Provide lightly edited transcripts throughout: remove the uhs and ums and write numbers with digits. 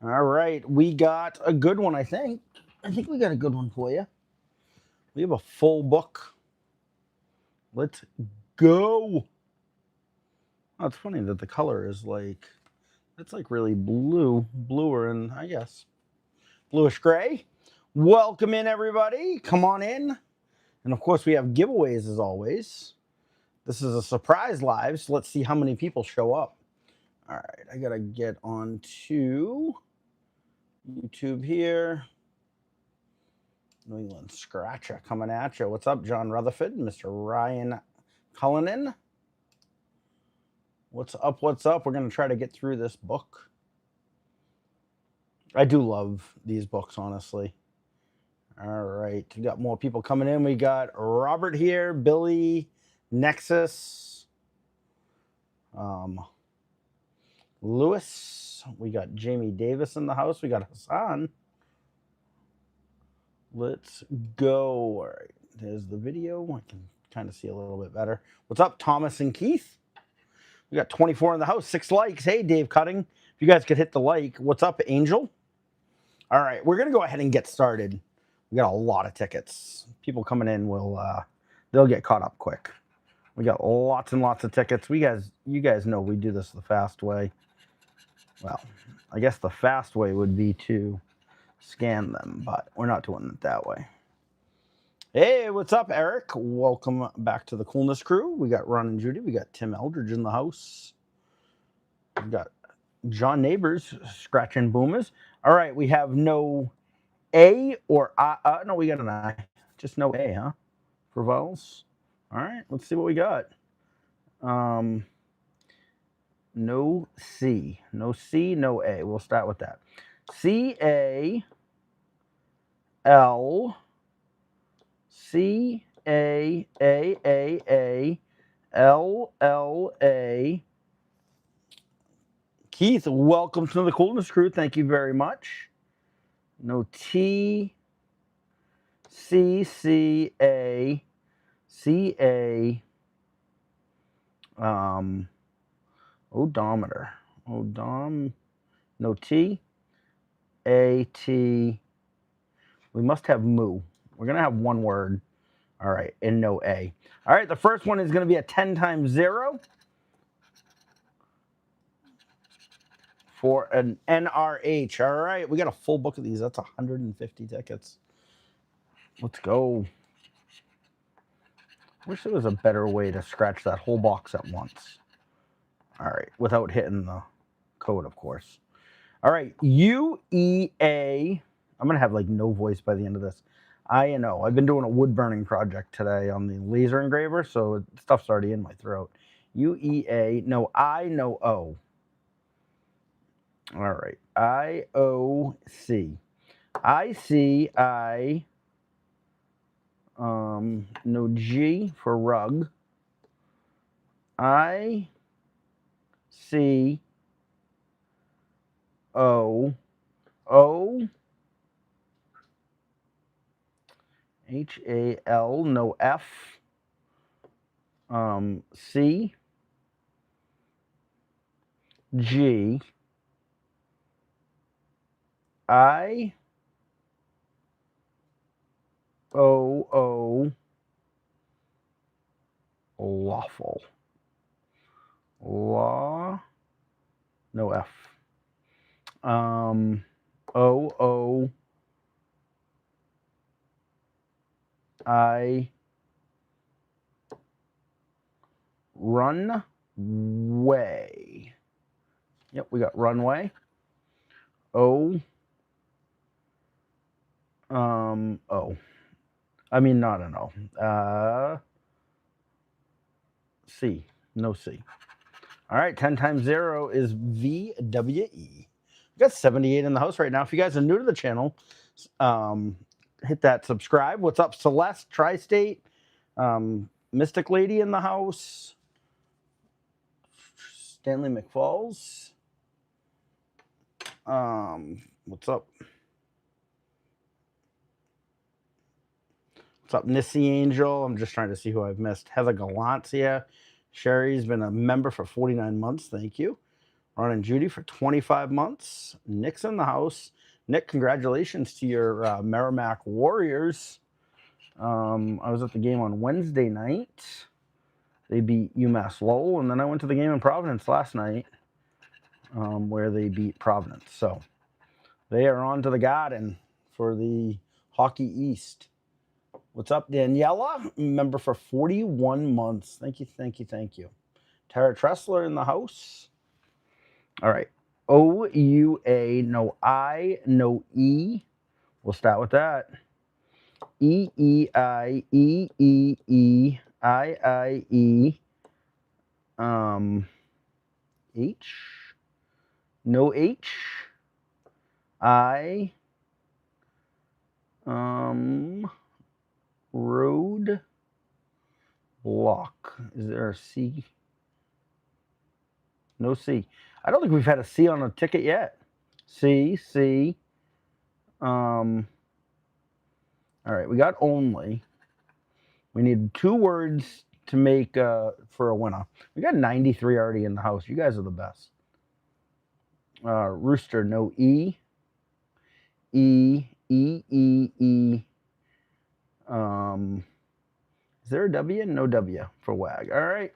All right, we got a good one, I think. I think we got a good one for you. We have a full book. Let's go. Oh, it's funny that the color is like, it's like really bluer, and I guess bluish gray. Welcome in, everybody. Come on in. And of course, we have giveaways as always. This is a surprise live, so let's see how many people show up. All right, I got to get on to YouTube here. New England Scratcher coming at you. What's up, John Rutherford, Mr. Ryan Cullinan? What's up? What's up? We're going to try to get through this book. I do love these books, honestly. All right, we got more people coming in. We got Robert here, Billy, Nexus, Lewis. We got Jamie Davis in the house. We got Hassan. Let's go. All right, there's the video. I can kind of see a little bit better. What's up, Thomas and Keith? We got 24 in the house, 6 likes. Hey, Dave Cutting. If you guys could hit the like. What's up, Angel? All right, we're going to go ahead and get started. We got a lot of tickets. People coming in will they'll get caught up quick. We got lots and lots of tickets. You guys know we do this the fast way. Well, I guess the fast way would be to scan them, but we're not doing it that way. Hey, what's up, Eric? Welcome back to the Coolness Crew. We got Ron and Judy. We got Tim Eldridge in the house. We got John Neighbors scratching boomers. All right, we have no A or I. No, we got an I. Just no A, huh? For vowels. All right, let's see what we got. No C. No C, no A. We'll start with that. C-A-L. C-A-A-A-A-L-L-A. Keith, welcome to the Coolness Crew. Thank you very much. No T. C-C-A. C-A. Odometer. No T. A-T. We must have moo. We're going to have one word. All right, and no A. All right, the first one is going to be a 10 times 0 for an NRH. All right, we got a full book of these. That's 150 tickets. Let's go. Wish there was a better way to scratch that whole box at once. All right, without hitting the code, of course. All right, UEA. I'm going to have like no voice by the end of this. I-N-O. I've been doing a wood burning project today on the laser engraver, so stuff's already in my throat. UEA. No I, no O. All right. I-O-C. I-C-I. No G for rug. I-C-O. O. H-A-L. No F. C. G. I. O. Lawful. Law. No F. O. I. Runway. Yep, we got runway. O. O. I mean, not an O. C. No C. All right, 10 times 0 is VWE. We got 78 in the house right now. If you guys are new to the channel, hit that subscribe. What's up, Celeste, Tri-State, Mystic Lady in the house, Stanley McFalls. What's up? What's up, Nissy Angel? I'm just trying to see who I've missed. Heather Galancia. Sherry's been a member for 49 months. Thank you. Ron and Judy for 25 months. Nick's in the house. Nick, congratulations to your Merrimack Warriors. I was at the game on Wednesday night. They beat UMass Lowell, and then I went to the game in Providence last night where they beat Providence. So they are on to the Garden for the Hockey East. What's up, Daniela? Member for 41 months. Thank you, thank you, thank you. Tara Tressler in the house. All right. O-U-A, no I, no E. We'll start with that. E-E-I, E-E-E, I-I-E. H. No H. I. Road. Block. Is there a C? No C. I don't think we've had a C on a ticket yet. C, C. All right, we got only. We need 2 words to make for a winner. We got 93 already in the house. You guys are the best. Rooster, no E. E, E, E, E. Is there a W? No W for WAG. All right.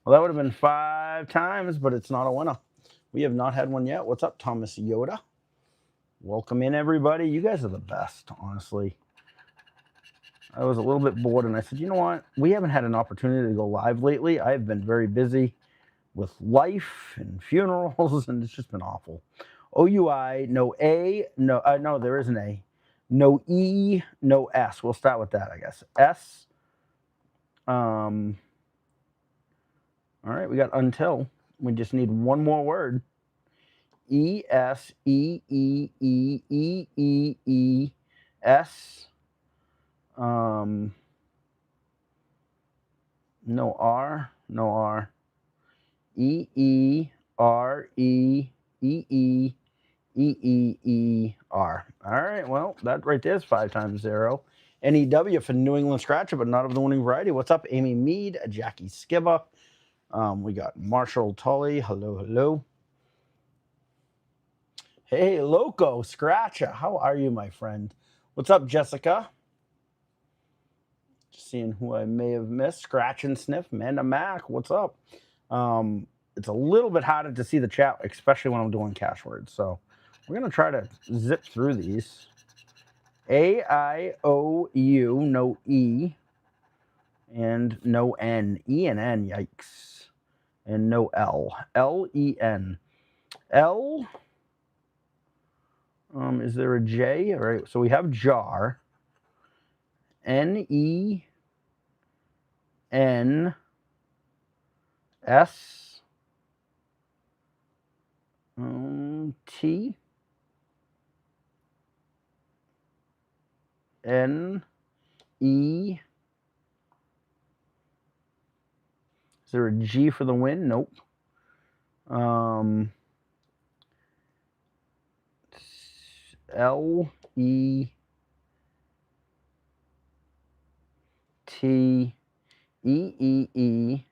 Well, that would have been 5 times, but it's not a winner. We have not had one yet. What's up, Thomas Yoda? Welcome in, everybody. You guys are the best, honestly. I was a little bit bored, and I said, you know what? We haven't had an opportunity to go live lately. I've been very busy with life and funerals, and it's just been awful. O-U-I, no A, no, there is an A. No E, no S. We'll start with that, I guess. S. All right, we got until. We just need one more word. E, S, E, E, E, E, E, E, S. No R, no R. E, E, R, E, E, E, E, E, E, R. All right, well, that right there is 5 times 0. NEW for New England Scratcher, but not of the winning variety. What's up, Amy Mead, Jackie Skibba? We got Marshall Tully. Hello, hello. Hey, Loco Scratcher. How are you, my friend? What's up, Jessica? Just seeing who I may have missed. Scratch and Sniff. Amanda Mac. What's up? It's a little bit harder to see the chat, especially when I'm doing cash words. So we're going to try to zip through these. A-I-O-U, no E, and no N. E and N, yikes. And no L. L-E-N. L, is there a J? All right, so we have jar. N-E-N, S, T, N, E. Is there a G for the win? Nope. L, E, T, E, E, E,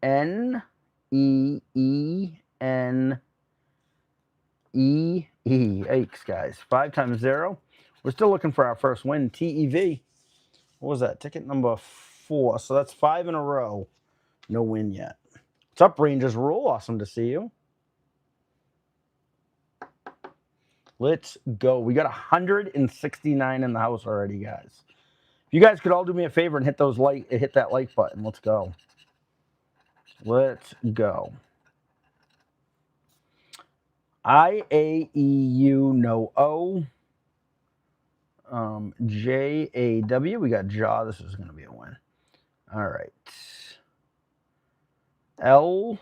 N, E, E, N, E, E. Yikes, guys. 5 times 0. We're still looking for our first win. TEV. What was that? Ticket number 4. So that's 5 in a row. No win yet. What's up, Rangers Rule? Awesome to see you. Let's go. We got 169 in the house already, guys. If you guys could all do me a favor and hit that like button. Let's go. Let's go. I-A-E-U, no O. J-A-W. We got Jaw. This is going to be a win. All right. L-O-C.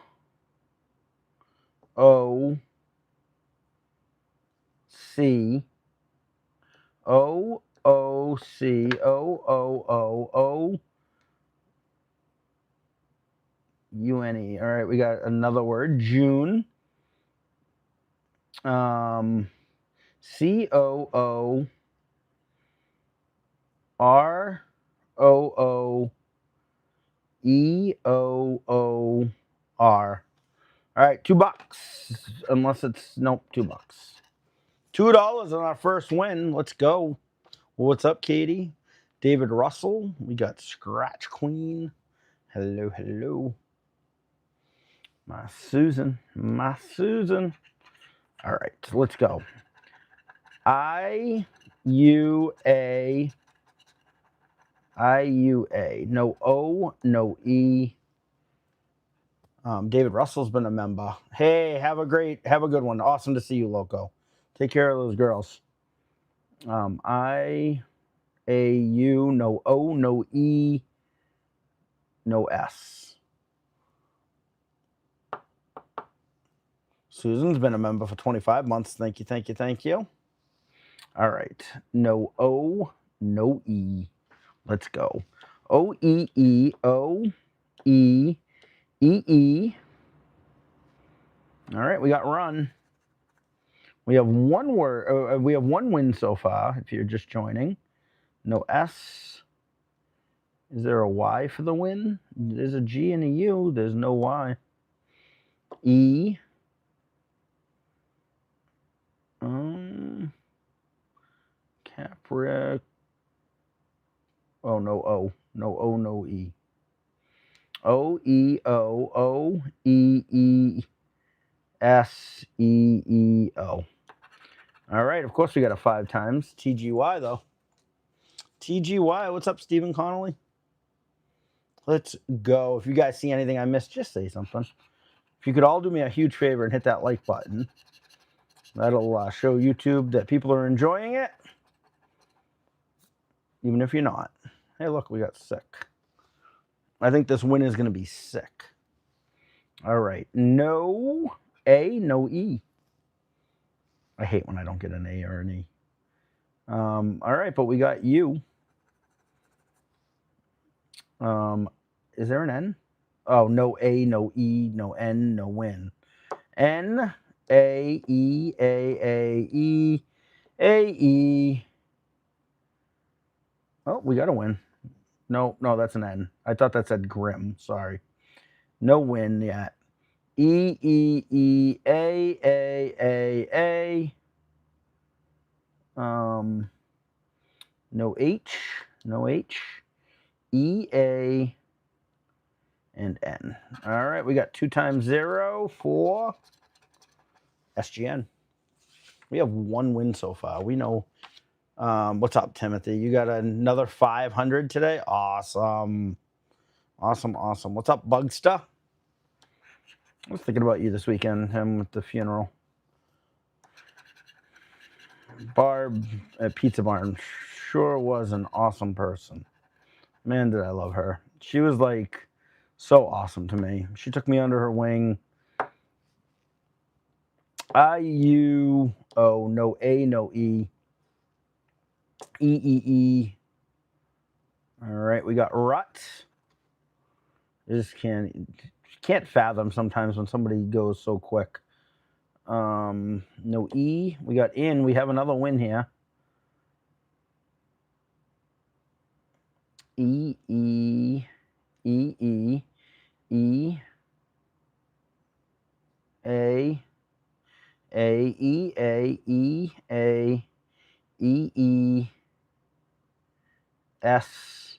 O-O-C. O-O-O-O. U-N-E. All right, we got another word. June. C-O-O-R-O-O-E-O-O-R. All right, $2. Unless it's, nope, $2. $2 on our first win. Let's go. What's up, Katie? David Russell. We got Scratch Queen. Hello, hello. My Susan. My Susan. All right, let's go. IUA. IUA. No O, no E. David Russell's been a member. Hey, have a good one. Awesome to see you, Loco. Take care of those girls. IAU, no O, no E, no S. Susan's been a member for 25 months. Thank you, thank you, thank you. All right. No O, no E. Let's go. O, E, E, O, E, E, E. All right, we got run. We have one word. We have one win so far. If you're just joining, no S. Is there a Y for the win? There's a G and a U. There's no Y. E. Capri. Oh, no O. No O, no E. O, E, O, O, E, E, S, E, E, O. All right, of course we got a 5 times. TGY, though. TGY, what's up, Stephen Connolly? Let's go. If you guys see anything I missed, just say something. If you could all do me a huge favor and hit that like button, that'll show YouTube that people are enjoying it, even if you're not. Hey, look, we got sick. I think this win is going to be sick. All right. No A, no E. I hate when I don't get an A or an E. All right, but we got U. Is there an N? Oh, no A, no E, no N, no win. N, A, E, A, E, A, E. Oh, we got a win. No, that's an N. I thought that said Grim. Sorry. No win yet. E, E, E, A, A, A, A. No H. No H. E, A, and N. All right, we got 2 times 0 for SGN. We have 1 win so far. We know. What's up, Timothy? You got another 500 today? Awesome. Awesome. What's up, Bugsta? I was thinking about you this weekend, him with the funeral. Barb at Pizza Barn sure was an awesome person. Man, did I love her. She was like so awesome to me. She took me under her wing. IUO, no A, no E. E. All right, we got Rut. I just can't fathom sometimes when somebody goes so quick. No E. We got in. We have another win here. E. A. E. S.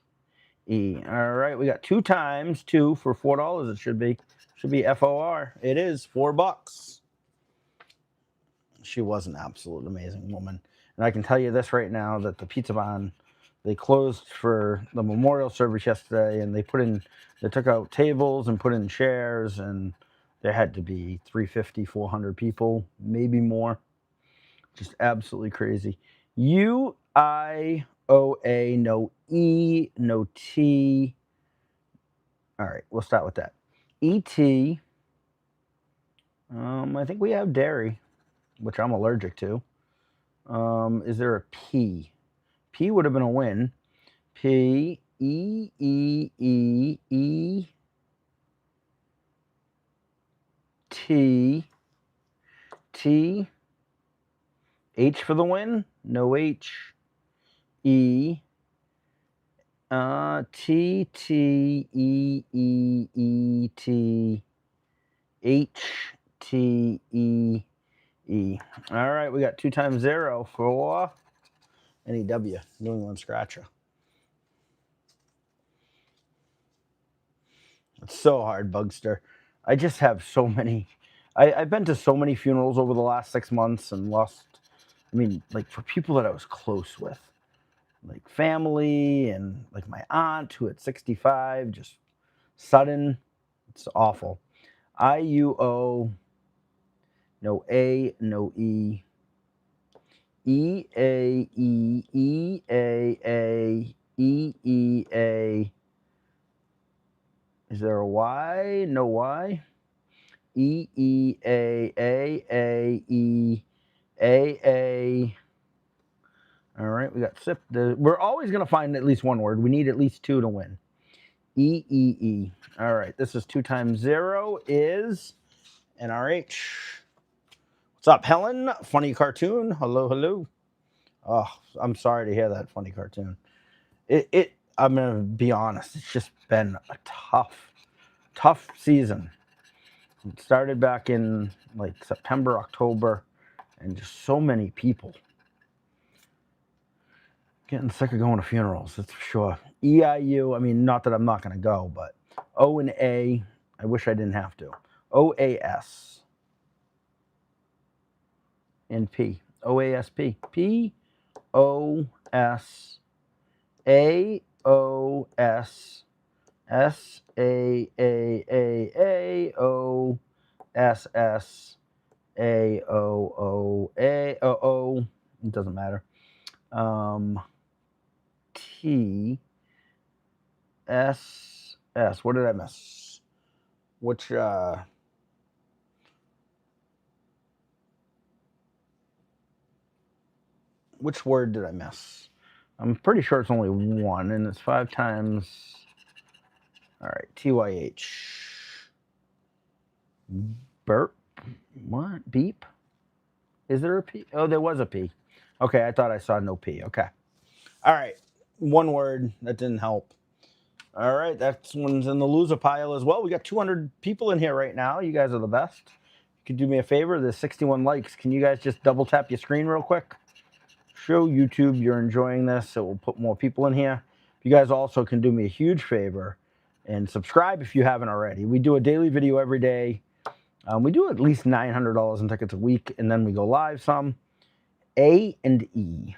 E. All right, we got 2 times 2 for $4. It should be FOR. It is $4. She was an absolute amazing woman, and I can tell you this right now that the Pizza Barn, they closed for the memorial service yesterday, and they took out tables and put in chairs, and there had to be 350, 400 people, maybe more. Just absolutely crazy. UIOA, no E, no T. All right, we'll start with that. ET. I think we have dairy, which I'm allergic to. Is there a P? P would have been a win. P, E, T, H for the win. No H. E, T, T, E, T, HTEE. All right, we got 2 times 0 for NEW, New England Scratcher. It's so hard, Bugster. I just have so many. I've been to so many funerals over the last 6 months and lost, I mean, like for people that I was close with, like family and like my aunt who at 65, just sudden. It's awful. IUO, no A, no E. EAE, EEA. Is there a Y? No Y. EEAAAEAA. All right, we got SIP. We're always going to find at least one word. We need at least 2 to win. EEE. All right, this is 2 times 0 is NRH. What's up, Helen? Funny cartoon. Hello, hello. Oh, I'm sorry to hear that funny cartoon. I'm going to be honest. It's just been a tough season. It started back in like September, October, and just so many people. Getting sick of going to funerals, that's for sure. EIU, I mean, not that I'm not going to go, but O and A, I wish I didn't have to. OAS and P. OASP. POS AOS SAAAAOSS AOOAOO. It doesn't matter. TSS. What did I miss? Which word did I miss? I'm pretty sure it's only 1, and it's 5 times. All right, TYH. Burp. What? Beep? Is there a P? Oh, there was a P. Okay, I thought I saw no P. Okay. All right, 1 word. That didn't help. All right, that one's in the loser pile as well. We got 200 people in here right now. You guys are the best. You could do me a favor. There's 61 likes. Can you guys just double tap your screen real quick? Show YouTube you're enjoying this. It will put more people in here. You guys also can do me a huge favor and subscribe if you haven't already. We do a daily video every day. We do at least $900 in tickets a week, and then we go live some. A and E.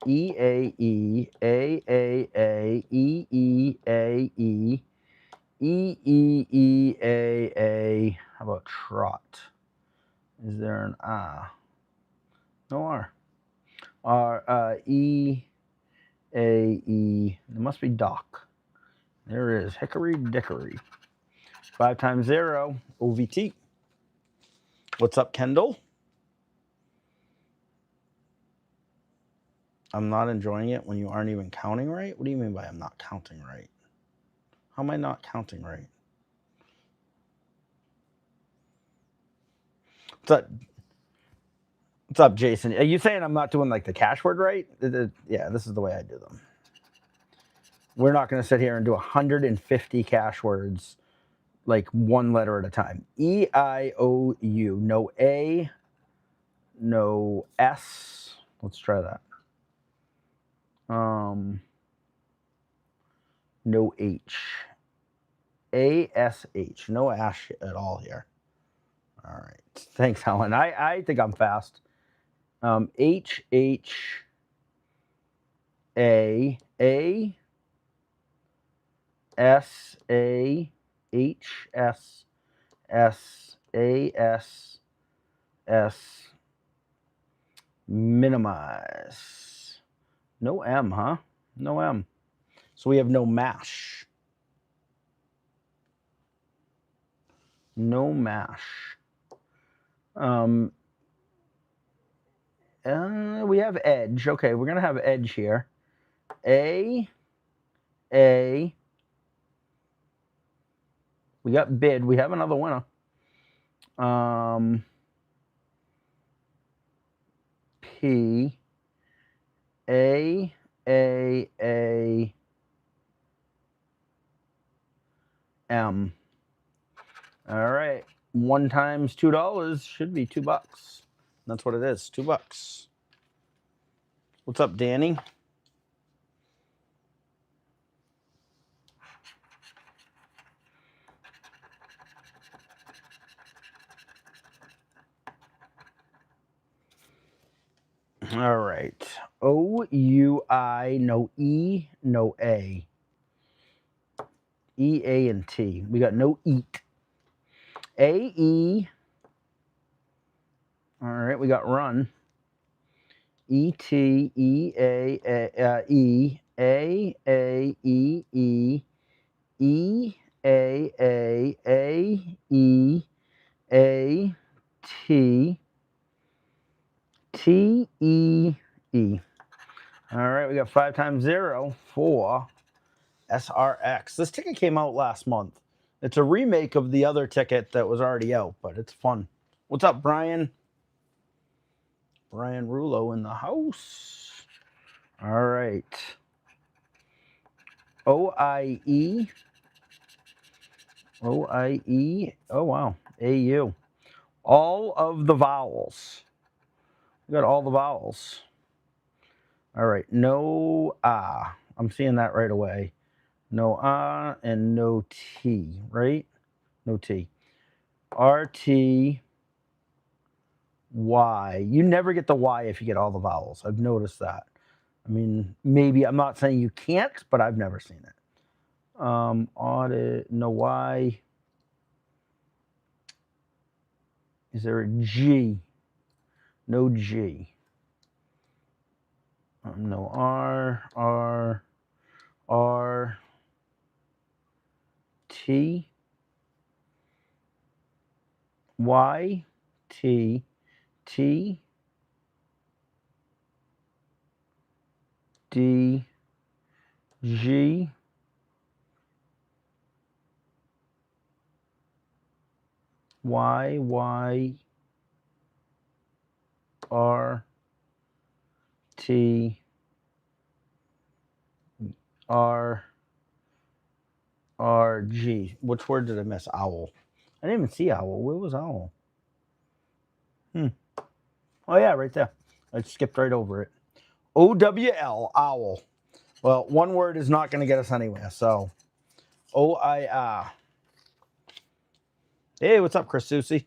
EAE, AAA, EEAE, EEEAA. How about trot? Is there an R? No R. EAE. There must be doc. There is hickory dickory. 5 times 0, OVT. What's up, Kendall? I'm not enjoying it when you aren't even counting right? What do you mean by I'm not counting right? How am I not counting right? What's up, Jason? Are you saying I'm not doing like the cash word right? Yeah, this is the way I do them. We're not going to sit here and do 150 cash words like 1 letter at a time. EIOU. No A, no S. Let's try that. No H. ASH. No ash at all here. All right. Thanks, Helen. I think I'm fast. HH A S A H S S A S S. Minimize. No M, huh? No M. So we have no mash. No mash. We have edge. Okay, we're gonna have edge here. A. We got bid. We have another winner. P. A. M. All right. 1 times $2 should be $2. That's what it is, $2. What's up, Danny? All right. O-U-I, no E, no A. E, A, and T. We got no eat. A-E. All right, we got run. E-T, E-A, E, A-E, E, A, E, A, T, T, E, E. All right, we got 5 times 0 for SRX. This ticket came out last month. It's a remake of the other ticket that was already out, but it's fun. What's up, Brian? Brian Rulo in the house. All right. O-I-E. O-I-E. Oh, wow. A-U. All of the vowels. We got all the vowels. All right. No ah. I'm seeing that right away. No ah and no T, right? No T. R-T. Y. You never get the Y if you get all the vowels. I've noticed that. I mean, maybe I'm not saying you can't, but I've never seen it. Audit, no Y. Is there a G? No G. No R, T, Y, T, T, D, G, Y, R, T, R, G. Which word did I miss? Owl. I didn't even see owl. Where was owl? Oh, yeah, right there. I skipped right over it. O-W-L, owl. Well, one word is not going to get us anywhere, so O-I-R. Hey, what's up, Chris Susie?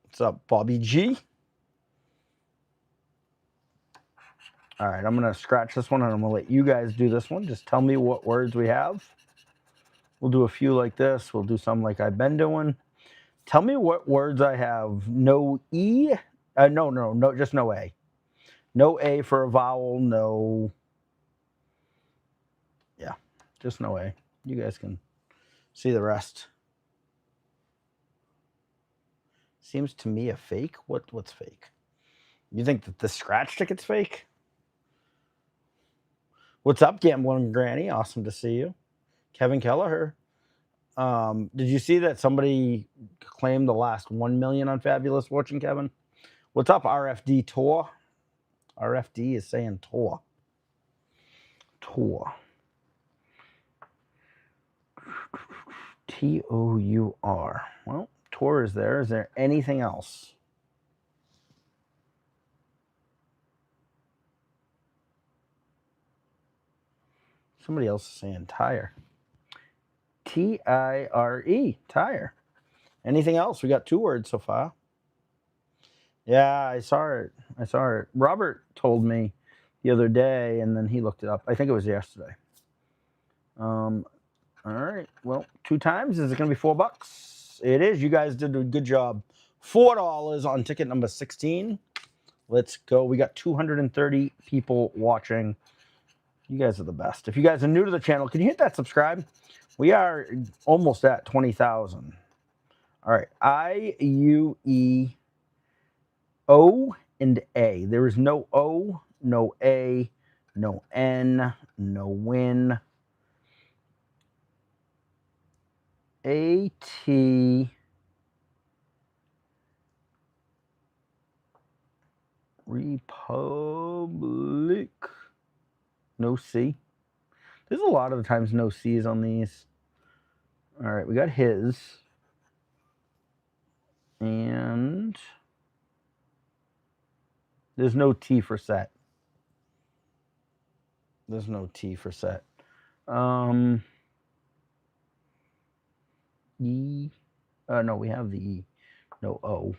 What's up, Bobby G? All right, I'm going to scratch this one, and I'm going to let you guys do this one. Just tell me what words we have. We'll do a few like this. We'll do some like I've been doing. Tell me what words I have. No E. No, just no A. No A for a vowel. No. Yeah, just no A. You guys can see the rest. Seems to me a fake. What's fake? You think that the scratch ticket's fake? What's up, Gambling Granny? Awesome to see you. Kevin Kelleher. Did you see that somebody claimed the last 1 million on Fabulous Fortune, Kevin? What's up, RFD Tour? RFD is saying Tour. Tour. T-O-U-R. Well, Tour is there. Is there anything else? Somebody else is saying tire. T-I-R-E. Tire. Anything else? We got 2 words so far. Yeah, I saw it. Robert told me the other day, and then he looked it up. I think it was yesterday. All right. Well, 2 times. Is it going to be $4? It is. You guys did a good job. $4 on ticket number 16. Let's go. We got 230 people watching. You guys are the best. If you guys are new to the channel, can you hit that subscribe? We are almost at 20,000. All right. I-U-E-O and A. There is no O, no A, no N, no win. A-T... Republic. No C. There's a lot of the times no C's on these. All right, we got his. And there's no T for set. There's no T for set. E. No, we have the E. No O.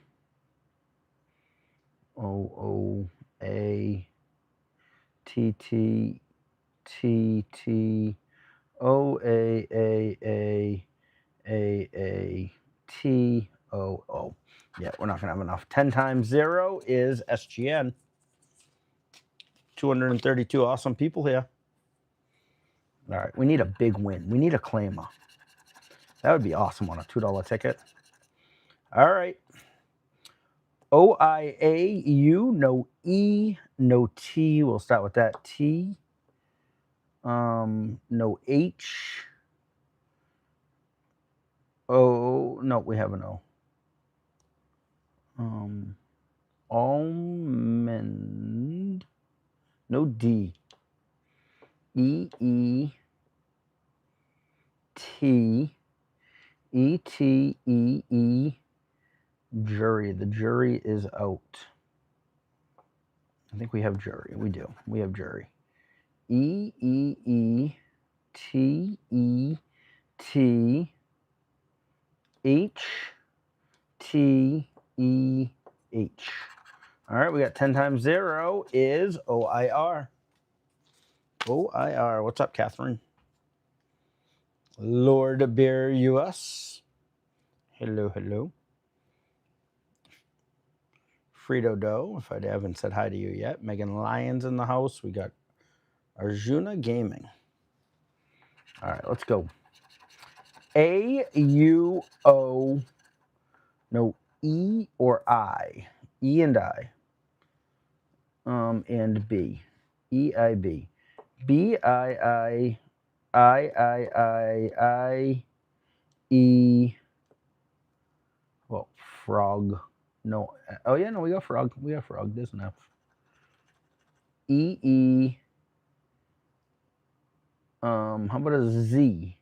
O A T T T T O A T O O. Yeah, we're not gonna have enough. 10 times 0 is SGN. 232 awesome people here. All right, we need a big win. We need a claimer. That would be awesome on a $2 ticket. All right. OIAU, no E, no T. We'll start with that. T. No H. O. No, we have an O. Almond. No D. E. T. E. T. E. Jury. The jury is out. I think we have jury. We do. We have jury. E. T. T. H. T. H. All right, we got 10 times 0 is OIR. OIR. What's up, Catherine? Lord Bear US. Hello. Frito Dough, if I haven't said hi to you yet. Megan Lyons in the house. We got Arjuna Gaming. All right, let's go. AUO. No E or I. E and I. And B. EIB. BII. I. E. Well, frog. No. Oh, yeah, no, we got frog. We got frog. There's enough. EE. How about a Z?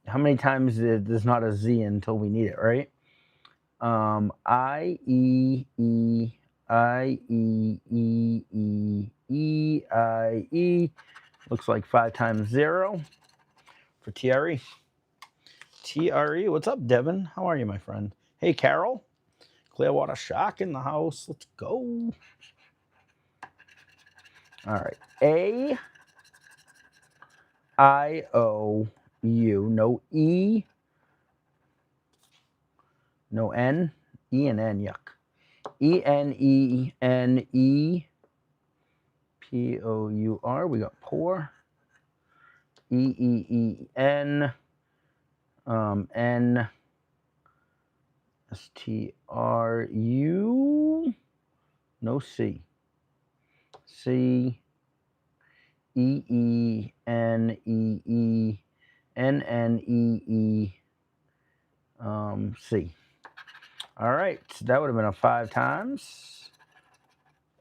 How many times there's not a Z until we need it, right? IE. Looks like 5 times 0 for TRE. TRE, what's up, Devin? How are you, my friend? Hey, Carol. Clearwater Shark in the house. Let's go. All right. AIOU. No E. No N. E and N, yuck. ENENEPOUR. We got pour. EEEN. N. STRU. No C. C. EENEE. NNEE. C. All right, that would have been a 5 times.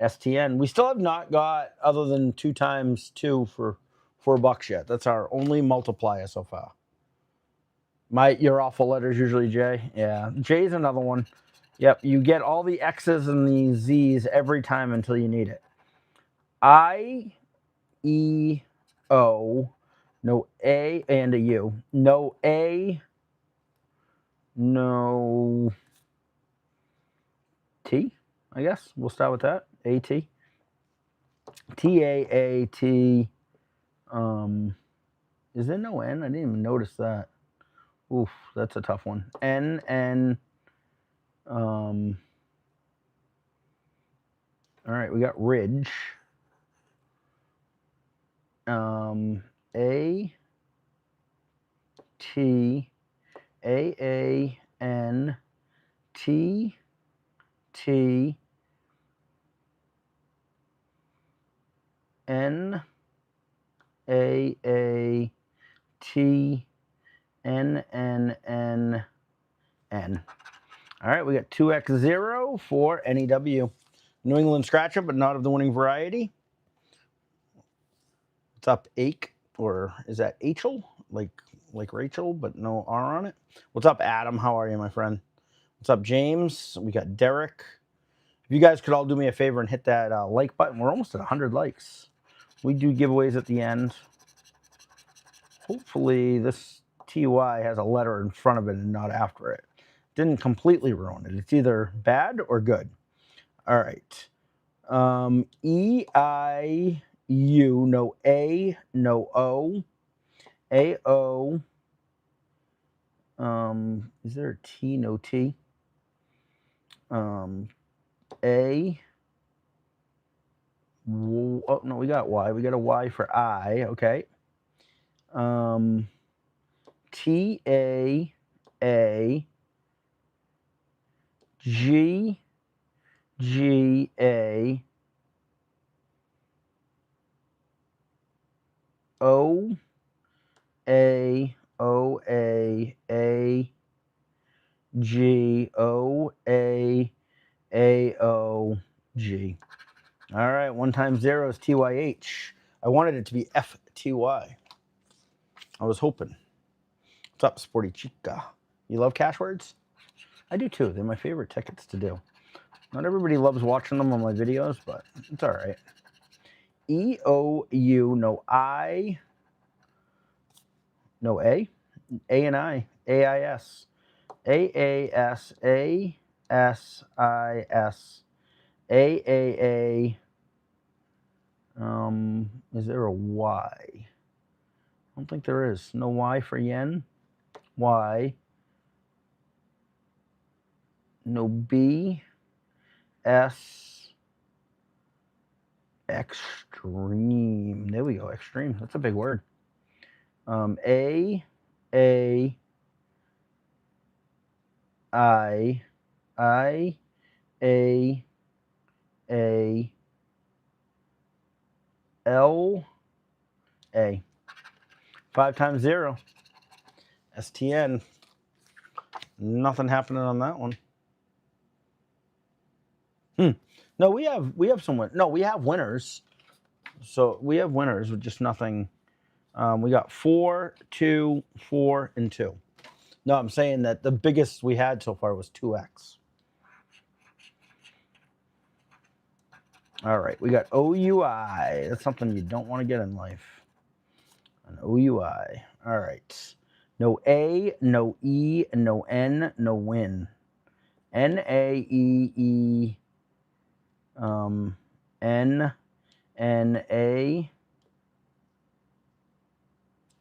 STN. We still have not got other than 2 times 2 for $4 yet. That's our only multiplier so far. Your awful letters usually J. Yeah, J's another one. Yep, you get all the X's and the Z's every time until you need it. IEO. No A and a U. No A. No T, I guess. We'll start with that. AT. TAAT. Is there no N? I didn't even notice that. Oof, that's a tough one. NN. All right, we got Ridge. A. T. AAN. T. T. N. A. T. N. All right, we got 2x0 for NEW. New England Scratcher, but not of the winning variety. What's up, Ake? Or is that Achel? Like Rachel, but no R on it? What's up, Adam? How are you, my friend? What's up, James? We got Derek. If you guys could all do me a favor and hit that like button. We're almost at 100 likes. We do giveaways at the end. Hopefully this TY has a letter in front of it and not after it. Didn't completely ruin it. It's either bad or good. All right. E-I-U, no A, no O. A-O. Is there a T? No T. A. Oh, no, we got Y. We got a Y for I. Okay. T-A-A. G-G-A. O-A-O-A-A-G-O-A-A-O-G. All right, 1 times 0 is T-Y-H. I wanted it to be F-T-Y. I was hoping. What's up, Sporty Chica? You love cash words? I do too. They're my favorite tickets to do. Not everybody loves watching them on my videos, but it's all right. E-O-U, no I, no A. A and I. A-I-S. A-A-S. A-S-I-S. A-A-A. Is there a Y? I don't think there is. No Y for yen. Y. No B. S. Extreme. There we go. Extreme. That's a big word. A. A. I. I. A. A. L. A. 5 times 0. STN. Nothing happening on that one. No, we have some. No, we have winners. So we have winners with just nothing. We got 4, 2, 4, and 2. No, I'm saying that the biggest we had so far was 2x. All right, we got OUI. That's something you don't want to get in life. An OUI. All right. No A, no E, no N, no win. N-A-E-E. N-N-A.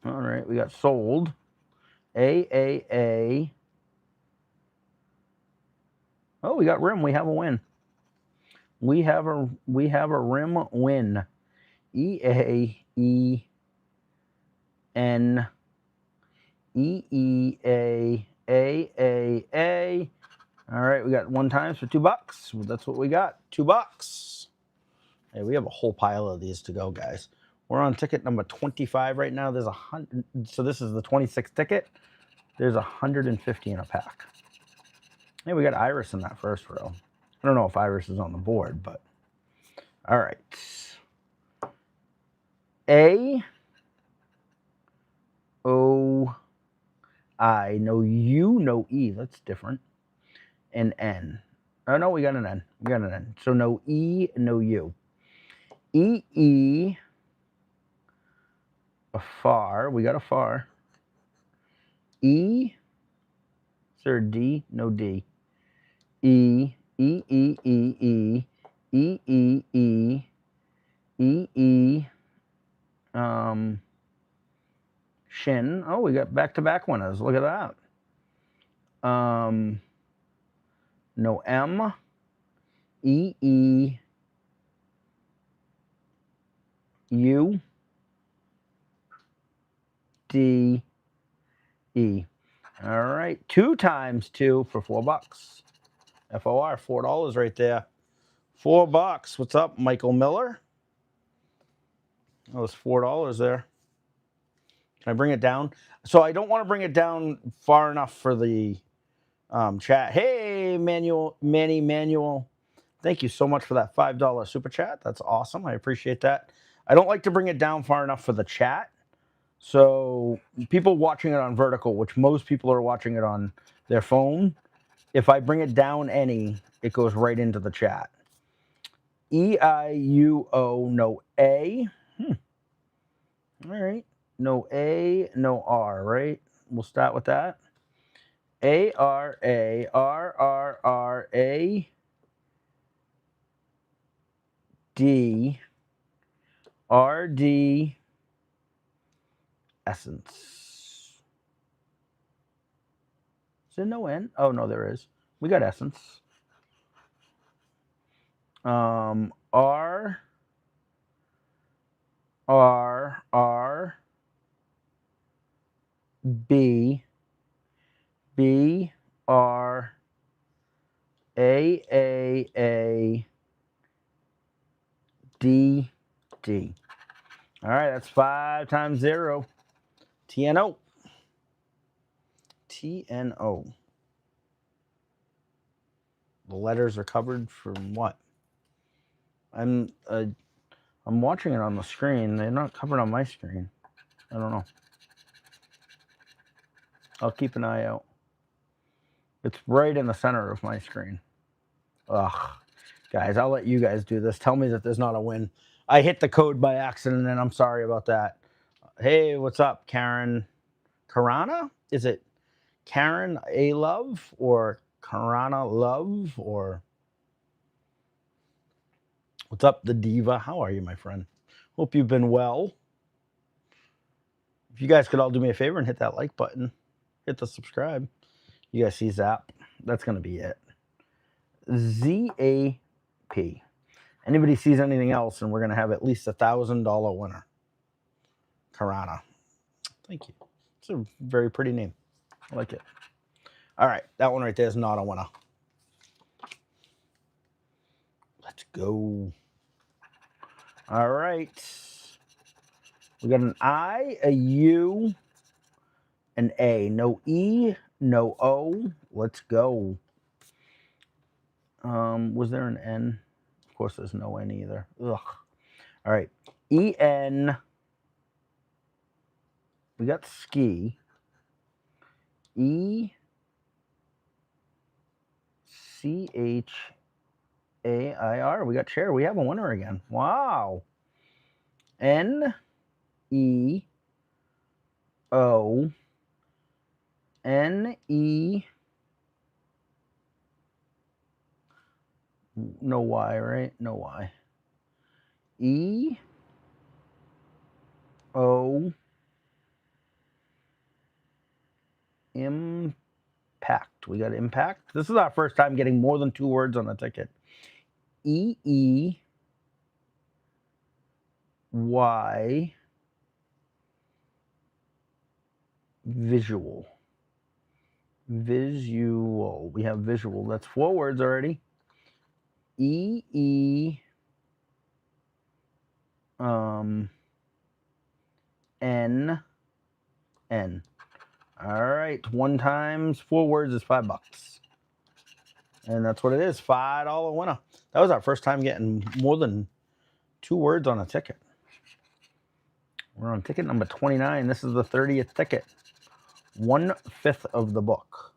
All right, we got sold. A-A-A. Oh, we got rim. We have a win. We have a rim win. E-A-E-N. E-E-A-A-A-A. All right, we got 1 times for $2. That's what we got. $2. Hey, we have a whole pile of these to go, guys. We're on ticket number 25 right now. There's 100. So this is the 26th ticket. There's 150 in a pack. Hey, we got Iris in that first row. I don't know if Iris is on the board, but all right. A. O. I. No U, no E. That's different. And N. Oh, no, we got an N. We got an N. So no E, no U. E, E. A far. We got a far. E. Is there a D? No D. E. E, E, E, E. E, E, E. E, E. Shin. Oh, we got back-to-back winners. Look at that. No M. E, E. U. D. E. All right. 2 times 2 for $4. FOR, $4 right there. $4. What's up, Michael Miller? That was $4 there. Can I bring it down? So I don't want to bring it down far enough for the chat. Hey, Manny Manuel. Thank you so much for that $5 super chat. That's awesome. I appreciate that. I don't like to bring it down far enough for the chat. So people watching it on vertical, which most people are watching it on their phone, If I bring it down any, it goes right into the chat. E-I-U-O, no A. All right. No A, no R, right? We'll start with that. A-R-A, R-R-R-A, D, R-D, Essence. Is there no N? Oh, no, there is. We got Essence. R, R, R, B, B, R, A, D, D. All right, that's 5 times 0. TNO. TNO. The letters are covered from what? I'm watching it on the screen. They're not covered on my screen. I don't know. I'll keep an eye out. It's right in the center of my screen. Ugh. Guys, I'll let you guys do this. Tell me that there's not a win. I hit the code by accident, and I'm sorry about that. Hey, what's up, Karen? Karana? Is it Karen A. Love or Karana Love? Or what's up, the Diva? How are you, my friend? Hope you've been well. If you guys could all do me a favor and hit that like button, hit the subscribe. You guys see Zap? That's going to be it. ZAP. Anybody sees anything else, and we're going to have at least $1,000 winner. Karana. Thank you. It's a very pretty name. I like it. All right. That one right there is not a winner. Let's go. All right. We got an I, a U, an A. No E, no O. Let's go. Was there an N? Of course, there's no N either. Ugh. All right. E-N. We got ski. E-C-H-A-I-R. We got chair. We have a winner again. Wow. N-E-O. N-E. No Y, right? No Y. E-O. Impact. We got impact. This is our first time getting more than 2 words on a ticket. E-E-Y. Visual. Visual. We have visual. That's 4 words already. E-E. N. N. All right. 1 times 4 words is $5. And that's what it is. $5 winner. That was our first time getting more than 2 words on a ticket. We're on ticket number 29. This is the 30th ticket. 1/5 of the book.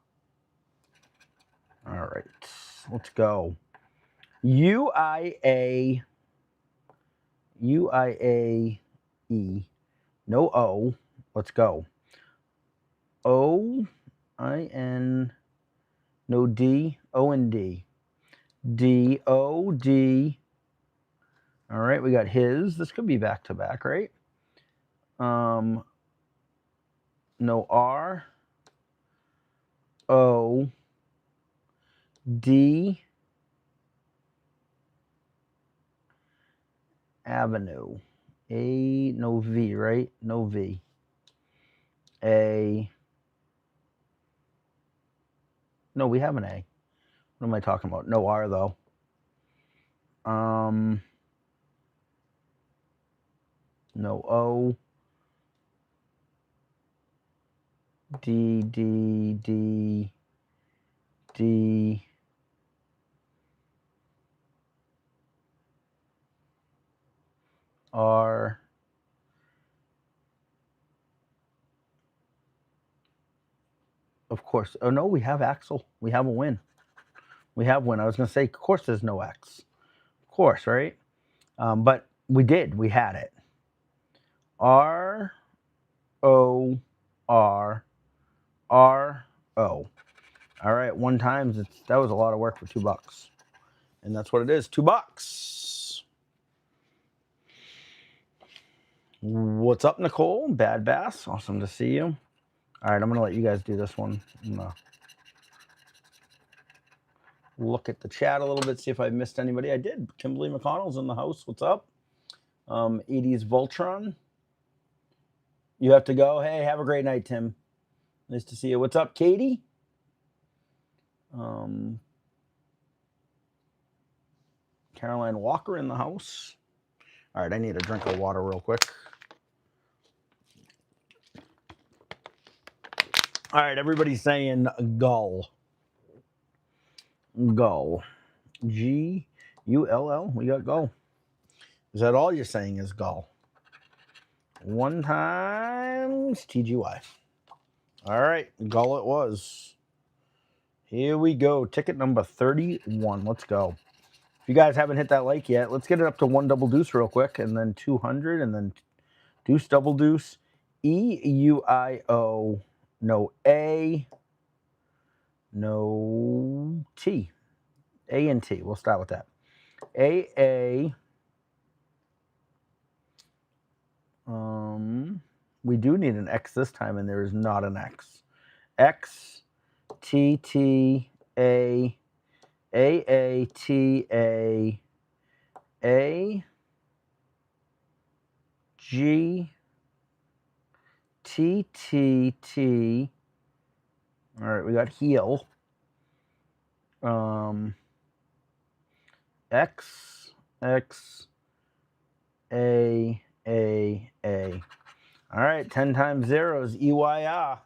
All right. Let's go. U-I-A. U-I-A-E. No O. Let's go. O-I-N. No D. O-N-D. D-O-D. All right, we got his. This could be back to back, right? No R. O. D. Avenue. A. No V, right? No V. A. No, we have an A. What am I talking about? No R, though. No O. D, D, D, D. R. Of course. Oh, no, we have Axel. We have a win. We have win. I was going to say, of course there's no X. Of course, right? But we did. We had it. R-O-R-R-O. All right, 1 times. That was a lot of work for $2. And that's what it is, $2. What's up, Nicole? Bad Bass. Awesome to see you. All right, I'm going to let you guys do this one. Look at the chat a little bit, see if I missed anybody. I did. Kimberly McConnell's in the house. What's up? 80s Voltron. You have to go. Hey, have a great night, Tim. Nice to see you. What's up, Katie? Caroline Walker in the house. All right, I need a drink of water real quick. All right, everybody's saying gull. Gull. G-U-L-L. We got gull. Is that all you're saying is gull? 1 times TGY. All right, gull it was. Here we go. Ticket number 31. Let's go. If you guys haven't hit that like yet, let's get it up to 1 double deuce real quick, and then 200, and then deuce double deuce. E-U-I-O. No A. No T. A and T. We'll start with that. A. We do need an X this time, and there is not an X. X, T, T, A, T, A, G, T, T, T. All right, we got heel. X, A. All right, 10 times 0 is EYR.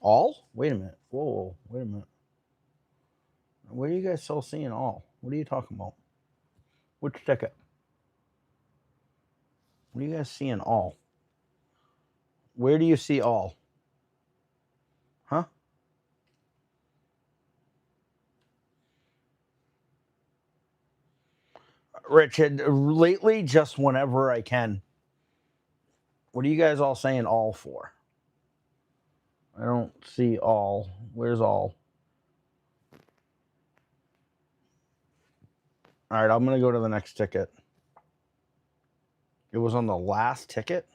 All? Wait a minute. Whoa, wait a minute. Where are you guys still seeing all? What are you talking about? Which ticket? What are you guys seeing all? Where do you see all? Huh? Richard, lately, just whenever I can. What are you guys all saying all for? I don't see all. Where's all? All right, I'm going to go to the next ticket. It was on the last ticket.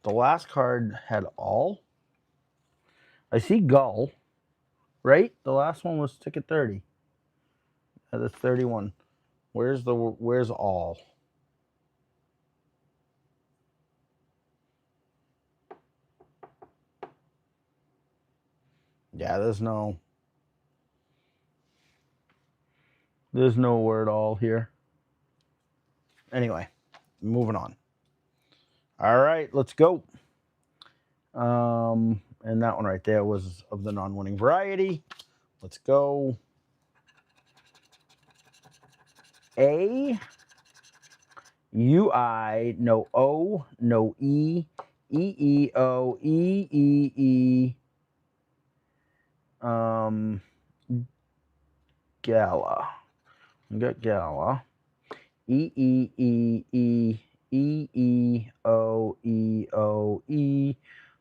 The last card had all. I see gull, right? The last one was ticket 30. That's 31. Where's all? Yeah, there's no word all here. Anyway, moving on. All right, let's go. And that one right there was of the non-winning variety. Let's go. A, U-I, no O, no E, E-E-O, E-E-E, Gala. We got Gala. E-E-E-E, E-E-O-E-O-E,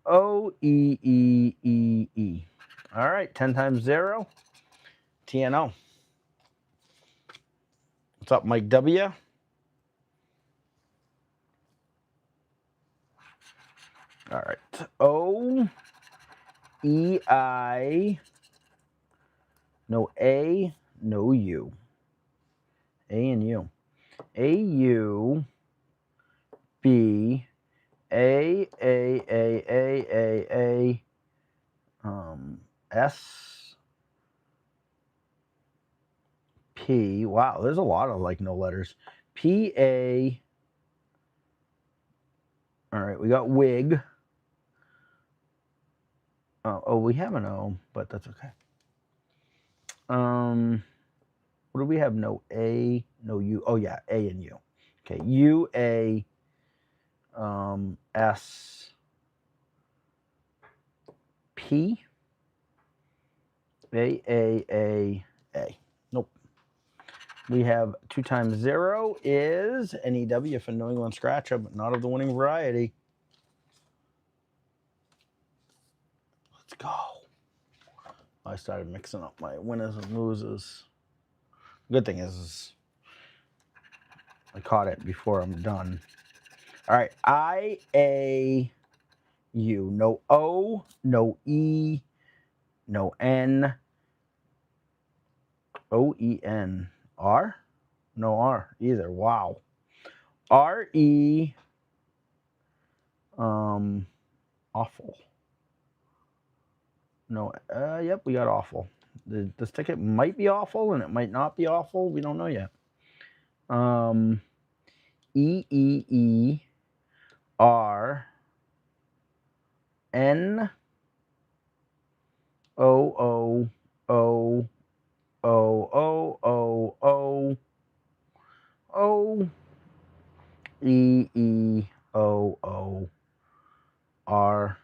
O-E-E-E-E. All right, 10 times 0, TNO. What's up, Mike W? All right, O-E-I, no A, no U. A and U. A-U, B, A, S, P. Wow, there's a lot of like no letters. P-A. All right, we got wig. Oh, we have an O, but that's okay. What do we have? No A, no U. Oh yeah, A and U. Okay, U-A, S, P, A. Nope. We have 2 times 0 is NEW for New England Scratcher, but not of the winning variety. Let's go. I started mixing up my winners and losers. Good thing is I caught it before I'm done. All right, IAU. No O, no E, no N. OEN. R? No R either. Wow. RE. Awful. No. Yep, we got awful. This ticket might be awful and it might not be awful. We don't know yet. E R N O E O R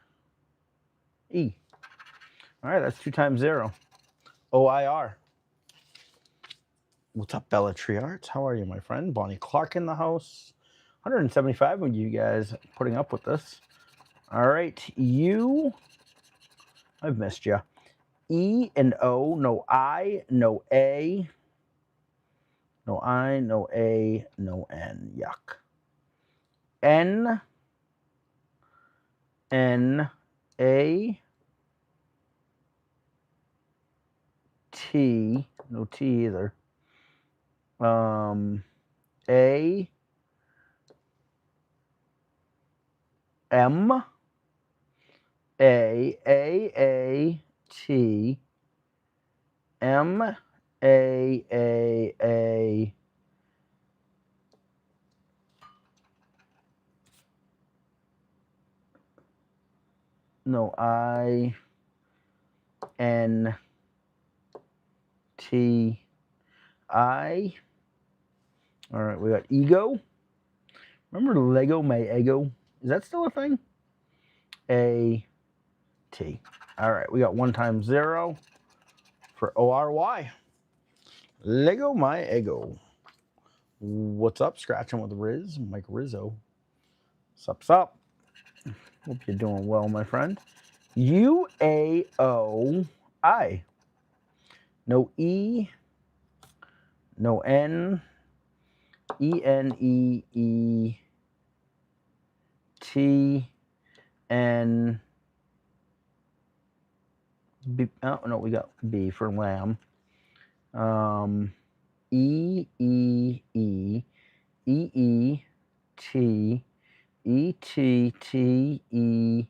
E. All right, that's 2 times 0. OIR. What's up, Bellatry Arts? How are you, my friend? Bonnie Clark in the house. 175 of you guys putting up with this. All right, I've missed you. E and O, no I, no A. No I, no A, no N. Yuck. N, A, T, no T either. A, M, A, T, M, A. No, I, N, T, I. All right, we got ego. Remember Lego My Ego? Is that still a thing? A, T. All right, we got 1 times 0 for ORY. Lego My Ego. What's up? Scratching with Riz, Mike Rizzo. Sup? Hope you're doing well, my friend. UAOI. No E, no N, ENEE, T, N, B. Oh, no, we got B for lamb. E, T, E,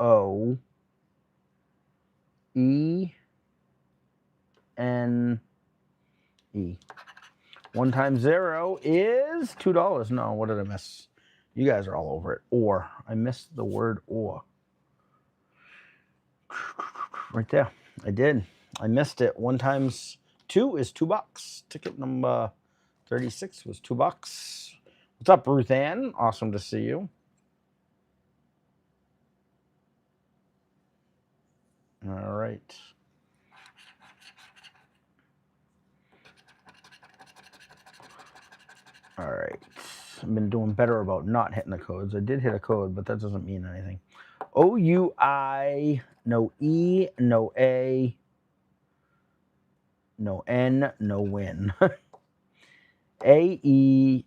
O, E, N, E. 1 times 0 is $2. No, what did I miss? You guys are all over it. Or. I missed the word or. Right there. I did. I missed it. 1 times 2 is $2. Ticket number 36 was $2. What's up, Ruth Ann? Awesome to see you. All right. All right. I've been doing better about not hitting the codes. I did hit a code, but that doesn't mean anything. OUI, no E, no A, no N, no win. AENE,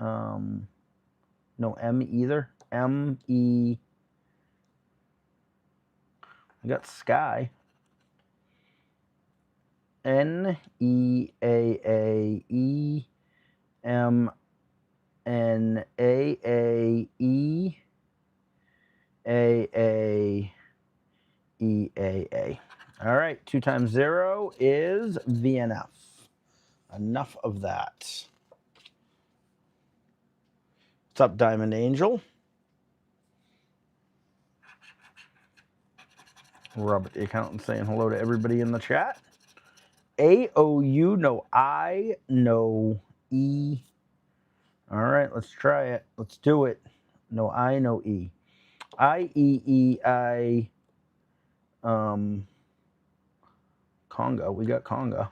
no M either. ME. I got Sky. NEAAE, MNAAE, AAEAA. All right, 2 times 0 is VNF. Enough of that. What's up, Diamond Angel? Robert the Accountant saying hello to everybody in the chat. AOU, no I, no E. All right, let's try it. Let's do it. No I, no E. I Conga. We got Conga.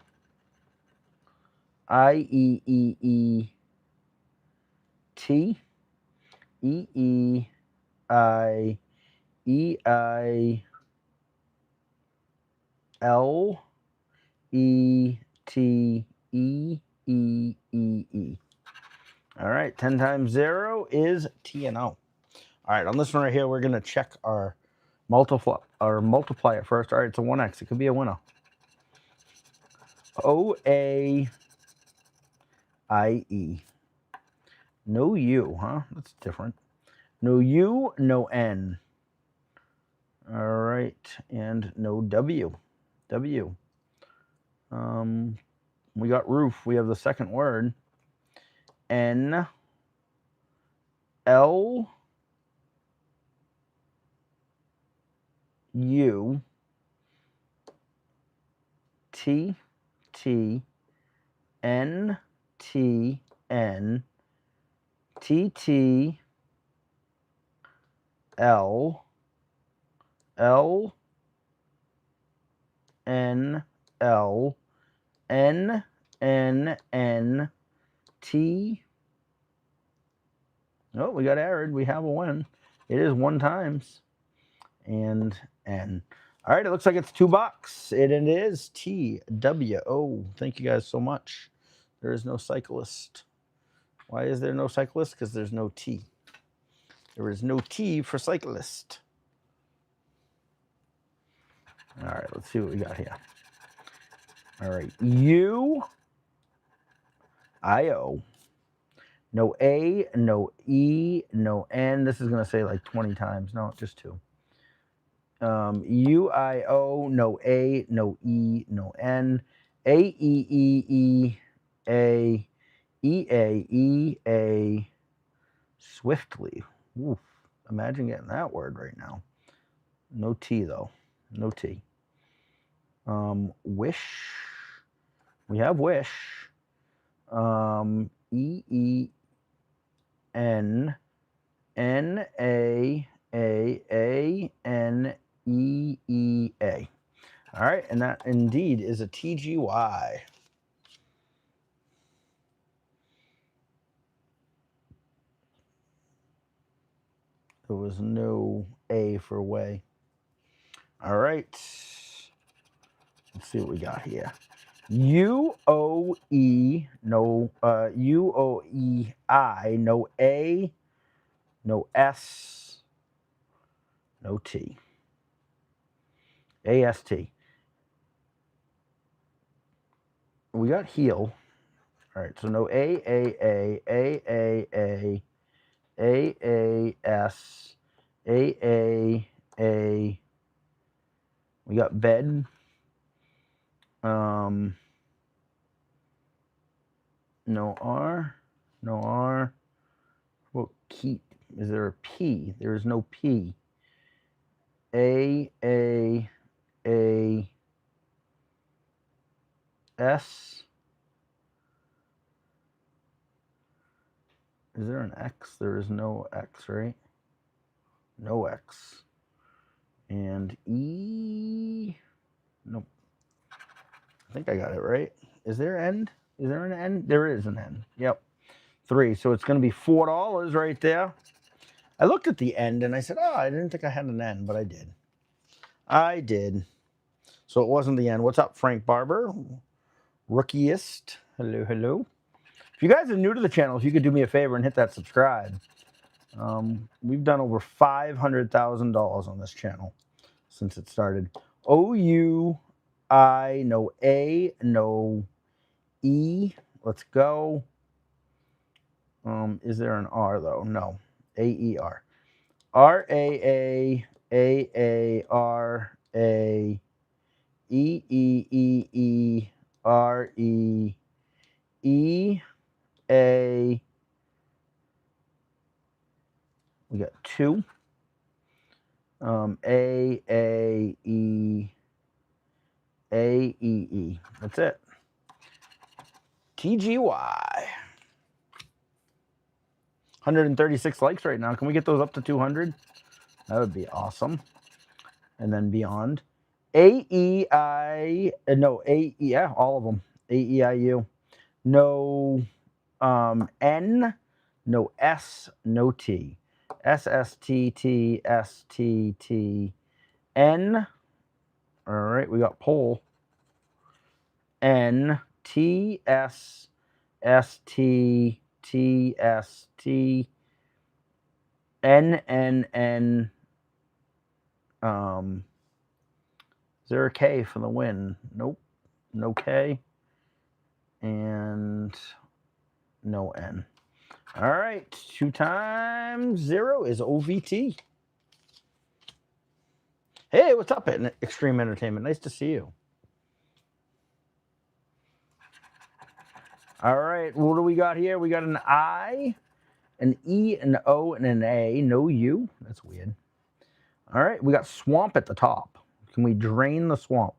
IEEE T EEI EI L ETEEE. All right, 10 times 0 is TNO. All right, on this one right here, we're going to check our multiplier first. All right, it's a 1x. It could be a winner. OAIE. No U, huh? That's different. No U, no N. All right, and no W. W. We got roof. We have the second word. N L U T T N T N T T L L N L N N N T. Oh, we got arid. We have a win. It is 1 times. And N. All right, it looks like it's $2. It is TWO. Thank you guys so much. There is no cyclist. Why is there no cyclist? Because there's no T. There is no T for cyclist. All right, let's see what we got here. All right, UIO. No A, no E, no N. This is going to say like 20 times. No, just 2. UIO, no A, no E, no N. AEEA. Swiftly. Oof. Imagine getting that word right now. No T, though. No T. Wish. We have wish. EENNAAA. All right, and that indeed is a TGY. There was no A for way. All right. Let's see what we got here. UOE, no UOEI, no A, no S, no T. AST. We got heel. All right, so no AAA, AAS, AAA. We got bed. No R. No R. Well, keep. Is there a P? There is no P. A S. Is there an X? There is no X, right? No X. And E. Nope. I think I got it right. Is there end? Is there an end? There is an end. Yep. 3. So it's going to be $4 right there. I looked at the end and I said, oh, I didn't think I had an end, but I did. I did. So it wasn't the end. What's up, Frank Barber? Rookieist. Hello, hello. If you guys are new to the channel, if you could do me a favor and hit that subscribe. We've done over $500,000 on this channel since it started. OUI, no A, no E. Let's go. Is there an R though? No. AER. RAA, AARA, EEEERE, EA. We got 2. AAE. That's it. TGY. 136 likes right now. Can we get those up to 200? That would be awesome. And then beyond. A-E-I, no, A, yeah, all of them. A-E-I-U. No N, no S, no T. S-S-T-T-S-T-T-N. All right, we got pole. N-T-S-T-T-S-T-N-N-N. Is there a K for the win? Nope. No K. And no N. All right. 2 times 0 is OVT. Hey, what's up, Extreme Entertainment? Nice to see you. All right. What do we got here? We got an I, an E, an O, and an A. No U. That's weird. All right. We got swamp at the top. Can we drain the swamp?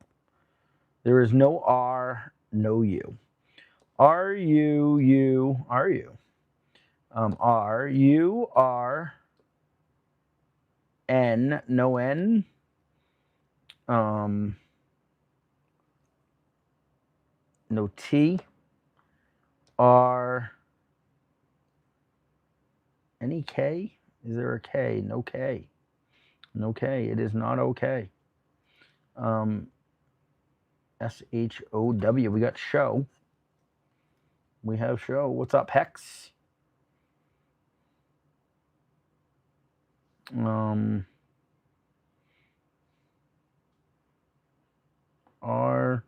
There is no R, no U. R, U, U, R, U. R, U, R, N, no N. No T. R. Any K? Is there a K? No K. No K. It is not okay. S-H-O-W. We got show. We have show. What's up, Hex? R.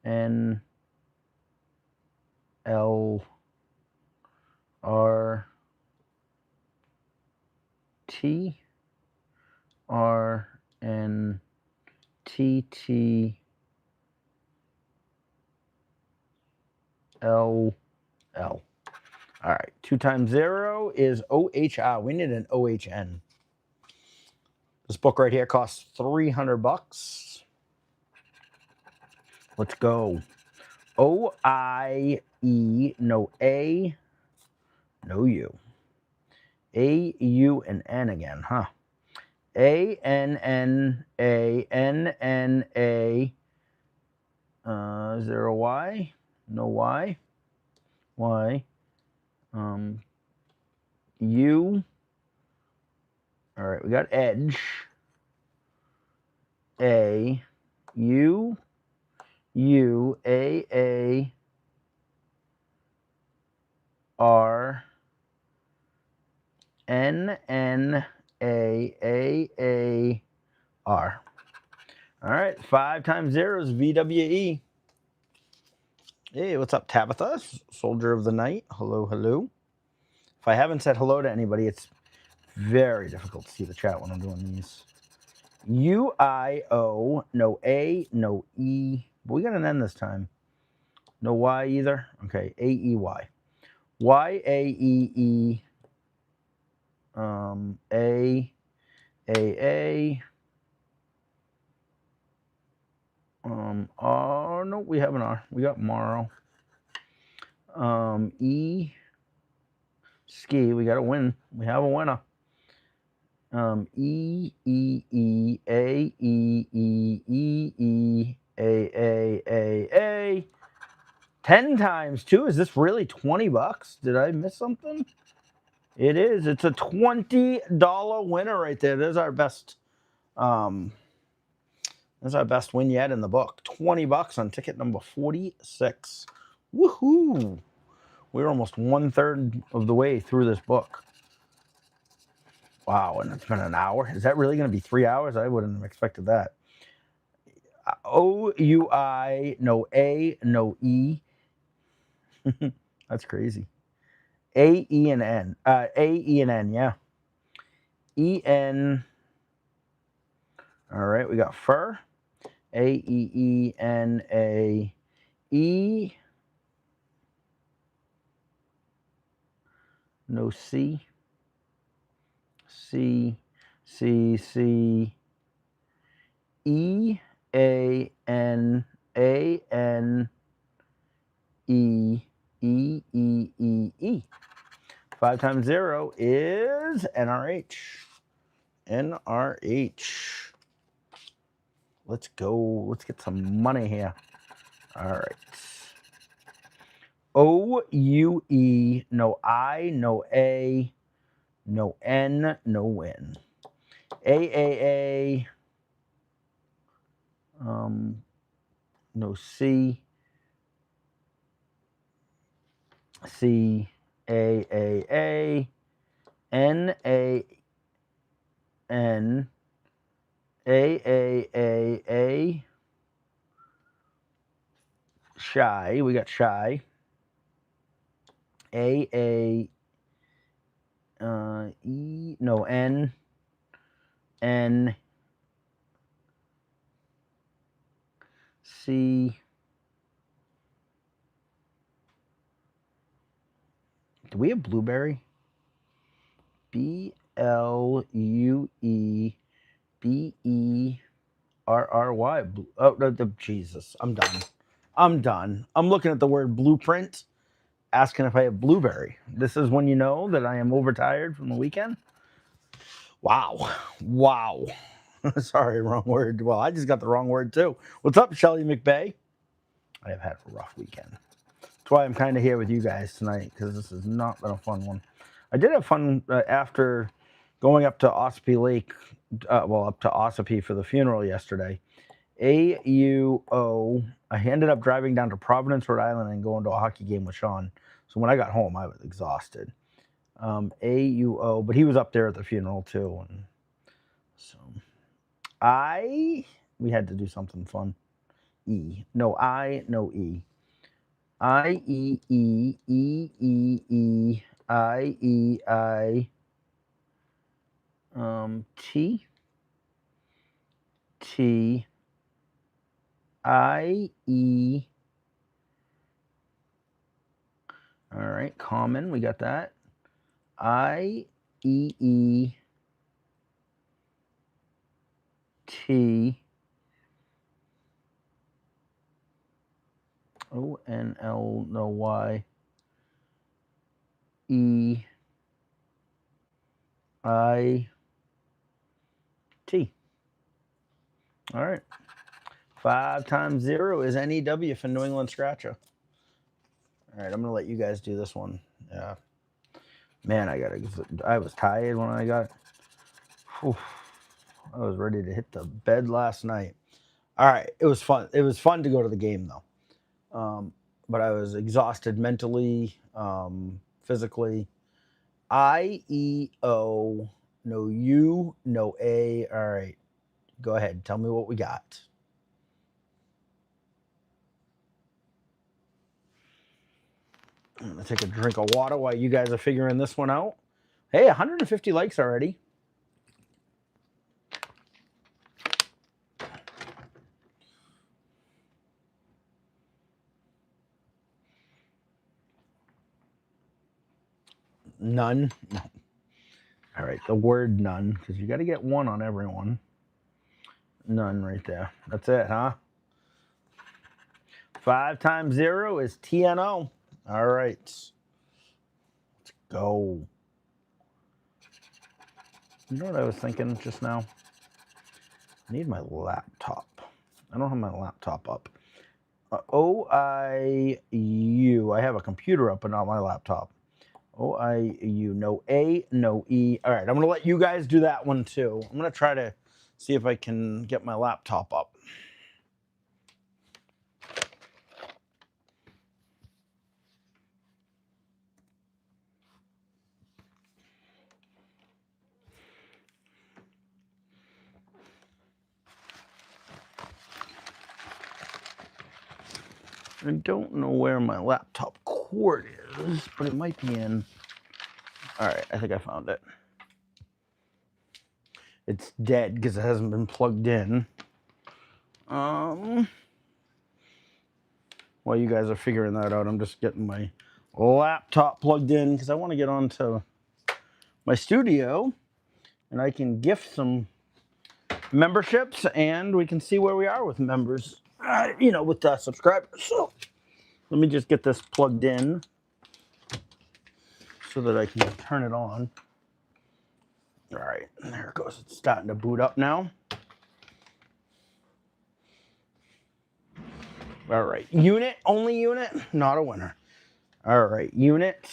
N. L. R. T. R. N. T. T. L. L. All right. 2 times 0 is OHR. We need an OHN. This book right here costs $300. Let's go. O-I-E, no A, no U. A, U, and N again, huh? A-N-N-A, N-N-A. Is there a Y? No Y. Y. U. All right, we got edge. A. U. U. A. A. R. N. N. A. A. A. R. All right, 5 times 0 is VWE. Hey, what's up, Tabitha? Soldier of the Night. Hello, hello. If I haven't said hello to anybody, it's very difficult to see the chat when I'm doing these. U-I-O, no A, no E. We got an N this time. No Y either. Okay, A-E-Y. Y-A-E-E. A-A-A. R, no, we have an R. We got Morrow. E. Ski, we got a win. We have a winner. E, E, E, A, E, E, E, E, A, A, A, A. 10 times 2. Is this really $20? Did I miss something? It is. It's a $20 winner right there. There's our best. That's our best win yet in the book. $20 on ticket number 46. Woohoo! We're almost 1/3 of the way through this book. Wow, and it's been an hour. Is that really going to be 3 hours? I wouldn't have expected that. O-U-I, no A, no E. That's crazy. A, E, and N. A, E, and N, yeah. E-N. All right, we got fur. A-E-E-N-A-E. No C. C, C, C. E, A, N, A, N, E, E, E, E, E. 5 times 0 is NRH. NRH. Let's go. Let's get some money here. All right. O-U-E, no I, no A, no N, no win. A-A-A, no C, C, A-A-A, N-A-N, A-A-A-A, Shy, we got Shy. A-A, E, no, N, N, C, do we have Blueberry? B-L-U-E-B-E-R-R-Y. Oh, no, Jesus, I'm done. I'm done. I'm looking at the word blueprint, asking if I have Blueberry. This is when you know that I am overtired from the weekend. Wow. Wow. Sorry, wrong word. Well, I just got the wrong word too. What's up, Shelly McBay? I have had a rough weekend. That's why I'm kind of here with you guys tonight, because this has not been a fun one. I did have fun after going up to Ossipee Lake, up to Ossipee for the funeral yesterday. A-U-O. I ended up driving down to Providence, Rhode Island, and going to a hockey game with Sean. So when I got home, I was exhausted. A-U-O, but he was up there at the funeral too. And so we had to do something fun. E. No I, no E. I-E-E-E-E-E, I-E-I, T, T, I-E. All right, common, we got that. I-E-E-T, O-N-L, no Y, E-I-T. All right. 5 times 0 is NEW for New England Scratcher. All right, I'm going to let you guys do this one. Yeah. Man, I was tired when I got, I was ready to hit the bed last night. All right, it was fun. It was fun to go to the game, though. But I was exhausted mentally, physically. I-E-O, no U, no A. All right, go ahead. Tell me what we got. I'm going to take a drink of water while you guys are figuring this one out. Hey, 150 likes already. None. No. All right, the word none, because you got to get one on everyone. None right there. That's it, huh? 5 times 0 is TNO. All right. Let's go. You know what I was thinking just now? I need my laptop. I don't have my laptop up. O-I-U. I have a computer up, but not my laptop. O-I-U. No A, no E. All right, I'm going to let you guys do that one too. I'm going to try to see if I can get my laptop up. I don't know where my laptop cord is, but it might be in. All right, I think I found it. It's dead because it hasn't been plugged in. While you guys are figuring that out, I'm just getting my laptop plugged in because I want to get onto my studio and I can gift some memberships and we can see where we are with members, with the subscribers. So let me just get this plugged in so that I can turn it on. All right, there it goes. It's starting to boot up now. All right, unit, only unit, not a winner. All right, unit,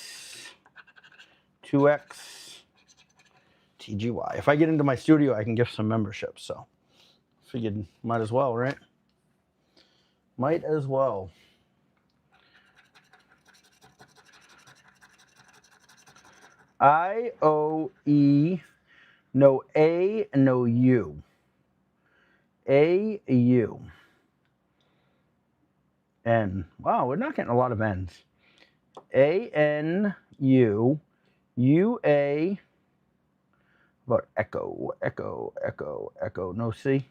2X, TGY. If I get into my studio, I can gift some memberships, so figured might as well, right? Might as well. I-O-E, no A, no U. A-U. N. Wow, we're not getting a lot of N's. A-N-U, U-A, about echo, echo, echo, echo, no C.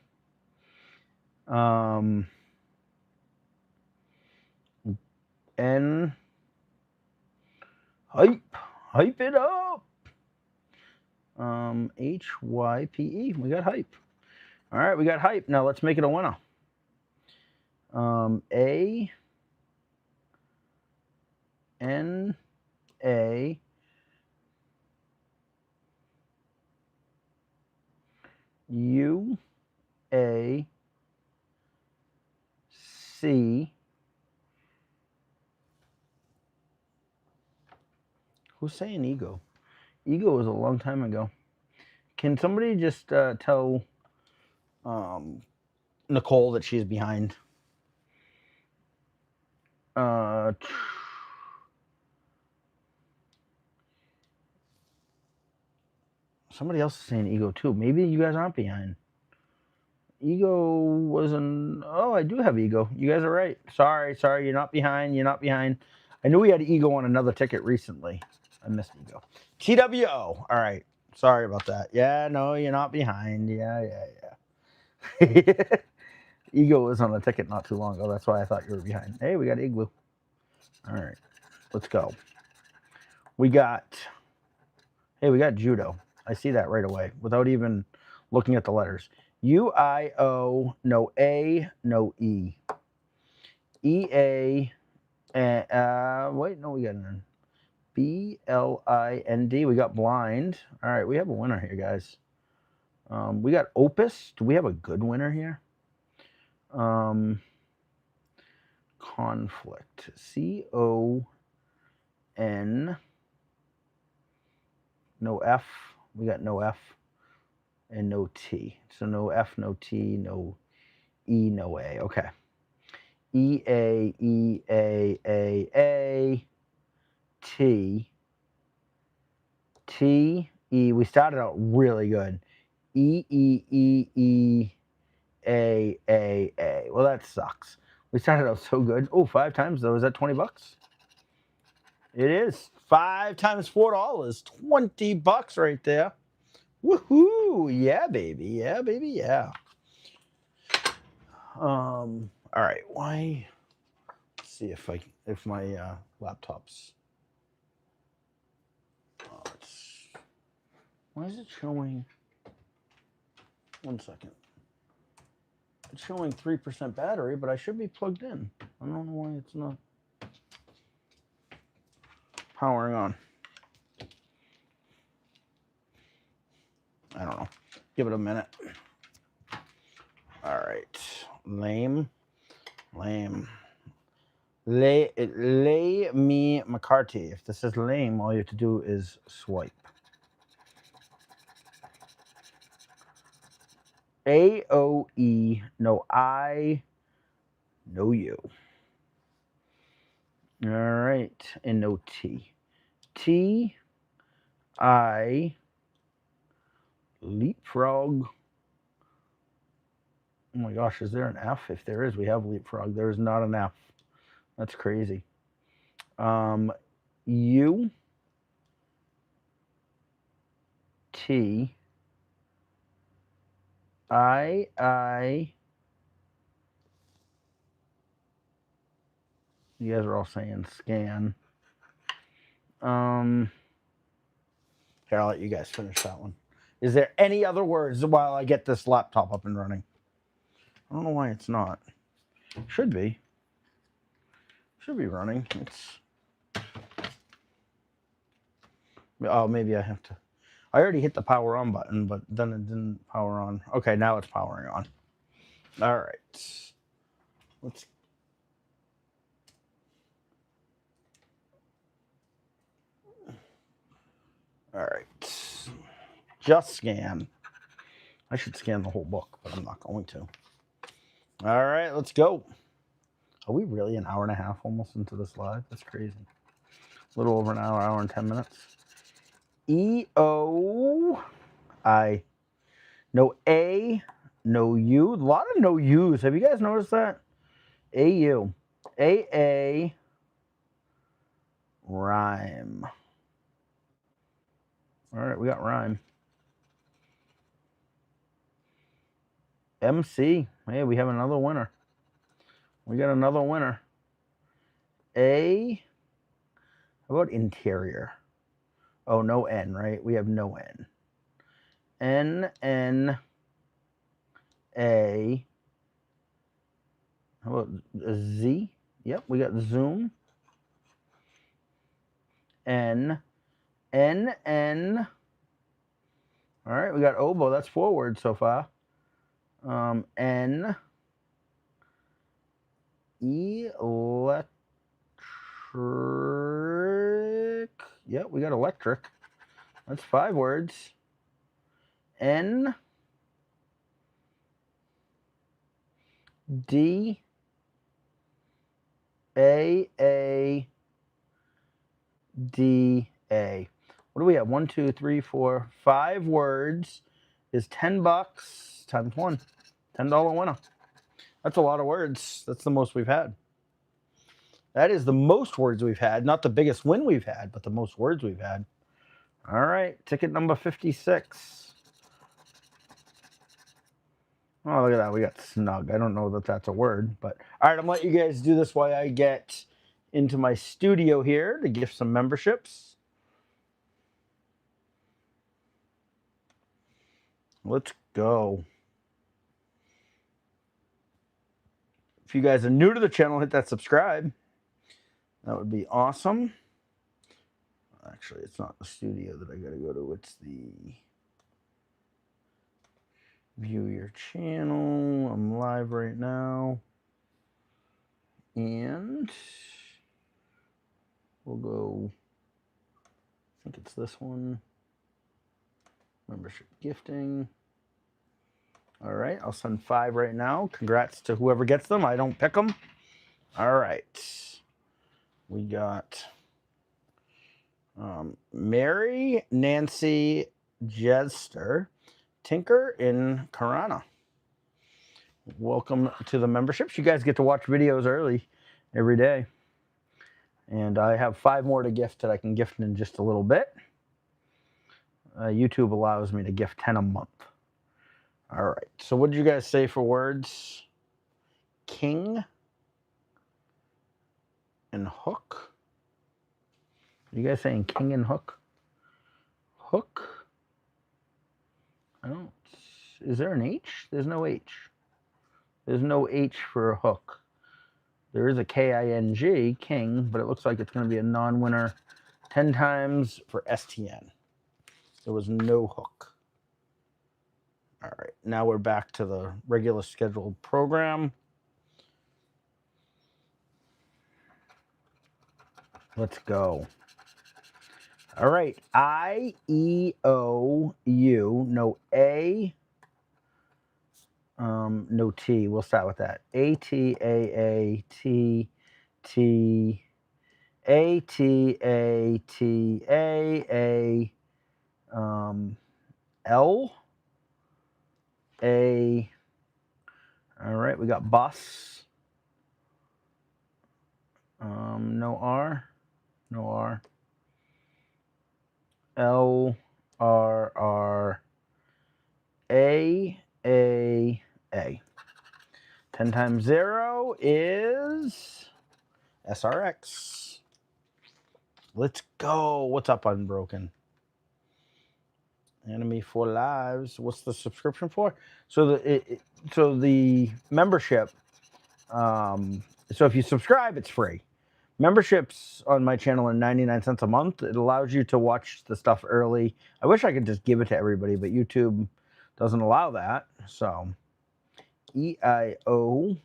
N, hype it up. H-Y-P-E, we got hype. All right, we got hype. Now let's make it a winner. A, N, A, U, A, C. Who's saying ego? Ego was a long time ago. Can somebody just tell Nicole that she's behind? Somebody else is saying ego too. Maybe you guys aren't behind. Ego wasn't. Oh, I do have ego. You guys are right. Sorry, you're not behind. You're not behind. I knew we had ego on another ticket recently. I missed ego. TWO. All right. Sorry about that. Yeah, no, you're not behind. Yeah. Ego was on a ticket not too long ago. That's why I thought you were behind. Hey, we got Igloo. All right. Let's go. We got judo. I see that right away without even looking at the letters. U-I-O, no A, no E. E-A, wait, no, we got an B-L-I-N-D. We got blind. All right, we have a winner here, guys. We got Opus. Do we have a good winner here? Conflict. C-O-N. No F. We got no F and no T. So no F, no T, no E, no A. Okay. E-A, E-A-A-A, T, T-E. We started out really good. E-E-E-E-A-A-A. Well, that sucks. We started out so good. Oh, 5 times though. Is that $20? It is. 5 times $4. $20 right there. Woohoo! Yeah, baby. Yeah, baby. Yeah. All right. Why? Let's see if my laptop's. Why is it showing? 1 second. It's showing 3% battery, but I should be plugged in. I don't know why it's not powering on. I don't know. Give it a minute. All right. Lame. Lay me McCarthy. If this is lame, all you have to do is swipe. A-O-E, no I, no U. All right, and no T. T-I, leapfrog. Oh my gosh, is there an F? If there is, we have leapfrog. There is not an F. That's crazy. U, T, I. You guys are all saying scan. Here, I'll let you guys finish that one. Is there any other words while I get this laptop up and running? I don't know why it's not. Should be. Should be running. It's. Oh, maybe I have to. I already hit the power on button, but then it didn't power on. Okay, now it's powering on. All right. Let's. All right. Just scan. I should scan the whole book, but I'm not going to. All right, let's go. Are we really an hour and a half almost into this live? That's crazy. A little over an hour and 10 minutes. E-O-I. No A, no U. A lot of no U's. Have you guys noticed that? A-U. A-A. Rhyme. All right, we got rhyme. MC. Hey, we have another winner. We got another winner. A. How about interior? Oh, no N, right? We have no N. N, A. How about Z? Yep, we got Zoom. N. All right, we got oboe. That's 4 words so far. N. Electric. Yep, we got electric. That's 5 words. N. D. A. D. A. What do we have? 1, 2, 3, 4, 5 words is $10 times 1. $10 winner. That's a lot of words. That's the most we've had. That is the most words we've had. Not the biggest win we've had, but the most words we've had. All right, ticket number 56. Oh, look at that. We got snug. I don't know that that's a word, but all right, I'm going to let you guys do this while I get into my studio here to gift some memberships. Let's go. If you guys are new to the channel, hit that subscribe. That would be awesome. Actually, it's not the studio that I got to go to. It's the view your channel. I'm live right now. And we'll go, I think it's this one. Membership gifting. All right, I'll send 5 right now. Congrats to whoever gets them. I don't pick them. All right. We got Mary Nancy Jester, Tinker in Karana. Welcome to the memberships. You guys get to watch videos early every day. And I have 5 more to gift that I can gift in just a little bit. YouTube allows me to gift 10 a month. All right. So what did you guys say for words? King and hook. You guys saying king and hook? Hook. I don't. Is there an H? There's no H. There's no H for a hook. There is a K-I-N-G, king, but it looks like it's going to be a non-winner 10 times for STN. There was no hook. All right, now we're back to the regular scheduled program. Let's go. All right, I-E-O-U, no A, no T. We'll start with that. A-T-A-A-T-T, A-T-A-T-A-A, L, A. All right, we got bus. No R, no R. L, R, R, A, A, A. 10 times 0 is SRX. Let's go. What's up, Unbroken? Enemy for lives. What's the subscription for? So the membership. So if you subscribe, it's free. Memberships on my channel are 99 cents a month. It allows you to watch the stuff early. I wish I could just give it to everybody, but YouTube doesn't allow that. So, EIO.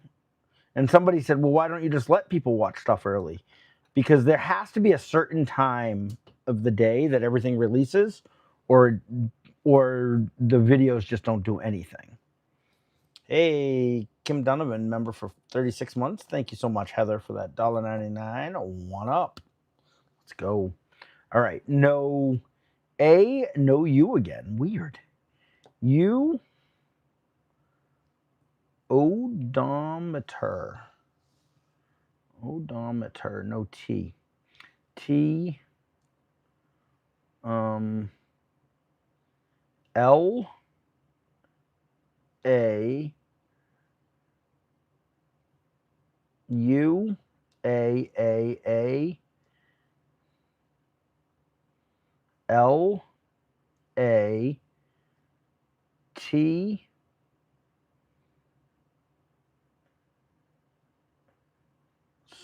And somebody said, well, why don't you just let people watch stuff early? Because there has to be a certain time of the day that everything releases, or the videos just don't do anything. Hey, Kim Donovan, member for 36 months. Thank you so much, Heather, for that $1.99. One up. Let's go. All right. No A, no U again. Weird. U, odometer. Odometer, no T. T, L, A, U, A, L, A, T,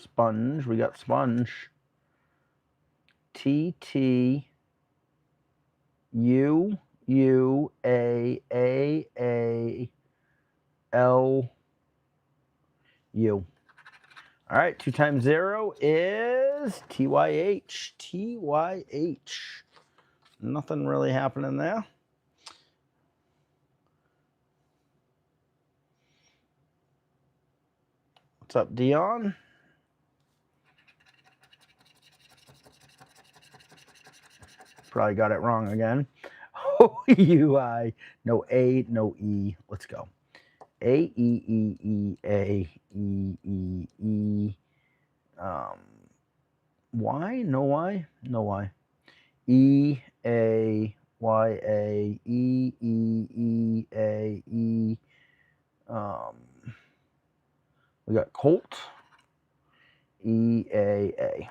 sponge. We got sponge. T, T, U, U, A, L, U. All right, 2 times 0 is TYH. TYH. Nothing really happening there. What's up, Dion? Probably got it wrong again. O-U-I. No A, no E. Let's go. A, E, E, E, A, E, E, E. Y? No Y? No Y. E, A, Y, A, E, E, E, A, E. We got Colt. E, A.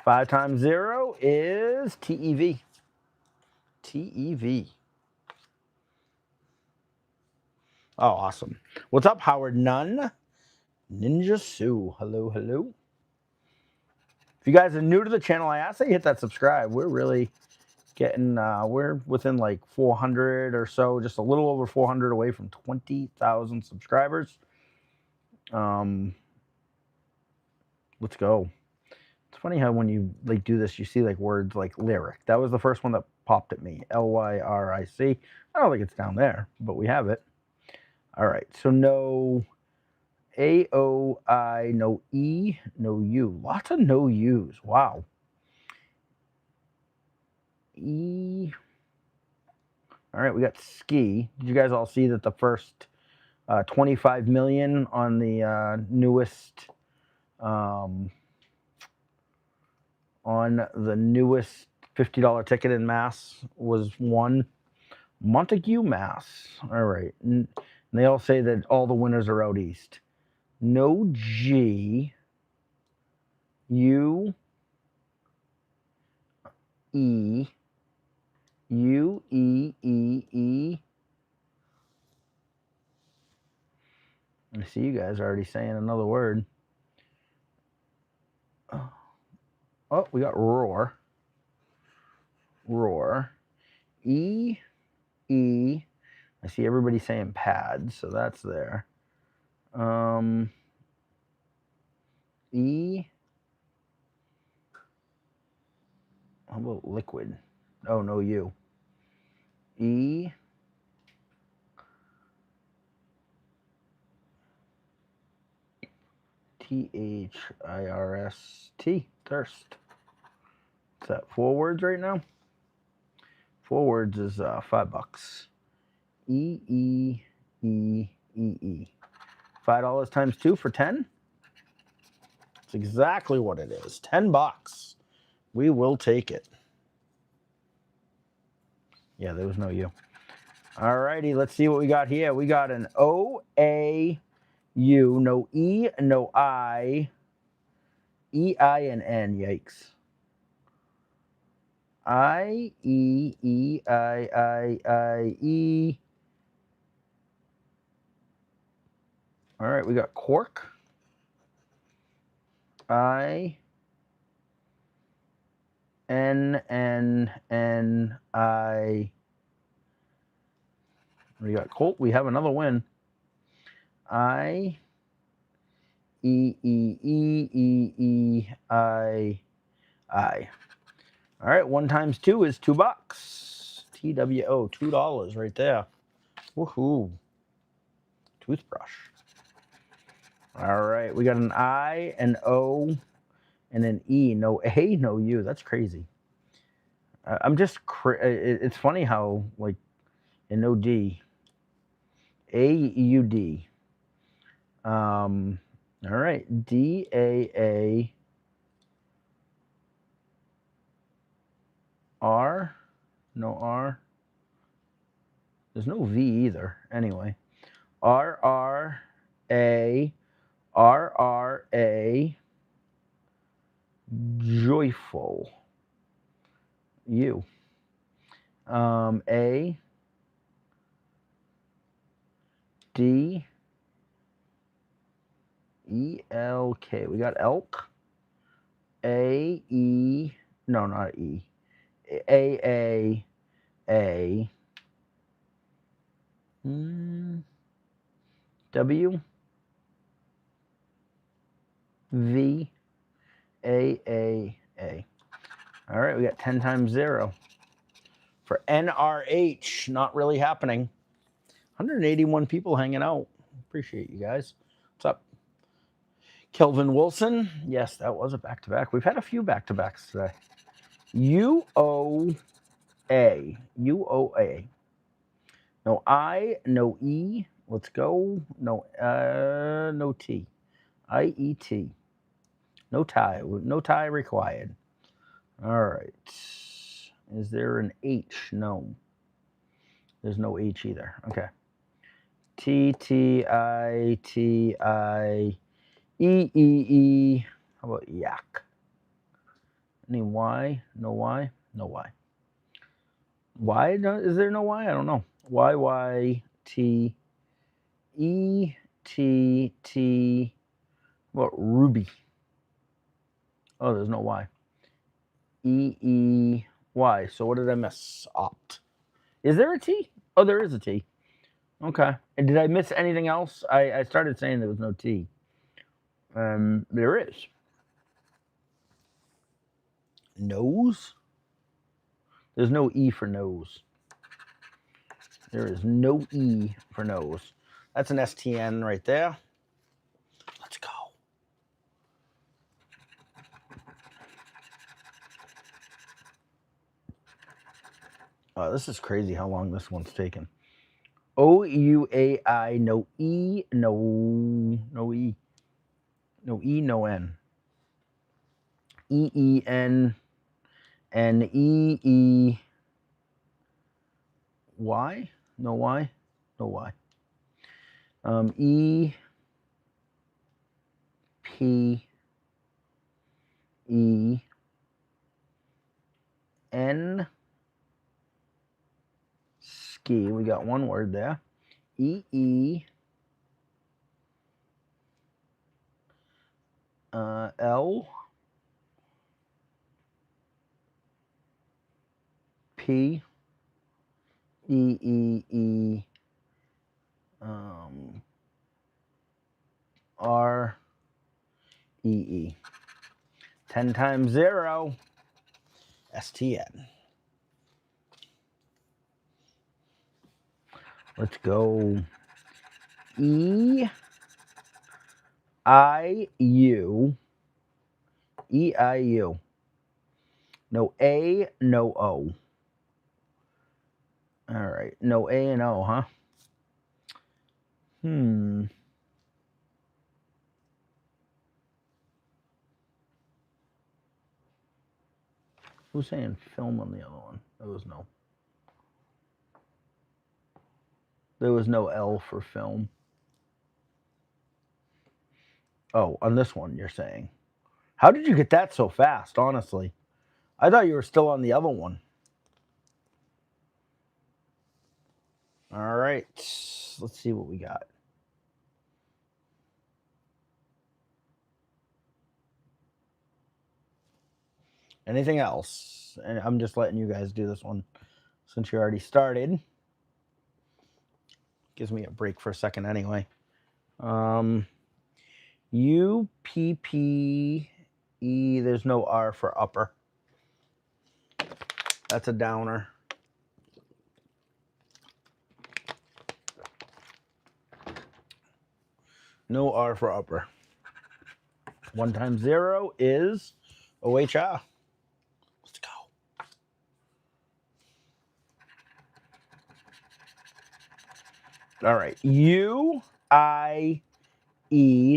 5 times 0 is TEV. TEV. Oh, awesome. What's up, Howard Nunn? Ninja Sue. Hello, hello. If you guys are new to the channel, I ask that you hit that subscribe. We're really getting, we're within like 400 or so, just a little over 400 away from 20,000 subscribers. Let's go. It's funny how when you like do this, you see like words like lyric. That was the first one that popped at me. Lyric. I don't think it's down there, but we have it. All right. So no AOI, no E, no U. Lots of no U's. Wow. E. All right, we got ski. Did you guys all see that the first 25 million on the newest $50 ticket in Mass was won? Montague, Mass. All right. And they all say that all the winners are out east. No G, U, E, U, E, E, E. I see you guys already saying another word. Oh, we got roar. Roar. E, E. I see everybody saying pad, so that's there. E. How about liquid? Oh, no, U. E. THIRST. Thirst. What's that? 4 words right now? 4 words is $5. E. $5 times 2 for 10. That's exactly what it is. $10. We will take it. Yeah, there was no U. All righty, let's see what we got here. We got an O-A-U, no E, no I, E-I, and N. Yikes. I-E-E-I-I-I-E. All right, we got cork. I-E-E-I-E-I. N-N-N-I. We got Colt. We have another win. I. E-E-E-E-E-I. All right, 1 times 2 is $2. TWO, $2 right there. Woohoo. Toothbrush. All right, we got an I, an O, and an E. No A, no U. That's crazy. I'm just, it's funny how, like, and no D. A-U-D. All right, D-A-A. R, no R. There's no V either. Anyway, R-R-A, R-R-A, joyful. U. A, D, E-L-K. We got elk. A-E, no, not E. A-A-A. W, V, A-A-A. All right, we got 10 times 0. For NRH, not really happening. 181 people hanging out. Appreciate you guys. What's up? Kelvin Wilson. Yes, that was a back-to-back. We've had a few back-to-backs today. U-O-A. U-O-A. No I, no E. Let's go. No, no T. I-E-T. No tie. No tie required. All right. Is there an H? No. There's no H either. Okay. T-T-I-T-I-E-E-E. How about yak? Any Y? No Y? No Y. Y? No, is there no Y? I don't know. Y-Y-T-E-T-T. How about ruby? Oh, there's no Y. E-E-Y. So what did I miss? Opt. Is there a T? Oh, there is a T. Okay. And did I miss anything else? I started saying there was no T. There is. Nose? There's no E for nose. There is no E for nose. That's an STN right there. Let's go. This is crazy how long this one's taken. O-U-A-I, no E, no E. No E, no N. E-E-N, N-E-E-Y? No Y? No Y. E-P-E-N, ski. We got one word there. E-E, L, P, E-E-E, R-E-E. 10 times 0, STN. Let's go. E-I-U. E-I-U. No A, no O. All right. No A and O, huh? Who's saying film on the other one? There was no. There was no L for film. Oh, on this one, you're saying. How did you get that so fast, honestly? I thought you were still on the other one. All right. Let's see what we got. Anything else? And I'm just letting you guys do this one since you already started. Gives me a break for a second anyway. U-P-P-E, there's no R for upper. That's a downer. No R for upper. 1 times 0 is OHR. Let's go. All right. U-I-E,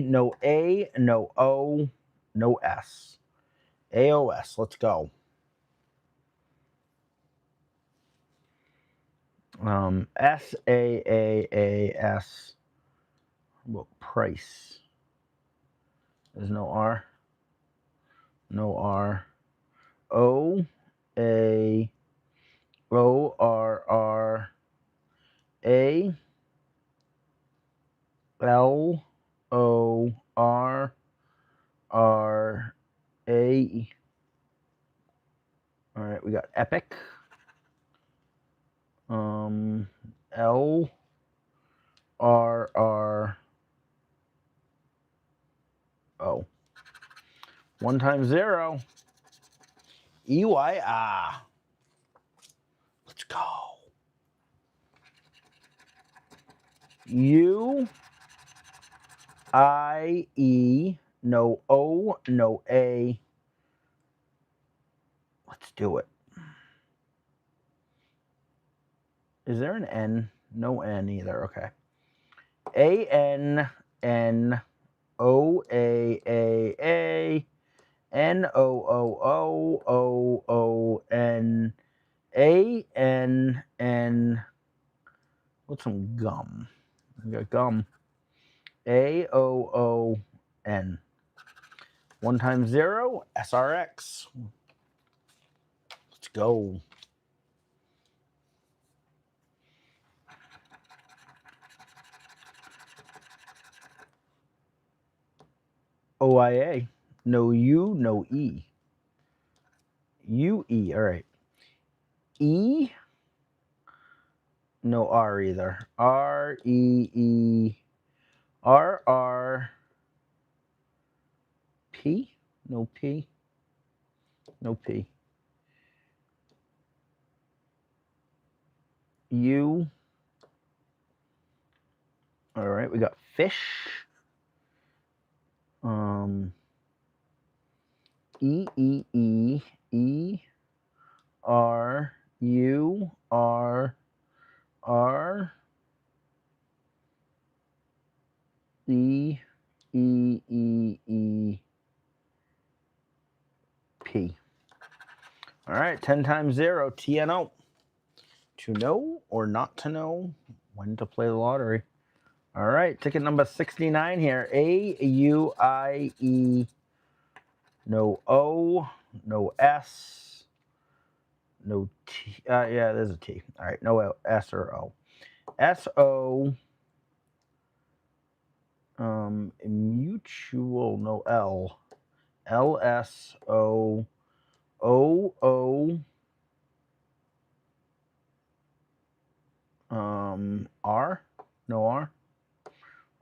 no A, no O, no S. AOS. Let's go. S-A-A-A-S. Well, price. There's no R. No R. O-A-O-R-R-A. L-O-R-R-A. All right, we got Epic. L-R-R-O. 1 times 0. EYR. Let's go. U-I-E, no O, no A. Let's do it. Is there an N? No N either. Okay. A-N-N-O-A-A-A. N-O-O-O-O-N-A-N-N. What's some gum? We got gum. A-O-O-N. 1 times 0, SRX. Let's go. OIA. No U, no E. U-E, all right. E, no R either. R-E-E. R-R-P? No P. No P. U. All right, we got fish. E-R-U-R-R-E-E-E-P. All right, 10 times 0, TNO. To know or not to know when to play the lottery. All right, ticket number 69 here. A-U-I-E. No O, no S, no T. Yeah, there's a T. All right, no S or O. S-O. Mutual, no L. L-S-O-O-O. R, no R.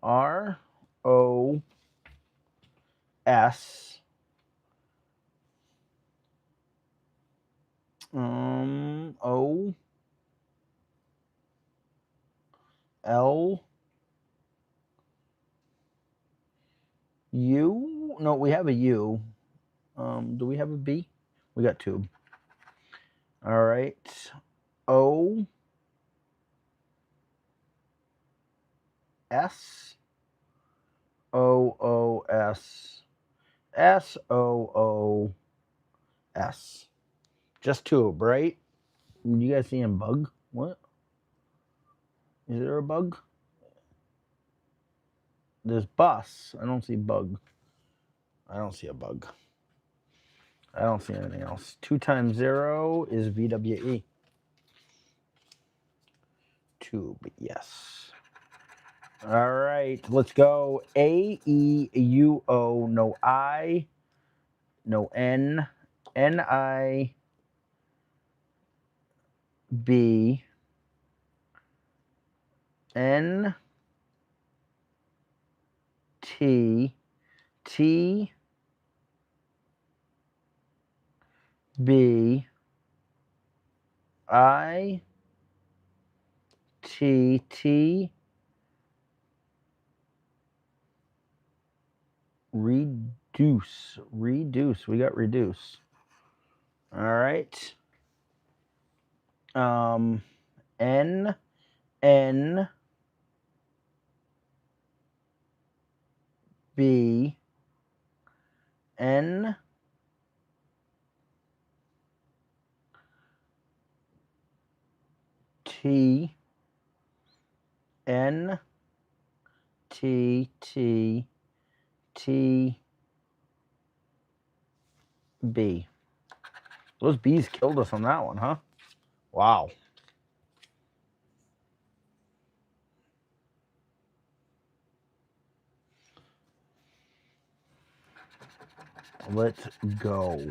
R-O-S. O. L. U. No, we have a U. Do we have a B? We got 2. All right. O. S. O-O-S. S-O-O-S. Just 2, right? You guys seeing bug? What? Is there a bug? There's bus. I don't see bug. I don't see a bug. I don't see anything else. 2 times 0 is VWE. 2, but yes. All right, let's go. A-E-U-O, no I, no N, NIB NTTBITT reduce. We got reduce. All right. N B N T N T T T B. Those bees killed us on that one, huh? Wow. Let's go.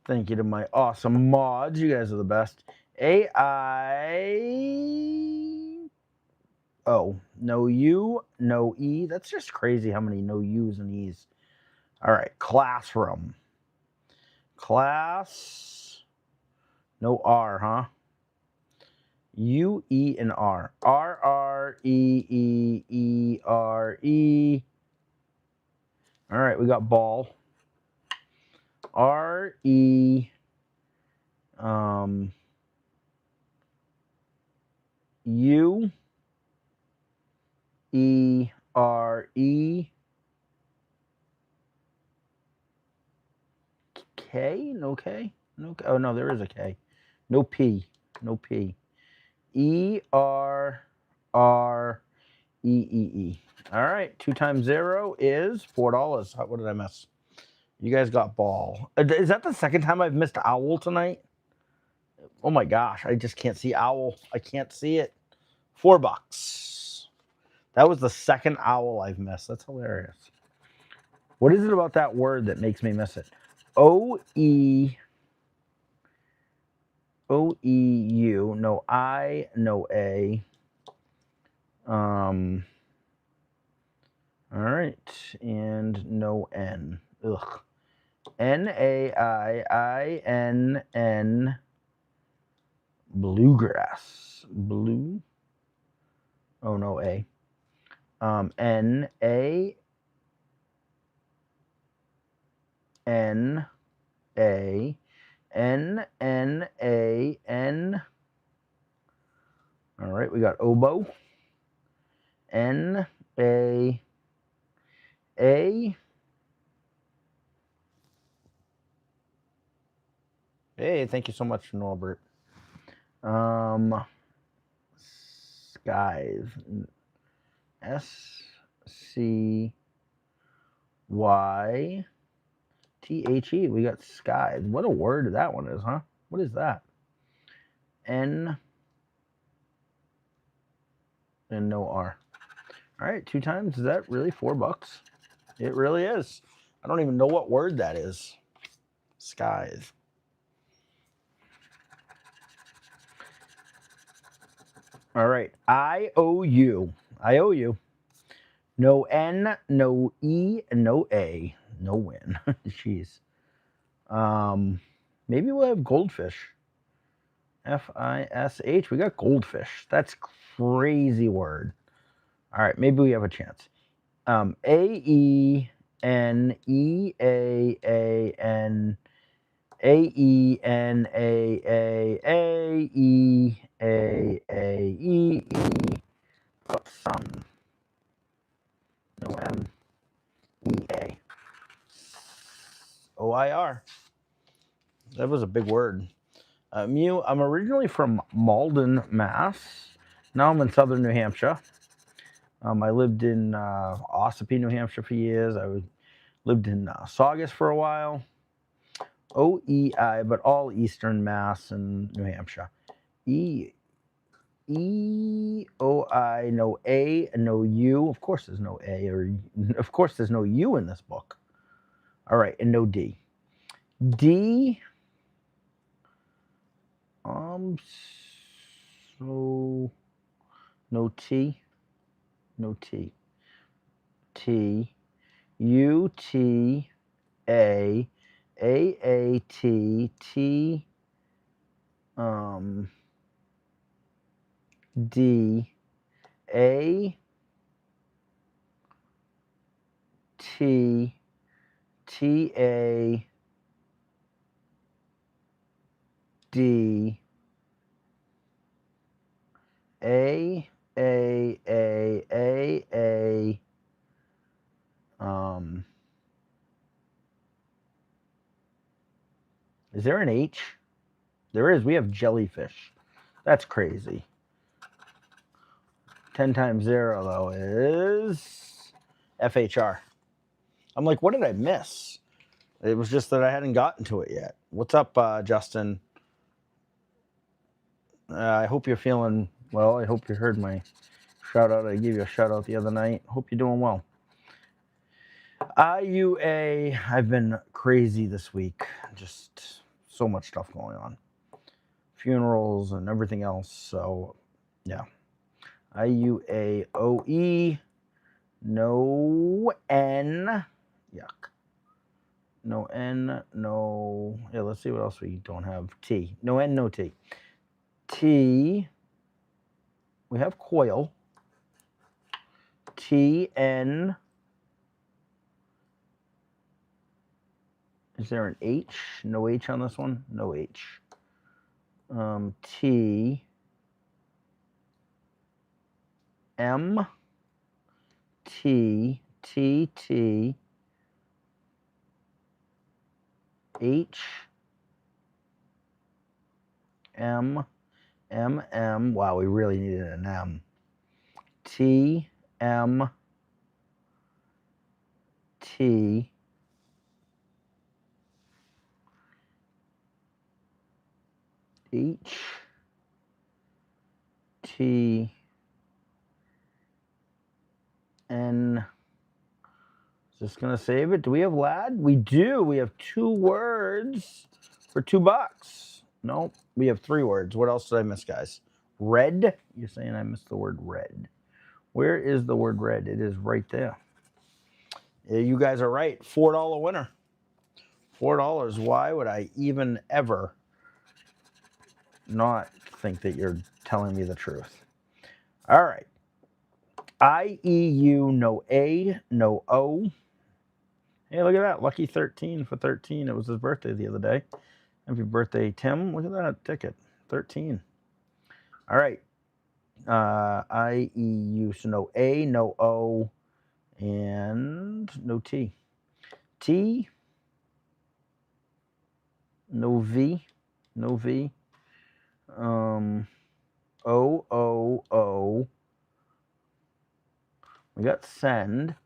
Thank you to my awesome mods. You guys are the best. AI. Oh, no U, no E. That's just crazy how many no U's and E's. All right, classroom. Class. No R, huh? U, E, and R. R, R, E, E, E, R, E. All right, we got ball. R, E, U, E, R, E. K? No K? No K. Oh, no, there is a K. No P. No P. E, R, R, E, E, E. All right, 2 times 0 is $4. What did I miss? You guys got ball. Is that the second time I've missed owl tonight? Oh my gosh, I just can't see owl. I can't see it. $4. That was the second owl I've missed. That's hilarious. What is it about that word that makes me miss it? O-E-U. No I, no A. All right, and no N. Ugh. N-A-I-I-N-N. Bluegrass. Blue. Oh, no A. N-A. N-A. N-N-A-N. All right, we got oboe. N-A-A. Hey, thank you so much, Norbert. Skies. S-C-Y-T-H-E. We got skies. What a word that one is, huh? What is that? N and no R. All right, 2 times. Is that really $4? It really is. I don't even know what word that is. Skies. All right, I-O-U. I-O-U. No N, no E, no A. No win. Jeez. Maybe we'll have goldfish. F-I-S-H. We got goldfish. That's crazy word. All right, maybe we have a chance. A-E-N-E-A-A-N. A-E-N-A-A-A-E-A-A-E-E. Got sun. No M. E-A. O-I-R. That was a big word. Mew, I'm originally from Malden, Mass. Now I'm in southern New Hampshire. I lived in Ossipee, New Hampshire for years. I lived in Saugus for a while. O-E-I, but all eastern Mass and New Hampshire. E-O-I, no A, no U. Of course there's no A, or of course there's no U in this book. All right, and no D. D. So no T. No T. T. U T A T T D A T T A D A Is there an H? There is. We have jellyfish. That's crazy. 10 times 0, though, is FHR. I'm like, what did I miss? It was just that I hadn't gotten to it yet. What's up, Justin? I hope you're feeling well. I hope you heard my shout out. I gave you a shout out the other night. Hope you're doing well. IUA, I've been crazy this week. Just so much stuff going on. Funerals and everything else. So, yeah. IUAOE. No N. Yuck. No N. No. Yeah, let's see what else we don't have. T. No N, no T. T. We have coil. TN. Is there an H? No H on this one? No H. T. M. T. T. T. H. M. M. M. Wow, we really needed an M. T. M. T. H. T. N. Is this going to save it? Do we have lad? We do. We have 2 words for $2. Nope. We have 3 words. What else did I miss, guys? Red? You're saying I missed the word red. Where is the word red? It is right there. Yeah, you guys are right. $4 winner. $4. Why would I even ever not think that you're telling me the truth? All right. IEU, no A, no O. Hey, look at that. Lucky 13 for 13. It was his birthday the other day. Happy birthday, Tim. Look at that ticket. 13. All right. IEU, so no A, no O, and no T. T, no V, no V. O. We got send.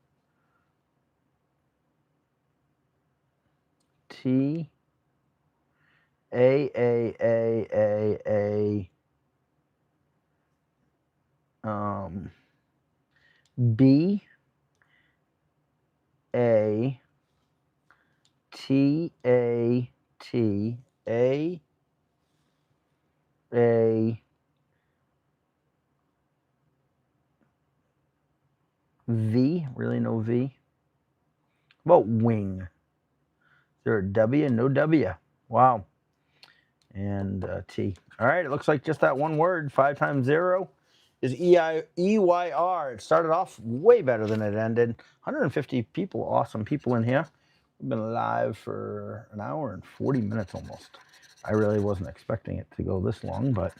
T. A. B. A. T. A. T. A. A. V. Really, no V. What about wing? Is there a W? No W. Wow. And T. All right, it looks like just that one word, 5 times 0, is EYR. It started off way better than it ended. 150 people, awesome people in here. We've been live for an hour and 40 minutes almost. I really wasn't expecting it to go this long, but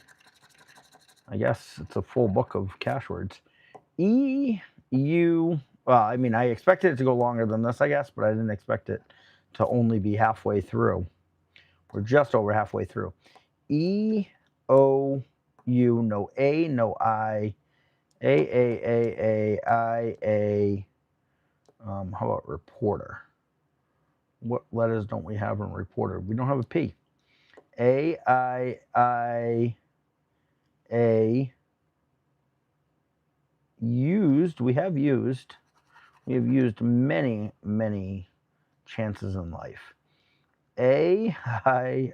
I guess it's a full book of cash words. EU, well, I mean, I expected it to go longer than this, I guess, but I didn't expect it to only be halfway through. We're just over halfway through. EOU, no A, no I. A. How about reporter? What letters don't we have in reporter? We don't have a P. A. Used. We have used. We have used many, many chances in life. A, I,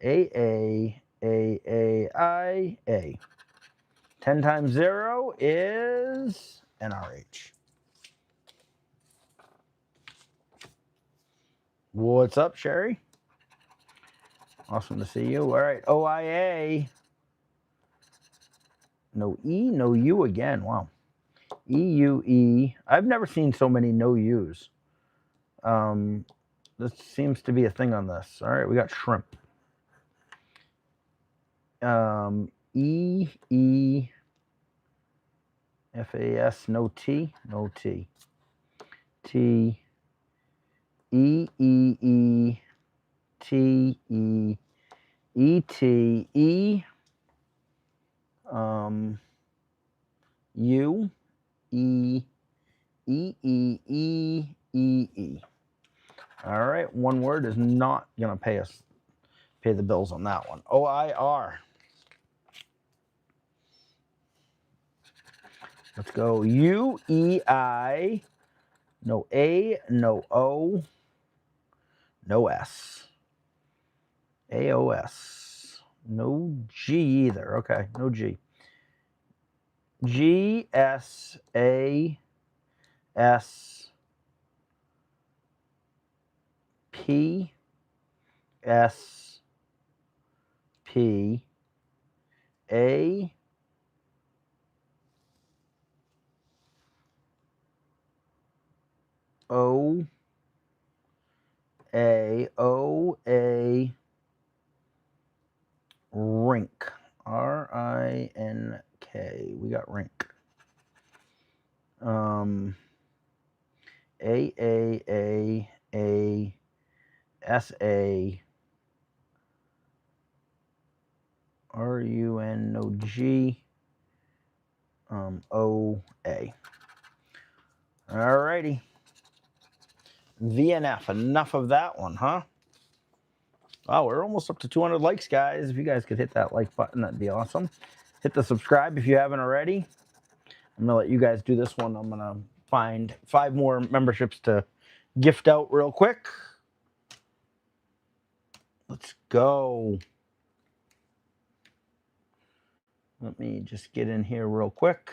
A. 10 times 0 is NRH. What's up, Sherry? Awesome to see you. All right, OIA. No E, no U again. Wow. EUE. I've never seen so many no U's. This seems to be a thing on this. All right, we got shrimp. FAS, no T, no T. T, E, T, E, U, E. All right, one word is not going to pay the bills on that one. OIR. Let's go. UEI. No A, no O, no S. AOS. No G either. Okay, no G. GSASP. A. O. Rink. RINK. We got rink. SA. RUN, no G. OA. Alrighty. VNF. Enough of that one, huh? Wow, we're almost up to 200 likes, guys. If you guys could hit that like button, that'd be awesome. Hit the subscribe if you haven't already. I'm going to let you guys do this one. I'm going to find 5 more memberships to gift out real quick. Let's go. Let me just get in here real quick.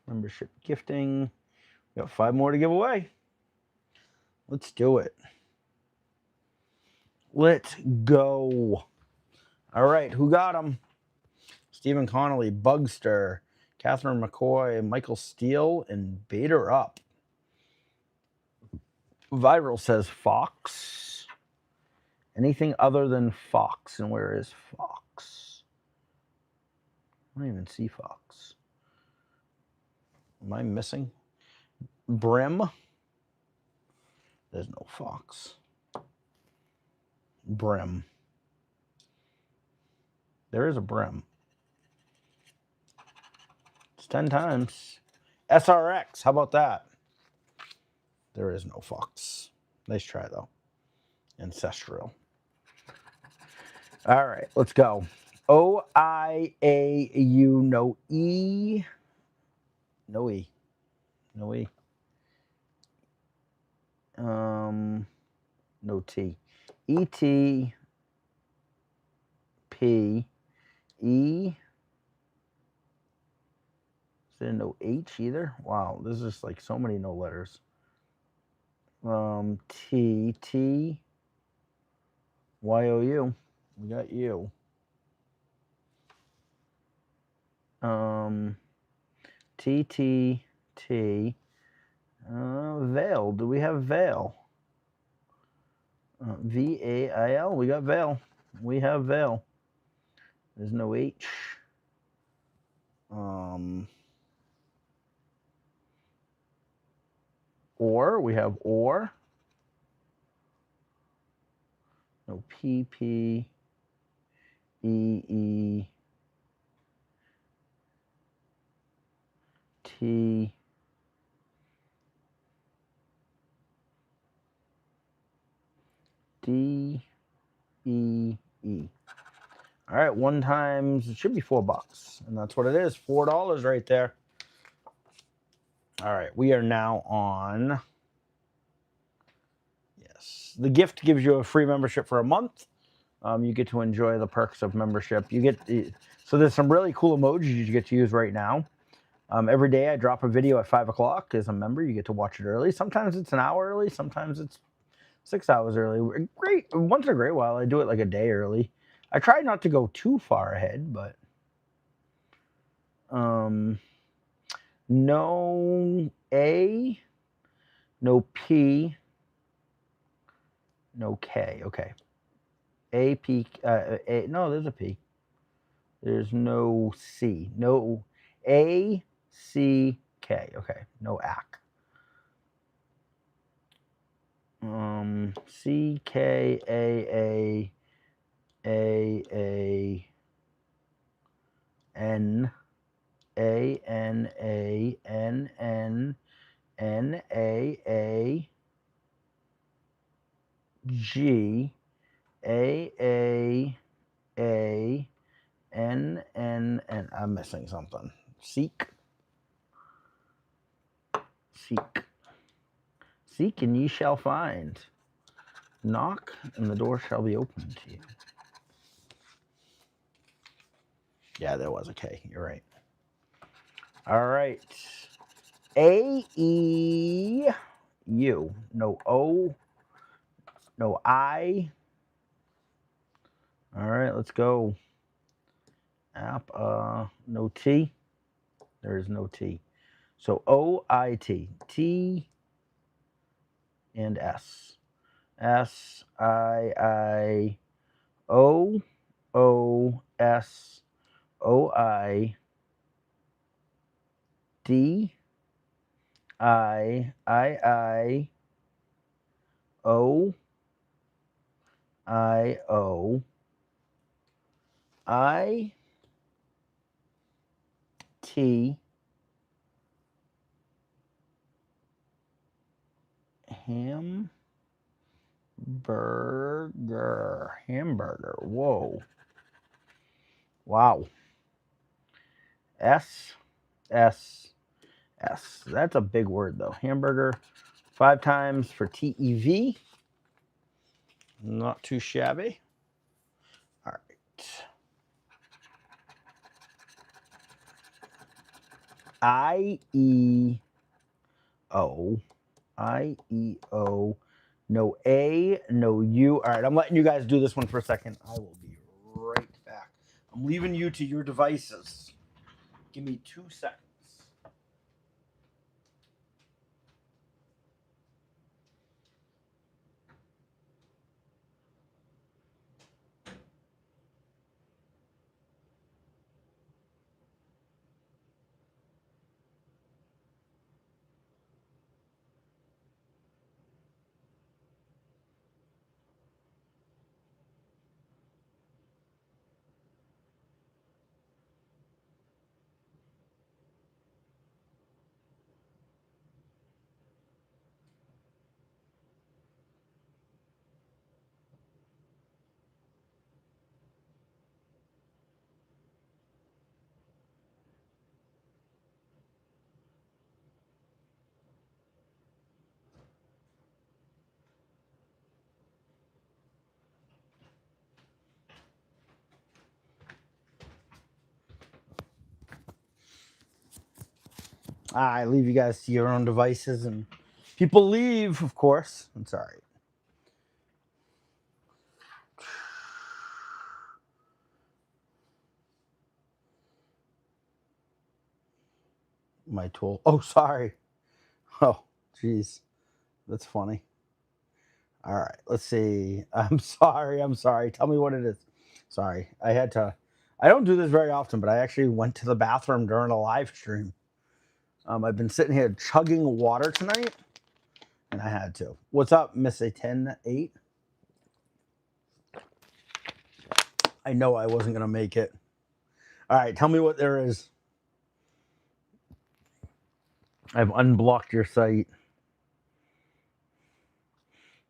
Membership gifting. We got 5 more to give away. Let's do it. Let's go. All right, who got them? Stephen Connolly, Bugster, Catherine McCoy, Michael Steele, and Bader Up. Viral says Fox. Anything other than Fox? And where is Fox? I don't even see Fox. Am I missing? Brim. There's no Fox. Brim. There is a Brim. It's 10 times. SRX. How about that? There is no Fox. Nice try, though. Ancestral. All right, let's go. OIAU, no E. No E. No E. No T. ET. P. E. Is there no H either? Wow, this is like so many no letters. T. YOU. We got you. TTT. Veil. Do we have Veil? VAIL. We got Veil. We have Veil. There's no H. Or. We have or. No PP. EE. T. D. E. E. All right, 1 times, it should be $4, and that's what it is, $4 right there. All right, we are now on Yes. The gift gives you a free membership for a month. You get to enjoy the perks of membership. You get so there's some really cool emojis you get to use right now. Every day I drop a video at 5 o'clock. As a member, you get to watch it early. Sometimes it's an hour early. Sometimes it's 6 hours early. Great. Once in a great while, I do it like a day early. I try not to go too far ahead, but no A, no P, no K. Okay. A, P, A. No, there's a P. There's no C. No A, C, K. Okay. No ACK. C, K, A, N, A, N, A, N, N, N, A, G, A, N, N, N. I'm missing something. Seek. Seek. Seek and ye shall find. Knock and the door shall be opened to you. Yeah, there was a K. You're right. All right. A, E, U. No O. No I. All right, let's go. App. No T. There is no T. So O, I, T. T and S. S, I, O, O, S, O, I, D, I, O, I, O, I, T, hamburger, whoa, wow, S, S, S, that's a big word though, hamburger, 5 times for TEV, not too shabby, all right, I-E-O, I-E-O, no A, no U. All right, I'm letting you guys do this one for a second. I will be right back. I'm leaving you to your devices. Give me 2 seconds. I leave you guys to your own devices, and people leave, of course. It's all right. My tool. Oh, sorry. Oh, jeez. That's funny. All right, let's see. I'm sorry. Tell me what it is. Sorry. I don't do this very often, but I actually went to the bathroom during a live stream. I've been sitting here chugging water tonight, and I had to. What's up, Miss A 10-8? I know I wasn't gonna make it. All right, tell me what there is. I've unblocked your site.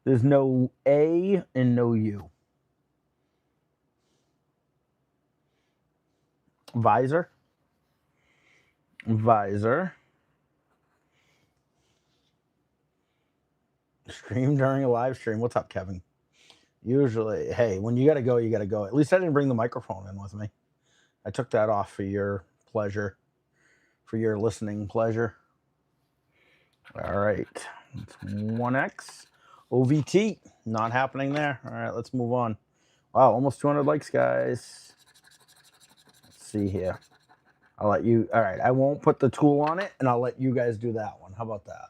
There's no A and no U. Visor. Stream during a live stream. What's up, Kevin? Usually, hey, when you got to go, you got to go. At least I didn't bring the microphone in with me. I took that off for your pleasure, for your listening pleasure. All right. It's 1X. OVT. Not happening there. All right, let's move on. Wow, almost 200 likes, guys. Let's see here. I'll let you. All right, I won't put the tool on it, and I'll let you guys do that one. How about that?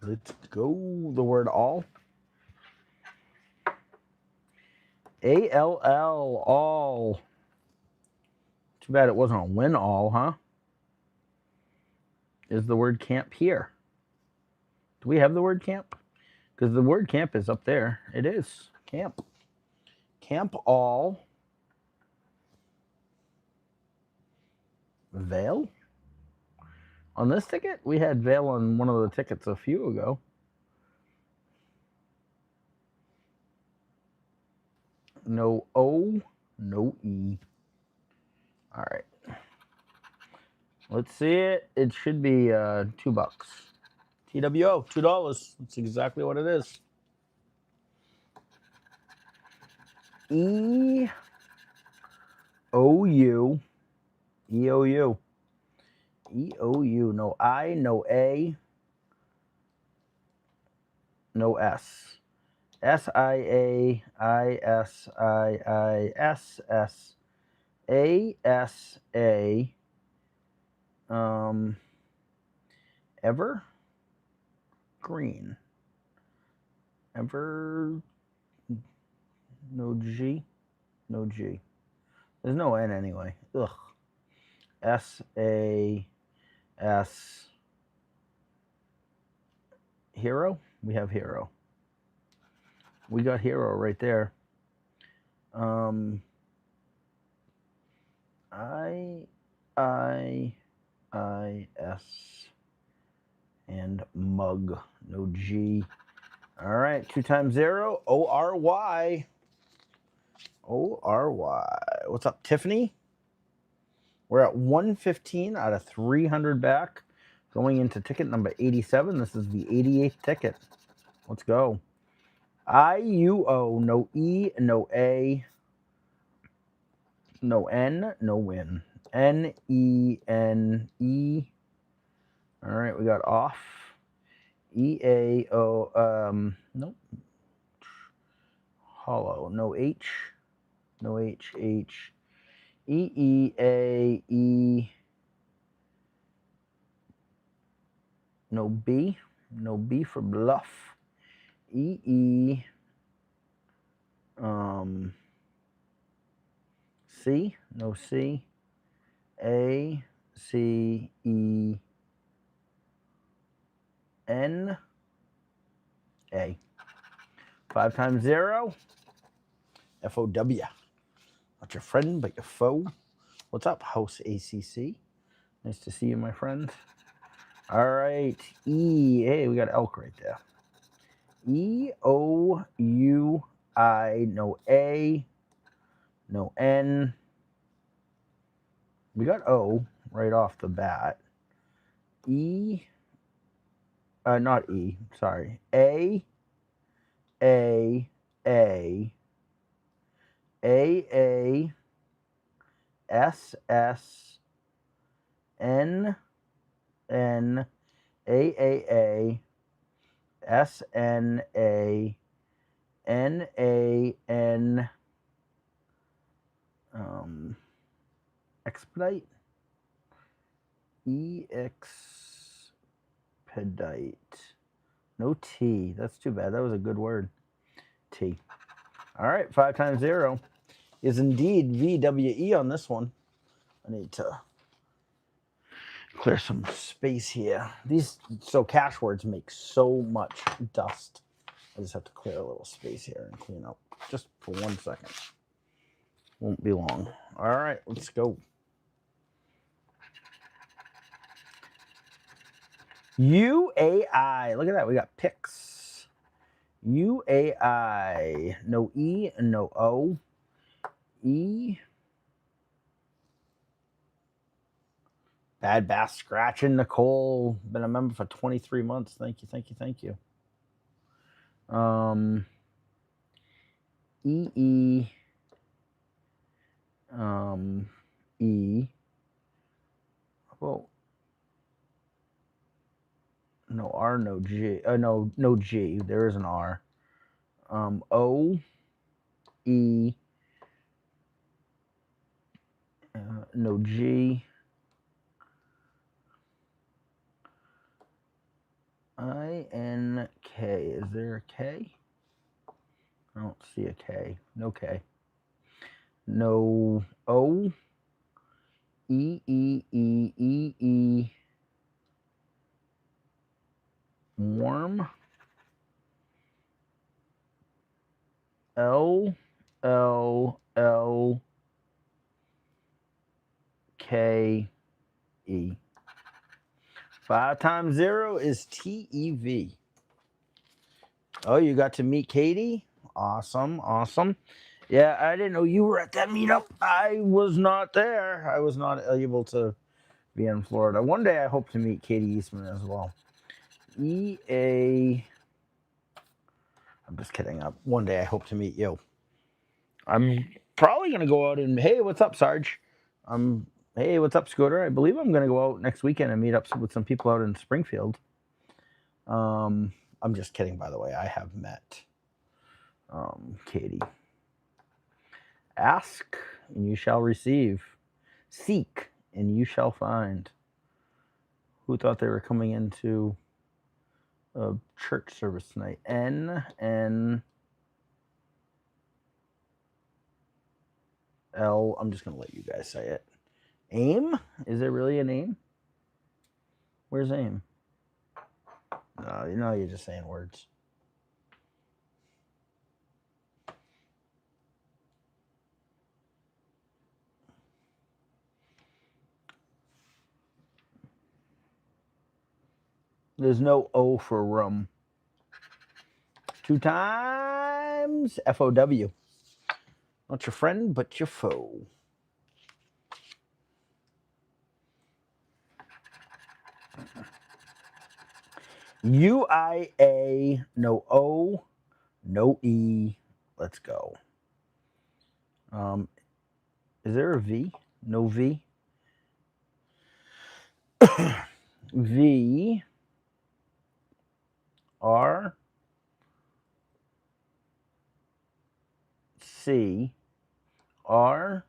Let's go. The word all. ALL, all. Too bad it wasn't a win all, huh? Is the word camp here? Do we have the word camp? Because the word camp is up there. It is. Camp. Camp all. Veil? On this ticket? We had Veil on one of the tickets a few ago. No O, no E. All right. Let's see it. It should be $2. TWO, $2. That's exactly what it is. E-O-U. E-O-U. E-O-U. No I, no A, no S. S-I-A-I-S-I-I-S-S. A-S-A. Ever green. Ever. No G. No G. There's no N anyway. Ugh. S-A-S. Hero? We have hero. We got hero right there. I-S and mug. No G. All right, 2 times 0. O-R-Y. O-R-Y. What's up, Tiffany? We're at 115 out of 300 back. Going into ticket number 87. This is the 88th ticket. Let's go. I-U-O. No E, no A. No N, no win. N-E-N-E. All right, we got off. E-A-O. Nope. Hollow. No H. No H. H. E-E-A-E. No B. No B for bluff. E-E. C. No C. A. C. E. N. A. 5 times 0. F-O-W. Not your friend, but your foe. What's up, House ACC? Nice to see you, my friend. All right. E. Hey, we got elk right there. E-O-U-I. No A. No N. We got O right off the bat. E. Not E. Sorry. A. A. A. A. S. S. N. N. A. S. N. A. N. A. N. Expedite. Expedite. No T. That's too bad. That was a good word. T. All right. 5 times 0 is indeed VWE on this one. I need to clear some space here. These cash words make so much dust. I just have to clear a little space here and clean up just for 1 second. Won't be long. All right, let's go. UAI. Look at that. We got picks. UAI. No E, no O. E. Bad Bass Scratching. Nicole, been a member for 23 months. Thank you, thank you, thank you. E. E. Well, no R, no G. No G. There is an R. O. E. No G. I-N-K. Is there a K? I don't see a K. No K. No O. E. Warm. L. K. E. 5 times 0 is TEV. Oh, you got to meet Katie? Awesome, awesome. Yeah, I didn't know you were at that meetup. I was not there. I was not able to be in Florida. One day I hope to meet Katie Eastman as well. EA. I'm just kidding. One day I hope to meet you. I'm probably going to go out and, hey, what's up, Sarge? Hey, what's up, Scooter? I believe I'm going to go out next weekend and meet up with some people out in Springfield. I'm just kidding, by the way. I have met Katie. Ask, and you shall receive. Seek, and you shall find. Who thought they were coming into a church service tonight? N-N-L. I'm just going to let you guys say it. AIM? Is there really a name? Where's AIM? No, you're just saying words. There's no O for room. 2 times FOW. Not your friend, but your foe. UIA, no O, no E. Let's go. Is there a V? No V. V. R. C. R.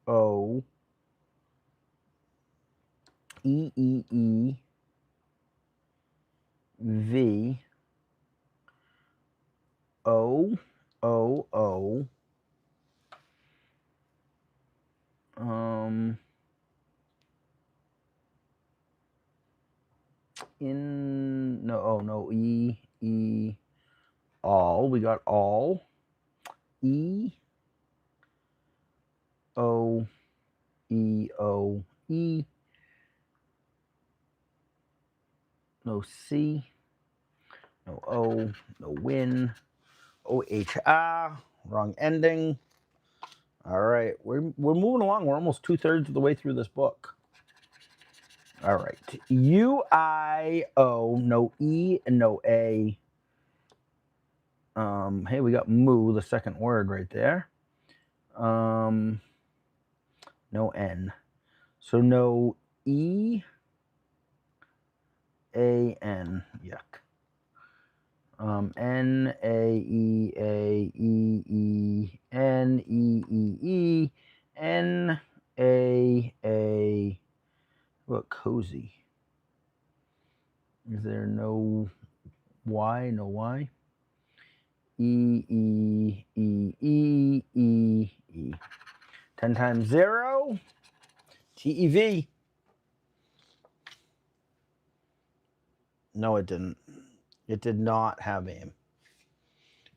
O. E. V. O. No E. All. We got all. E. O. E. No C. No O. No win. OHR. Wrong ending. All right. We're moving along. We're almost 2/3 of the way through this book. All right. UIO. No E and no A. Hey, we got moo, the second word right there. No N. So no E. A-N. Yuck. N-A-E-A-E-E-N-E-E-E. N-A-A. What, cozy? Is there no Y? No Y? E-E-E-E-E-E. 10 times 0. TEV. No, it didn't. It did not have AIM.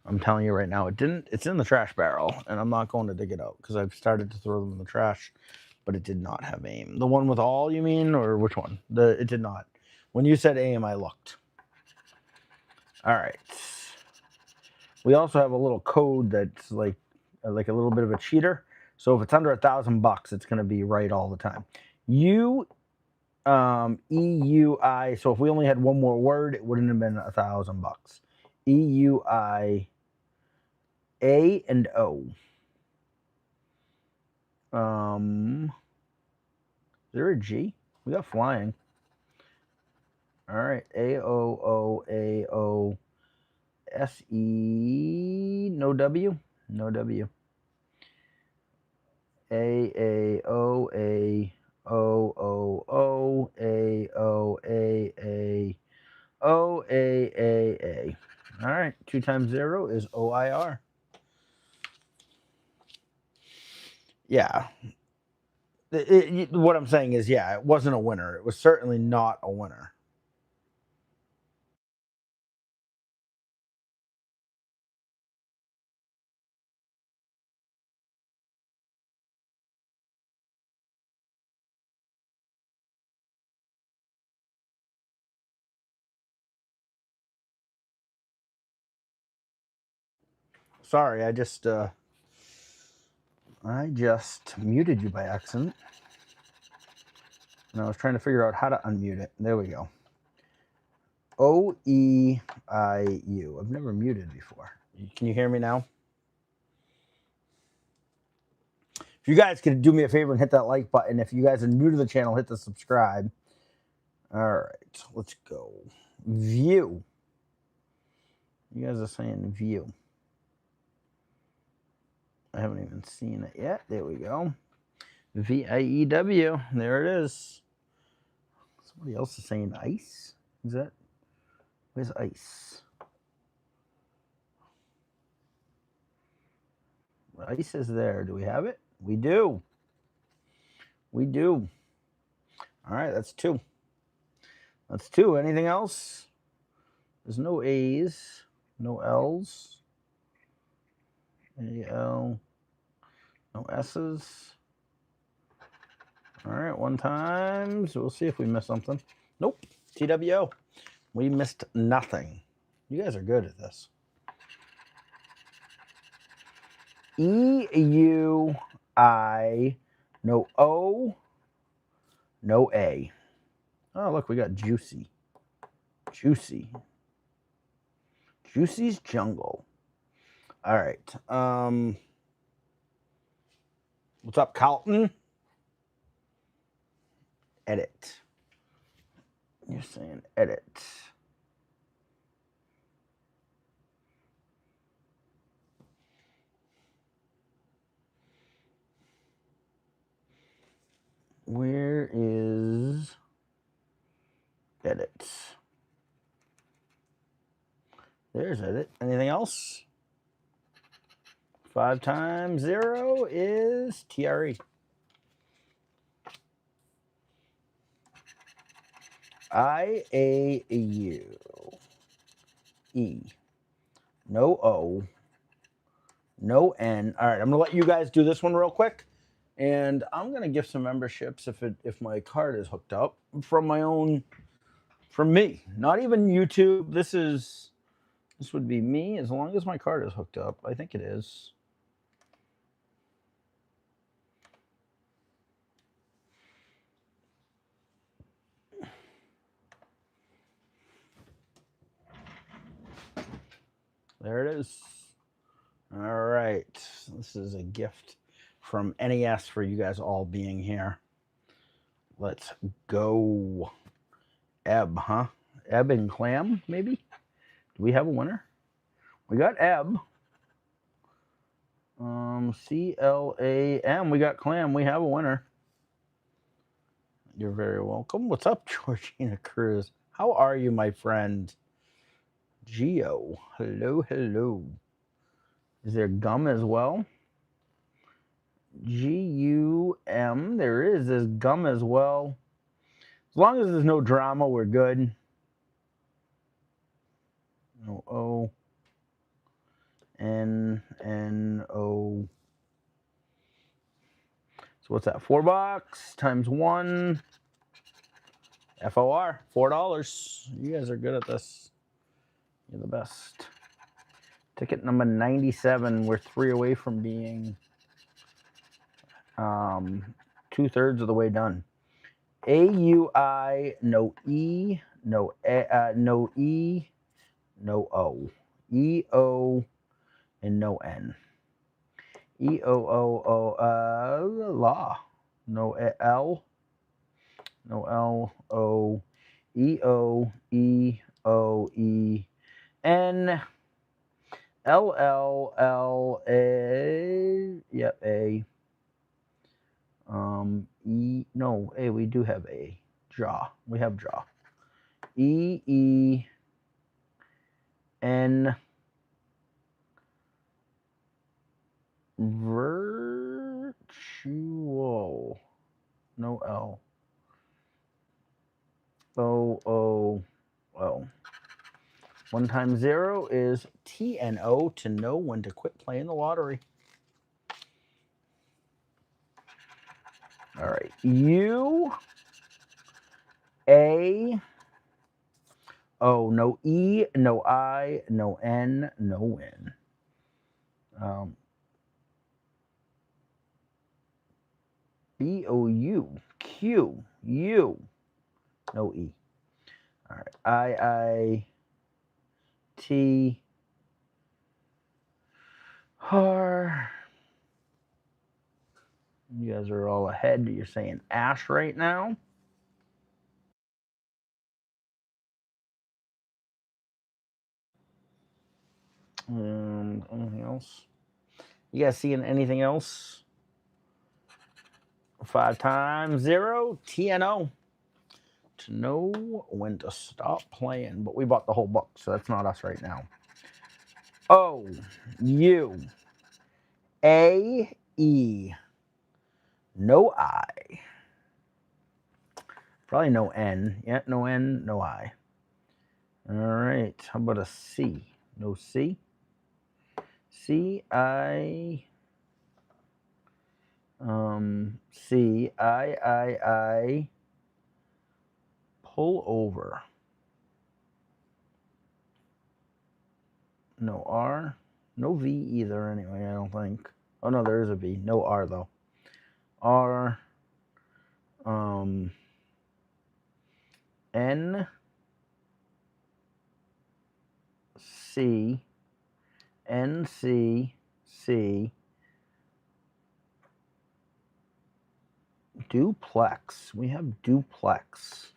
I'm telling you right now, it didn't. It's in the trash barrel, and I'm not going to dig it out because I've started to throw them in the trash, but it did not have AIM. The one with all, you mean, or which one? It did not. When you said AIM, I looked. All right. We also have a little code that's like a little bit of a cheater. So if it's under $1,000, it's going to be right all the time. EUI. So if we only had one more word, it wouldn't have been $1,000. EUI A and O. Is there a G? We got flying. All right. AOOAOSE. No W. No W. AAOAOOAOAAOAAA. All right. 2 times 0 is OIR. Yeah. What I'm saying is, yeah, it wasn't a winner. It was certainly not a winner. Sorry, I just muted you by accident. And I was trying to figure out how to unmute it. There we go. OEIU. I've never muted before. Can you hear me now? If you guys could do me a favor and hit that like button. If you guys are new to the channel, hit the subscribe. All right, let's go. View. You guys are saying view. I haven't even seen it yet. There we go. VIEW. There it is. Somebody else is saying ice. Is that? Where's ice? Ice is there. Do we have it? We do. We do. All right, that's 2. That's 2. Anything else? There's no A's, no L's, AL, no S's. All right, 1 time. So we'll see if we missed something. Nope. TWO. We missed nothing. You guys are good at this. EUI. No O. No A. Oh, look, we got Juicy. Juicy. Juicy's Jungle. All right. What's up, Carlton? Edit. You're saying edit. Where is edit? There's edit. Anything else? 5 times 0 is TRE. IAU. E. No O. No N. All right, I'm gonna let you guys do this one real quick, and I'm gonna give some memberships if my card is hooked up from me. Not even YouTube. This would be me as long as my card is hooked up. I think it is. There it is. All right. This is a gift from NES for you guys all being here. Let's go. Ebb, huh? Ebb and Clam, maybe? Do we have a winner? We got Ebb. CLAM. We got Clam. We have a winner. You're very welcome. What's up, Georgina Cruz? How are you, my friend? Geo. Hello, hello. Is there gum as well? GUM. There is. There's gum as well. As long as there's no drama, we're good. No O. NNO. So what's that? $4 times 1. FOR. $4. You guys are good at this. You're the best. Ticket number 97. We're 3 away from being 2/3 of the way done. A-U-I, no E, no no E, no O. E-O, and no N. E-O-O-O, law. No L, no L, O, E-O, E-O-E-N. L-L-L-A, yep, A. E, no, A, we do have A. Jaw, we have jaw. E-E-N, virtual, no L. O-O-O. 1 times 0 is T-N-O, to know when to quit playing the lottery. All right. U, A, O, no E, no I, no N, no N. B-O-U, Q, U, no E. All right. I-I-T, R. You guys are all ahead. You're saying Ash right now. Anything else? You guys seeing anything else? 5 times 0, TNO. To know when to stop playing. But we bought the whole book, so that's not us right now. O, U, A, E. No I. Probably no N. Yeah, no N, no I. All right. How about a C? No C. C, I. C, I. Pull over. No R. No V either, anyway, I don't think. Oh, no, there is a V. No R, though. R. N. C. N. C. C. Duplex. We have duplex.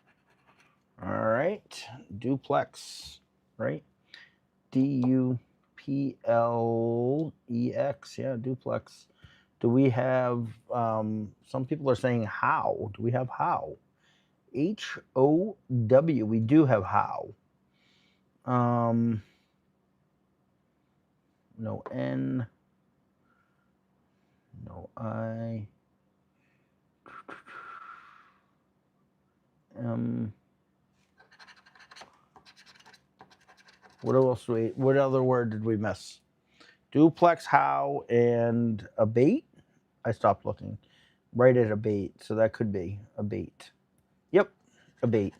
All right. Duplex, right? D-U-P-L-E-X. Yeah, duplex. Do we have, some people are saying how. Do we have how? H-O-W. We do have how. No N. No I. What other word did we miss? Duplex, how, and abate? I stopped looking. Right at abate, so that could be abate. Yep, abate.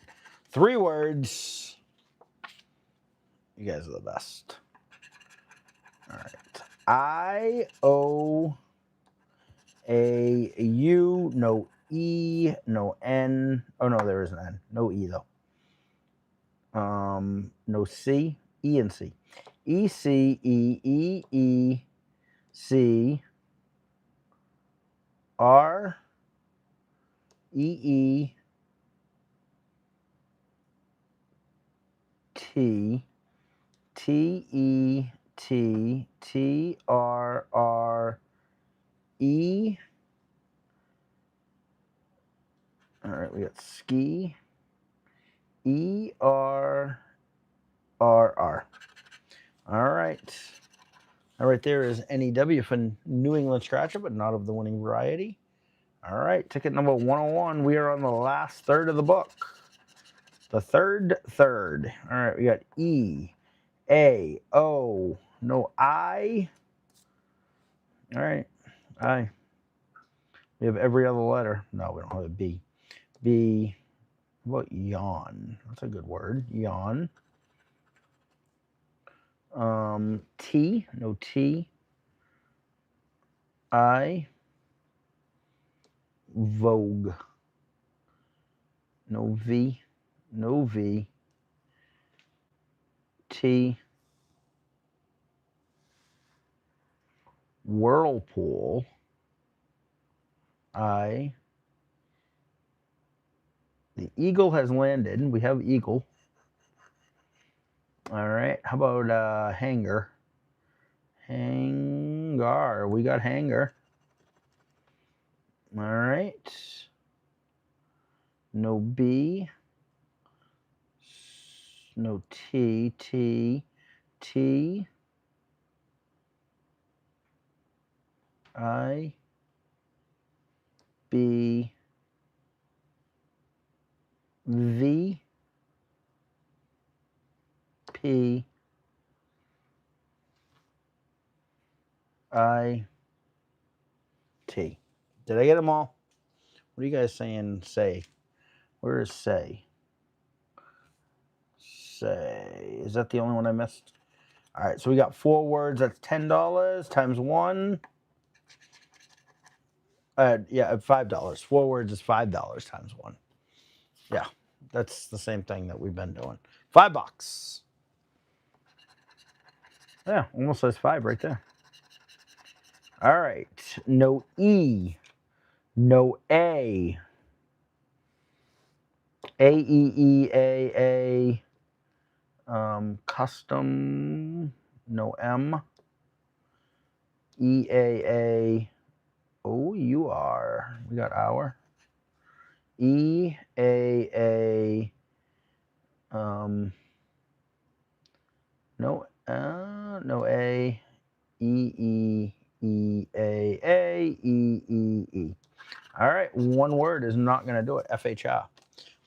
3 words. You guys are the best. All right. I-O-A-U, no E, no N. Oh, no, there is an N. No E, though. No C. E and C. E-C-E-E-E-C. R. E-E. T. T-E-T-T-R-R-E. All right, we got ski. E-R-R-R. All right. All right, there is NEW for New England Scratcher, but not of the winning variety. All right, ticket number 101. We are on the last third of the book. The third. All right, we got E, A, O, no I. All right, I. We have every other letter. No, we don't have a B. B. How about yawn? That's a good word. Yawn. T, no T. I, Vogue. No V, no V. T, Whirlpool. I, the eagle has landed. We have eagle. All right. How about hanger? Hangar. We got hanger. All right. No B. No T. T. T. I. B. V. P. I. T. Did I get them all? What are you guys saying? Say. Where is say? Say. Is that the only one I missed? All right. So we got 4 words. That's $10 times 1. Yeah, $5. 4 words is $5 times 1. Yeah, that's the same thing that we've been doing. $5. Yeah, almost says 5 right there. All right. No E. No A. A. Custom. No M. EAA. OUR. We got our. EAA. No A. EEEAE. All right, one word is not going to do it. FHR.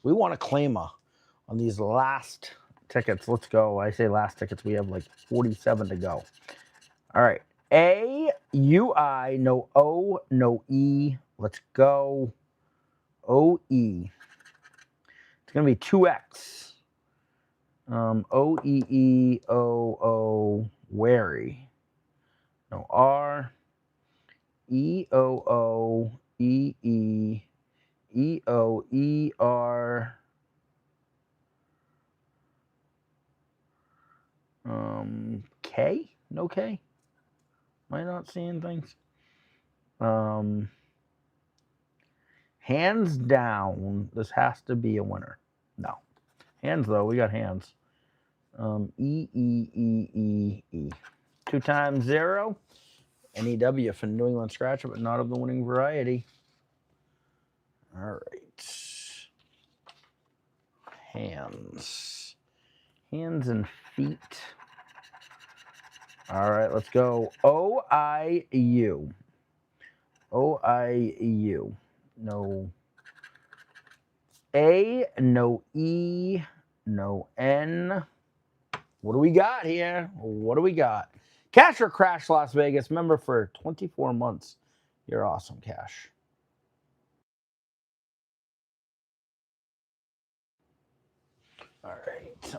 We want to claim on these last tickets. Let's go. I say last tickets. We have like 47 to go. All right. AUI. No O. No E. Let's go. OE. It's going to be 2X. OEEOO. Wary. No R. EOOEE. EOER. K? No K? Am I not seeing things? Hands down, this has to be a winner. No. Hands, though. We got hands. E. 2 times 0. NEW for New England Scratcher, but not of the winning variety. All right. Hands. Hands and feet. All right, let's go. OIU. OIU. No A, no E, no N. What do we got here? What do we got? Cash or Crash Las Vegas, member for 24 months. You're awesome, Cash. All right.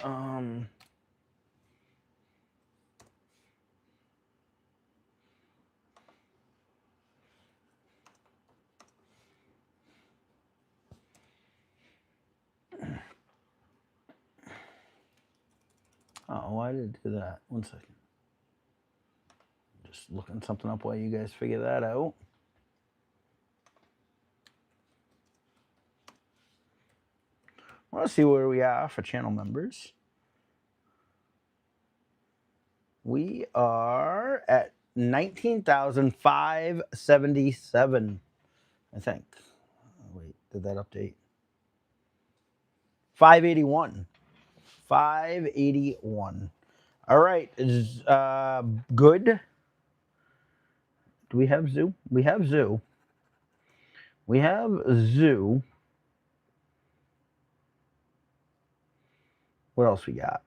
Oh, why did it do that? 1 second. Just looking something up while you guys figure that out. I want to see where we are for channel members. We are at 19,577, I think. Wait, did that update? 581. 581. All right. Is good. Do we have Zoo? We have Zoo. We have Zoo. What else we got?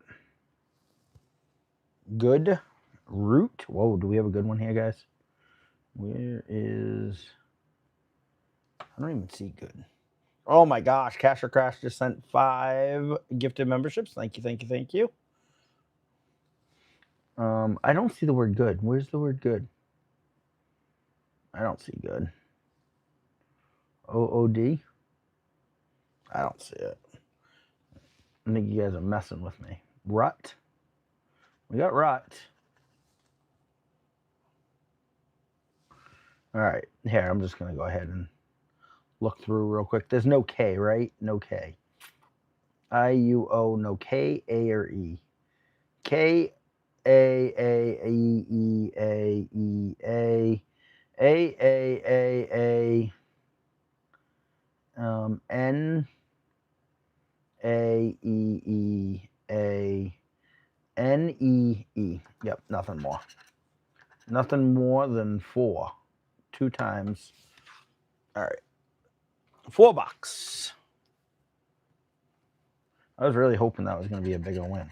Good. Root. Whoa, do we have a good one here, guys? Where is... I don't even see good. Oh my gosh, Cash or Crash just sent 5 gifted memberships. Thank you, thank you, thank you. I don't see the word good. Where's the word good? I don't see good. OOD? I don't see it. I think you guys are messing with me. Rut? We got rut. All right. Here, I'm just going to go ahead and look through real quick. There's no K, right? No K. IUO, no K, A or E. K, A, E, E, A, E, A, N, A, E, E, A, N, E, E. Yep, nothing more. Nothing more than 4. 2 times. All right. $4. I was really hoping that was going to be a bigger win.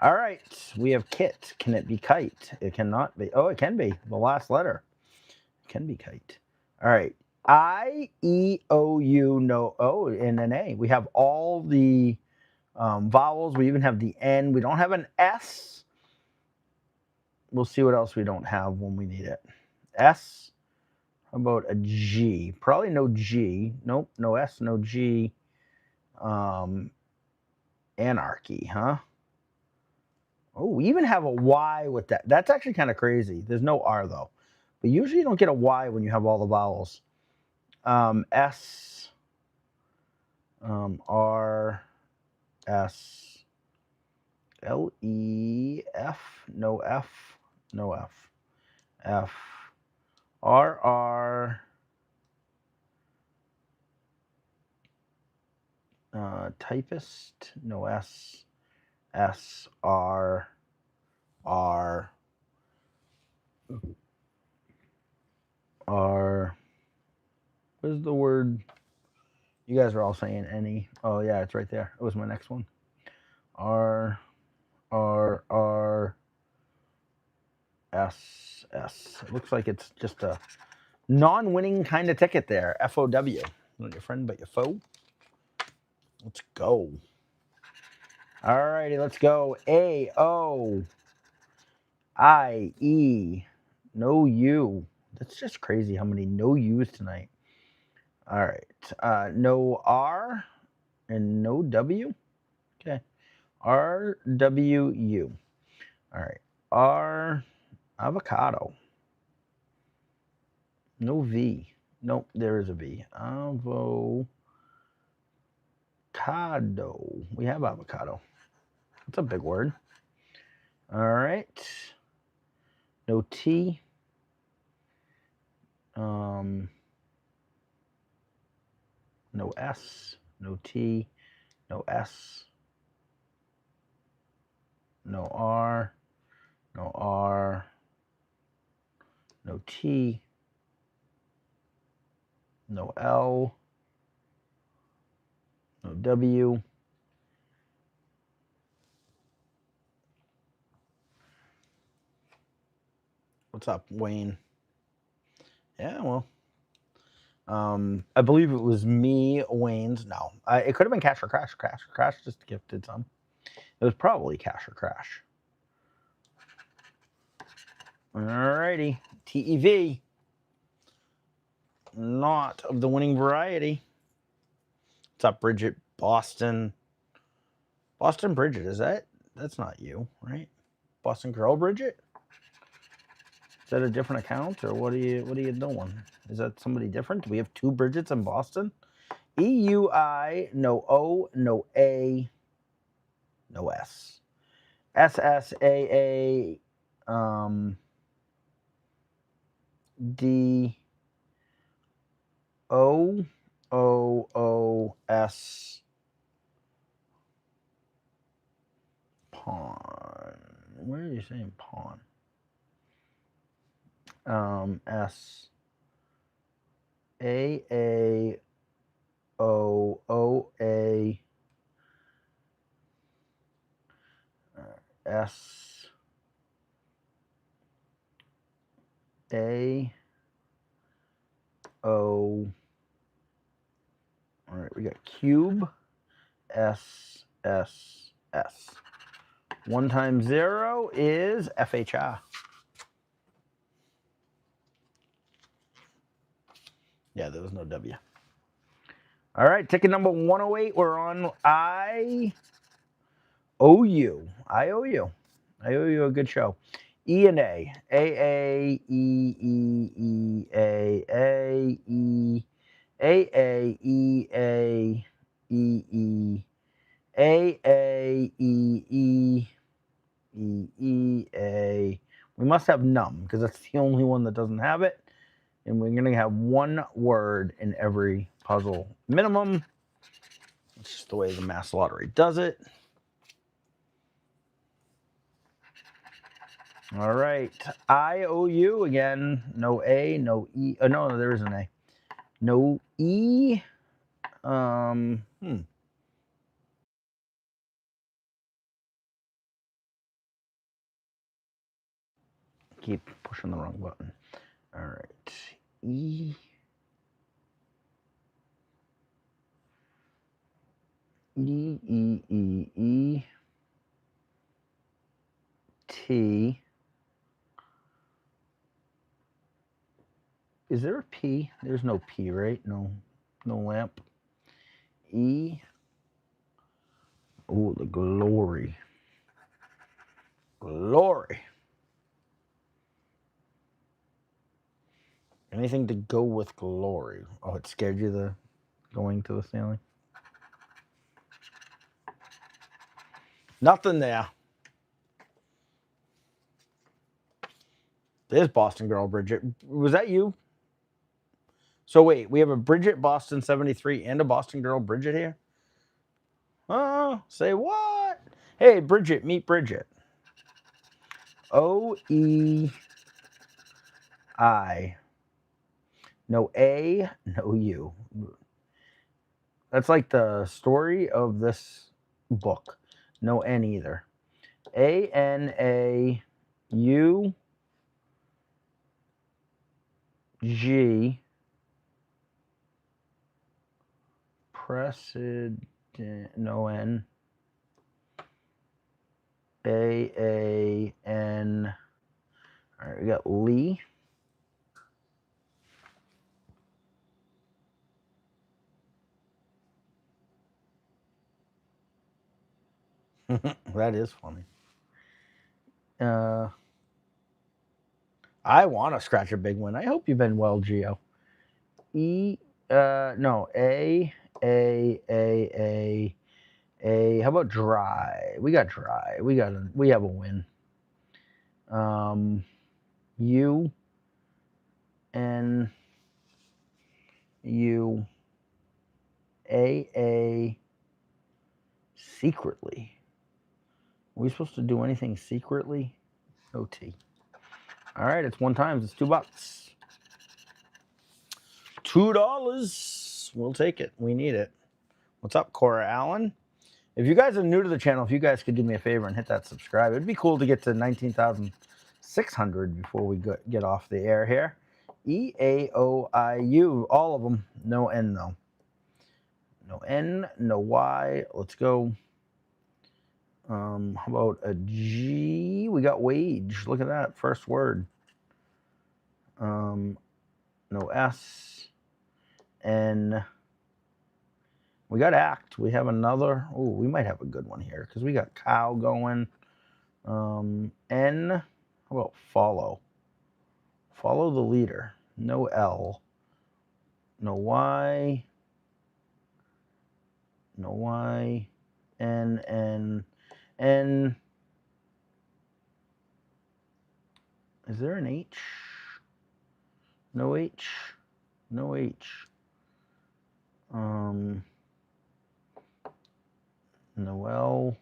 All right. We have Kit. Can it be kite? It cannot be. Oh, it can be. The last letter. It can be kite. All right. I, E, O, U, no O, and an A. We have all the vowels. We even have the N. We don't have an S. We'll see what else we don't have when we need it. S. How about a G? Probably no G. Nope. No S, no G. Anarchy, huh? Oh, we even have a Y with that. That's actually kind of crazy. There's no R, though. But usually you don't get a Y when you have all the vowels. S, R, S, L, E, F, no F, no F, F, R, R, typist, no S, S, R, R, R. Where's the word? You guys are all saying any. Oh, yeah, it's right there. It was my next one. R, R, R, S, S. It looks like it's just a non-winning kind of ticket there. FOW. Not your friend, but your foe. Let's go. All righty, let's go. A, O, I, E, no U. That's just crazy how many no U's tonight. All right. No R and no W. Okay. R, W, U. All right. R, avocado. No V. Nope, there is a V. Avocado. We have avocado. That's a big word. All right. No T. No S. No T. No S. No R. No R. No T. No L. No W. What's up, Wayne? Yeah, well, I believe it was me, Wayne's. No, it could have been Cash or Crash. Cash or Crash just gifted some. It was probably Cash or Crash. Alrighty, TEV. Not of the winning variety. What's up, Bridget? Boston Bridget, is that? That's not you, right? Boston Girl Bridget? Is that a different account, or what are you doing? Is that somebody different? Do we have 2 Bridgets in Boston? EUI, no O, no A, no S. SSAA, D, O, O, O, S, pawn. Where are you saying pawn? S, A, O, O, A, S, A, O. All right, we got cube, S, S, S. 1 times 0 is FHR. Yeah, there was no W. All right, ticket number 108. We're on I owe you. I owe you. I owe you a good show. E and A. A, E, E, E, A, E, A, E, A, E, E, A, E, E, E, E, A. We must have num, because that's the only one that doesn't have it. And we're going to have one word in every puzzle minimum. It's just the way the Mass Lottery does it. All right. I owe you again. No A, no E. Oh, no, there is an A. No E. Keep pushing the wrong button. All right. E. E, E, E, E. T. Is there a P? There's no P, right? No lamp. E. Oh, the glory. Glory. Anything to go with glory. Oh, it scared you, the going to the ceiling? Nothing there. There's Boston Girl Bridget. Was that you? So wait, we have a Bridget Boston 73 and a Boston Girl Bridget here? Oh, say what? Hey, Bridget, meet Bridget. O-E-I. No A, no U. That's like the story of this book. No N either. A-N-A-U-G. Precedent, no N. A-A-N. All right, we got Lee. That is funny. I want to scratch a big one. I hope you've been well, Gio. No, A. How about dry? We got dry. We have a win. U. N. U. A. Secretly. Are we supposed to do anything secretly? No T. All right, it's 1 times. It's $2. $2. We'll take it. We need it. What's up, Cora Allen? If you guys are new to the channel, if you guys could do me a favor and hit that subscribe, it'd be cool to get to 19,600 before we get off the air here. E-A-O-I-U, all of them. No N, though. No N, no Y. Let's go. How about a G? We got wage. Look at that. First word. No S. N. We got act. We have another. Oh, we might have a good one here because we got cow going. N. How about follow? Follow the leader. No L. No Y. No Y. N. N. N. Is there an H? No H. No H. No L.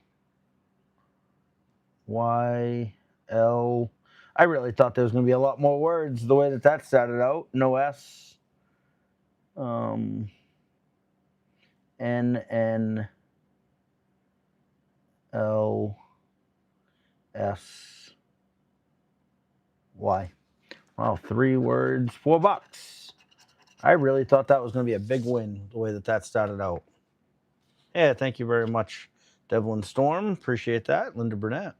Y. L. I really thought there was going to be a lot more words the way that started out. No S. N. N. L. S. Y. Wow, 3 words, $4. I really thought that was going to be a big win the way that started out. Yeah, thank you very much. Devlin Storm, appreciate that. Linda Burnett.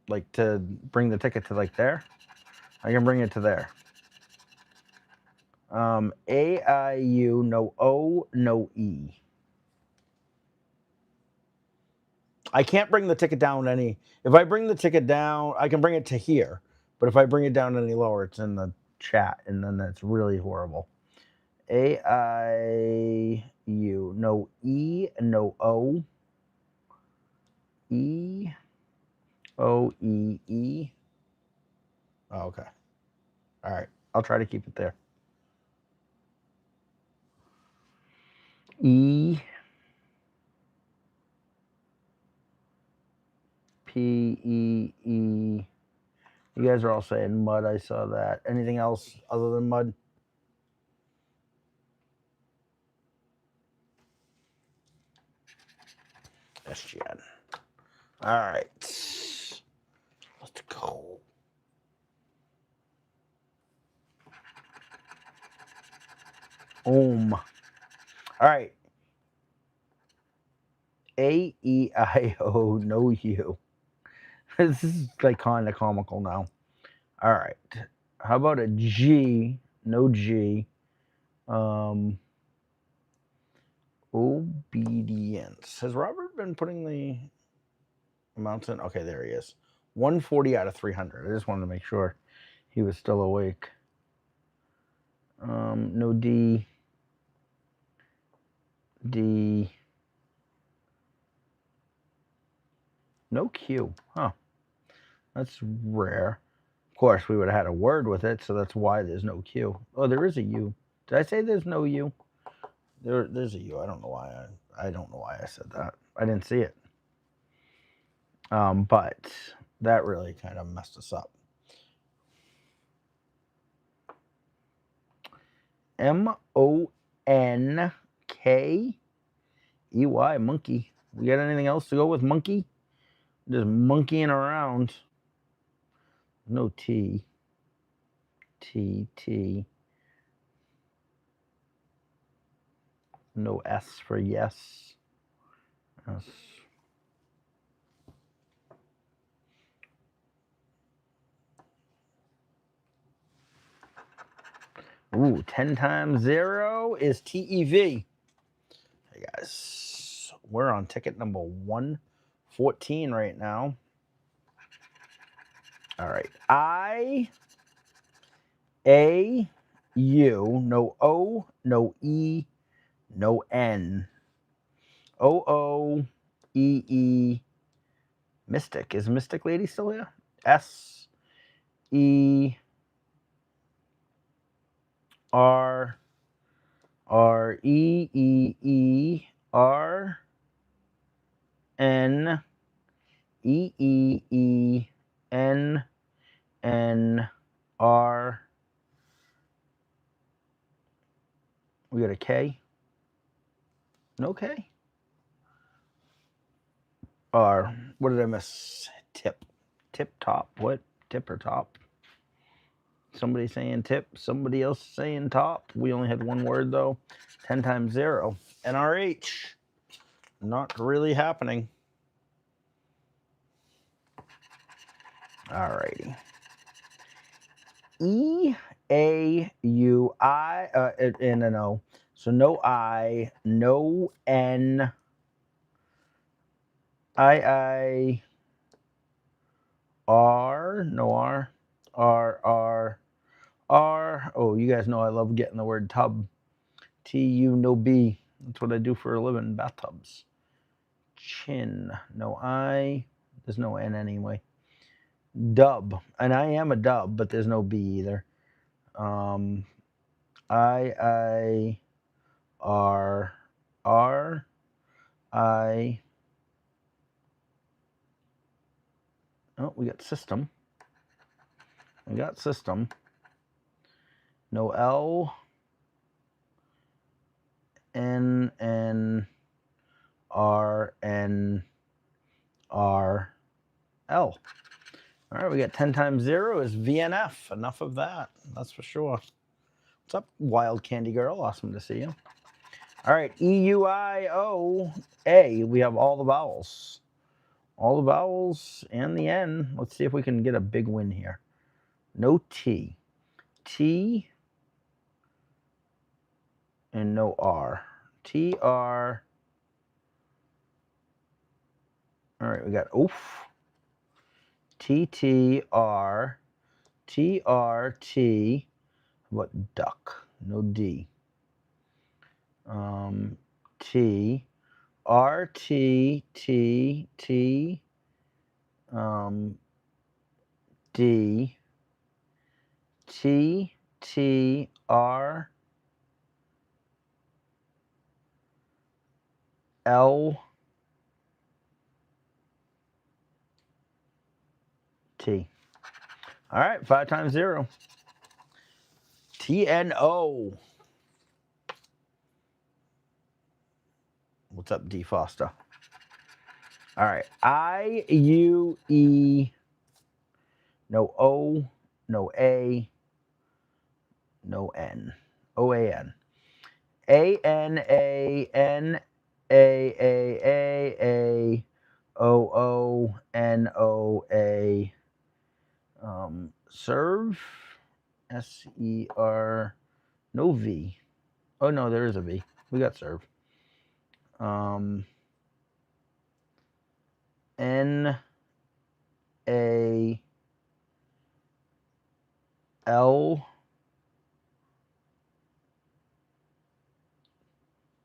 Like to bring the ticket to like there. I can bring it to there. AIU, no O, no E. I can't bring the ticket down any. If I bring the ticket down, I can bring it to here. But if I bring it down any lower, it's in the chat, and then that's really horrible. AIU, no E, no O. E, O, E, E. Oh, okay. All right. I'll try to keep it there. E, P, E, E. You guys are all saying mud. I saw that. Anything else other than mud? SGN. All right. Let's go. All right. A-E-I-O, no U. This is like kind of comical now. All right. How about a G? No G. Obedience. Has Robert been putting the amounts in? Okay, there he is. 140 out of 300. I just wanted to make sure he was still awake. No D. D. No Q. Huh. That's rare. Of course, we would have had a word with it, so that's why there's no Q. Oh, there is a U. Did I say there's no U? There's a U. I don't know why. I don't know why I said that. I didn't see it. But that really kind of messed us up. M-O-N-K-E-Y, monkey. We got anything else to go with monkey? Just monkeying around. No T. T. No S for yes. S. Ooh, 10 times 0 is TEV. Hey guys, we're on ticket number 114 right now. All right. I-A-U, no O, no E, no N. O-O-E-E, Mystic. Is Mystic Lady still here? S-E... R E E E R N E E E N N R. We got a K. No K. R. What did I miss? Tip top. What? Tip or top? Somebody saying tip, somebody else saying top. We only had one word though. 10 times 0. NRH. Not really happening. Alrighty. E-A-U-I and an O. So no I, no N. I-I-R, no R. R. Oh, you guys know I love getting the word tub. T-U, no B. That's what I do for a living, bathtubs. Chin, no I. There's no N anyway. Dub, and I am a dub, but there's no B either. I-I-R. R-I. Oh, we got system. No L. N N R N R L. All right, we got 10 times 0 is VNF. Enough of that. That's for sure. What's up, Wild Candy Girl? Awesome to see you. All right, E-U-I-O-A. We have all the vowels. All the vowels and the N. Let's see if we can get a big win here. No T. T and no R. T-R. All right, we got oof. T-T-R. T-R-T. What duck? No D. T. R-T-T-T. D. T-T-R. L. T. All right, 5 times 0. T-N-O. What's up, D. Foster? All right, I-U-E. No O, no A, no N. O-A-N. A-N-A-N. A-A-A-A. O-O-N-O-A. Serve. S-E-R. No V. Oh, no, there is a V. We got serve. N-A-L.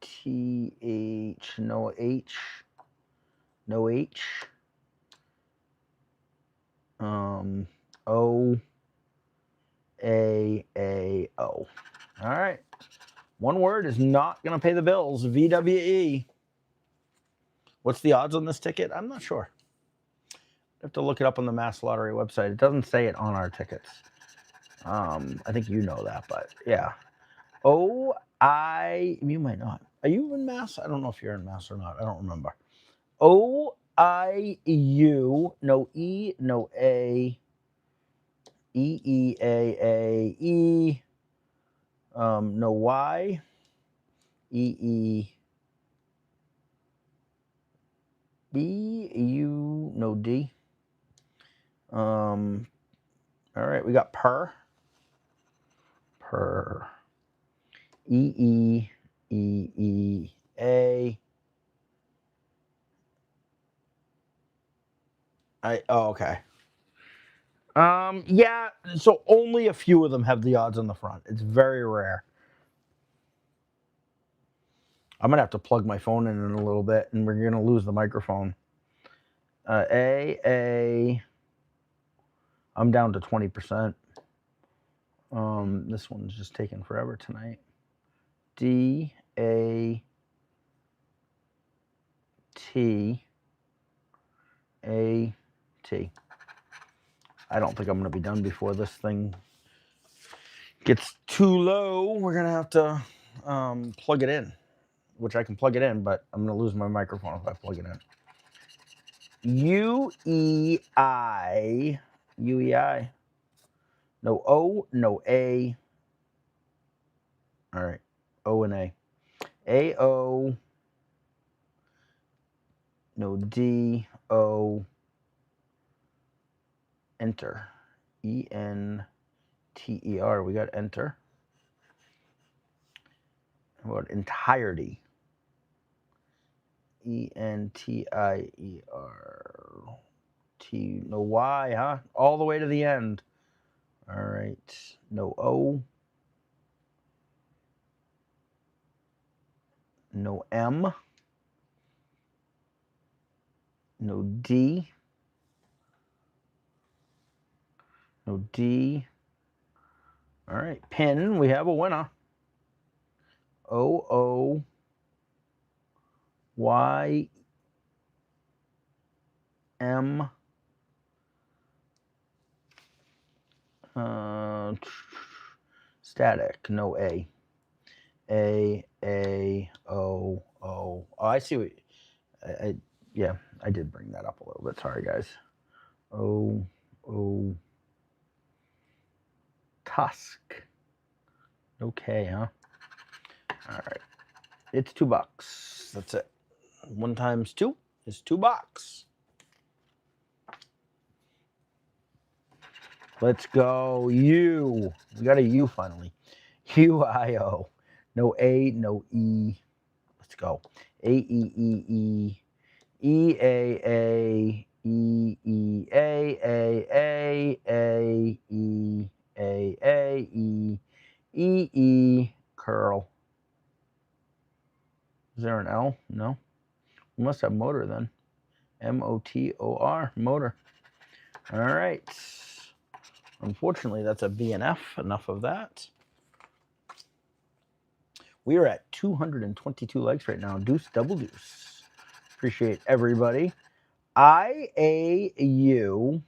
T-H. No H. No H. O-A-A-O. All right. One word is not going to pay the bills. VWE. What's the odds on this ticket? I'm not sure. I have to look it up on the Mass Lottery website. It doesn't say it on our tickets. I think you know that, but yeah. You might not. Are you in Mass? I don't know if you're in Mass or not. I don't remember. O-I-U. No E, no A. E-E-A-A-E. No Y. E-E-B-U. No D. All right, we got per. Per. E-E-E-E-A. Oh, okay. Yeah, so only a few of them have the odds on the front. It's very rare. I'm gonna have to plug my phone in a little bit, and we're gonna lose the microphone. I'm down to 20%. This one's just taking forever tonight. D-A-T-A-T. I don't think I'm gonna be done before this thing gets too low. We're gonna have to plug it in, which I can plug it in, but I'm gonna lose my microphone if I plug it in. U-E-I. U-E-I. No O, no A. All right, O and A. A-O. No D-O. Enter. E-N-T-E-R. We got enter. How about entirety? E-N-T-I-E-R. T. No Y, huh? All the way to the end. All right. No O. No M. No D. No D. All right. Pin. We have a winner. O-O-Y-M. Static. No A. A-A-O-O. Oh, I see what... yeah, I did bring that up a little bit. Sorry, guys. O. Tusk. Okay, huh? All right. It's $2. That's it. 1 times 2 is $2. Let's go. U. We got a U finally. UIO. No A, no E. Let's go. AEEE. EAA. EEAAAAEAAE. Curl. Is there an L? No. We must have motor then. MOTOR. Motor. All right. Unfortunately, that's a BNF. Enough of that. We are at 222 likes right now. Deuce, double deuce. Appreciate everybody. IAU.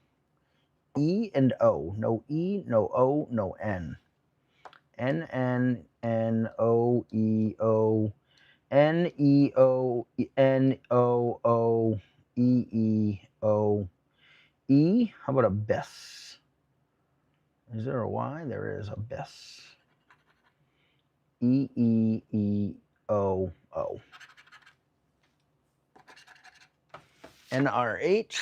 E and O. No E, no O, no N. NNNOEO. NEOOEEO. E. How about a BES? Is there a Y? There is a BES. EEEOO. NRH.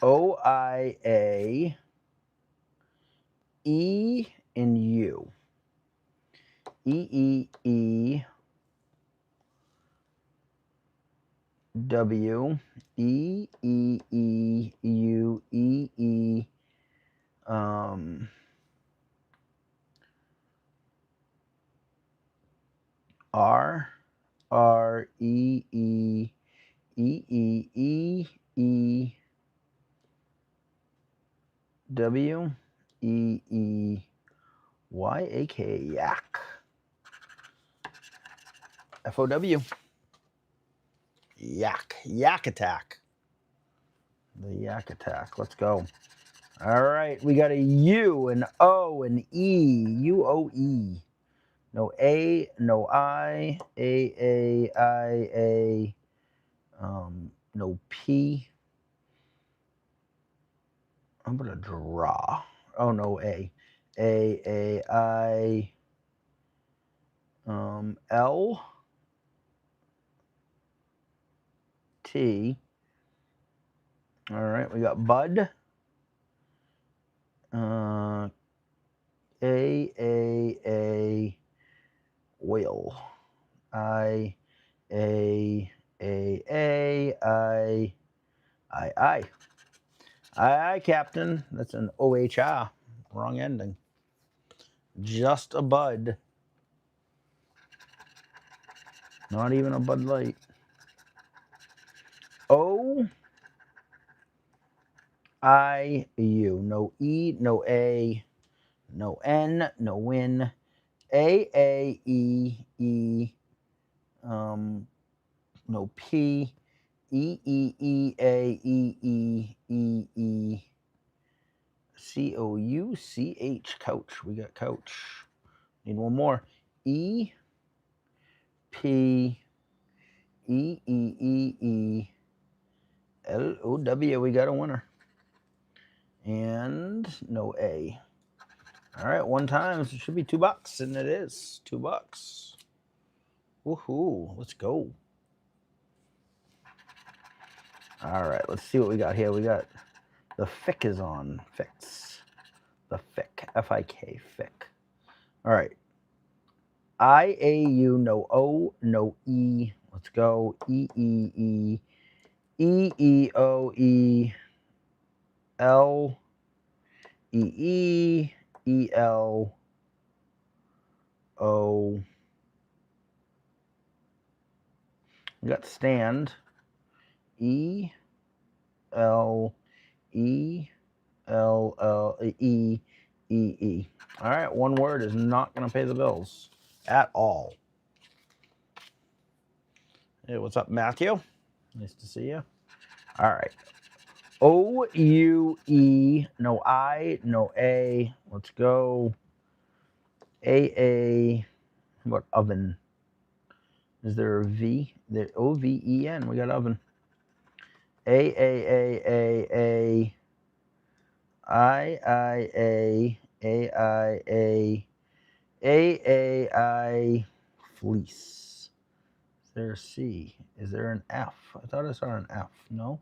OIA. E and U. EEE. W. EEEU. EE. R. R. E. E. E. E. E. E. W. E. E. Y. A. K. Yak. FOW. Yak. Yak attack. The yak attack. Let's go. All right. We got a U, an O, an E. UOE. No A, no I. A. No P. I'm going to draw. Oh, no A. I. L. T. All right, we got Bud. A. Oil. I. Aye, Captain. That's an OHR. Wrong ending. Just a Bud. Not even a Bud Light. O. I. U. No E, no A, no N, no win. A. E. No P. E. COUCH. Couch. We got couch. Need one more. E. P. E. LOW. We got a winner. And no A. All right, 1 times. It should be $2, and it is $2. Woohoo! Let's go. All right, let's see what we got here. We got the FIC is on. Fix. The FIC. FIK. FIC. All right. IAU. No O. No E. Let's go. EEE. EEOE. L. EE. EL. O. We got stand. E. L. E. L. E. E. All right, one word is not going to pay the bills at all. Hey, what's up, Matthew? Nice to see you. All right. OUE. No I, no A. Let's go. AA. How about oven? Is there a V? There, OVEN. We got oven. A. I-I-A, A-I-A, A-A-I, fleece. Is there a C? Is there an F? I thought I saw an F. No?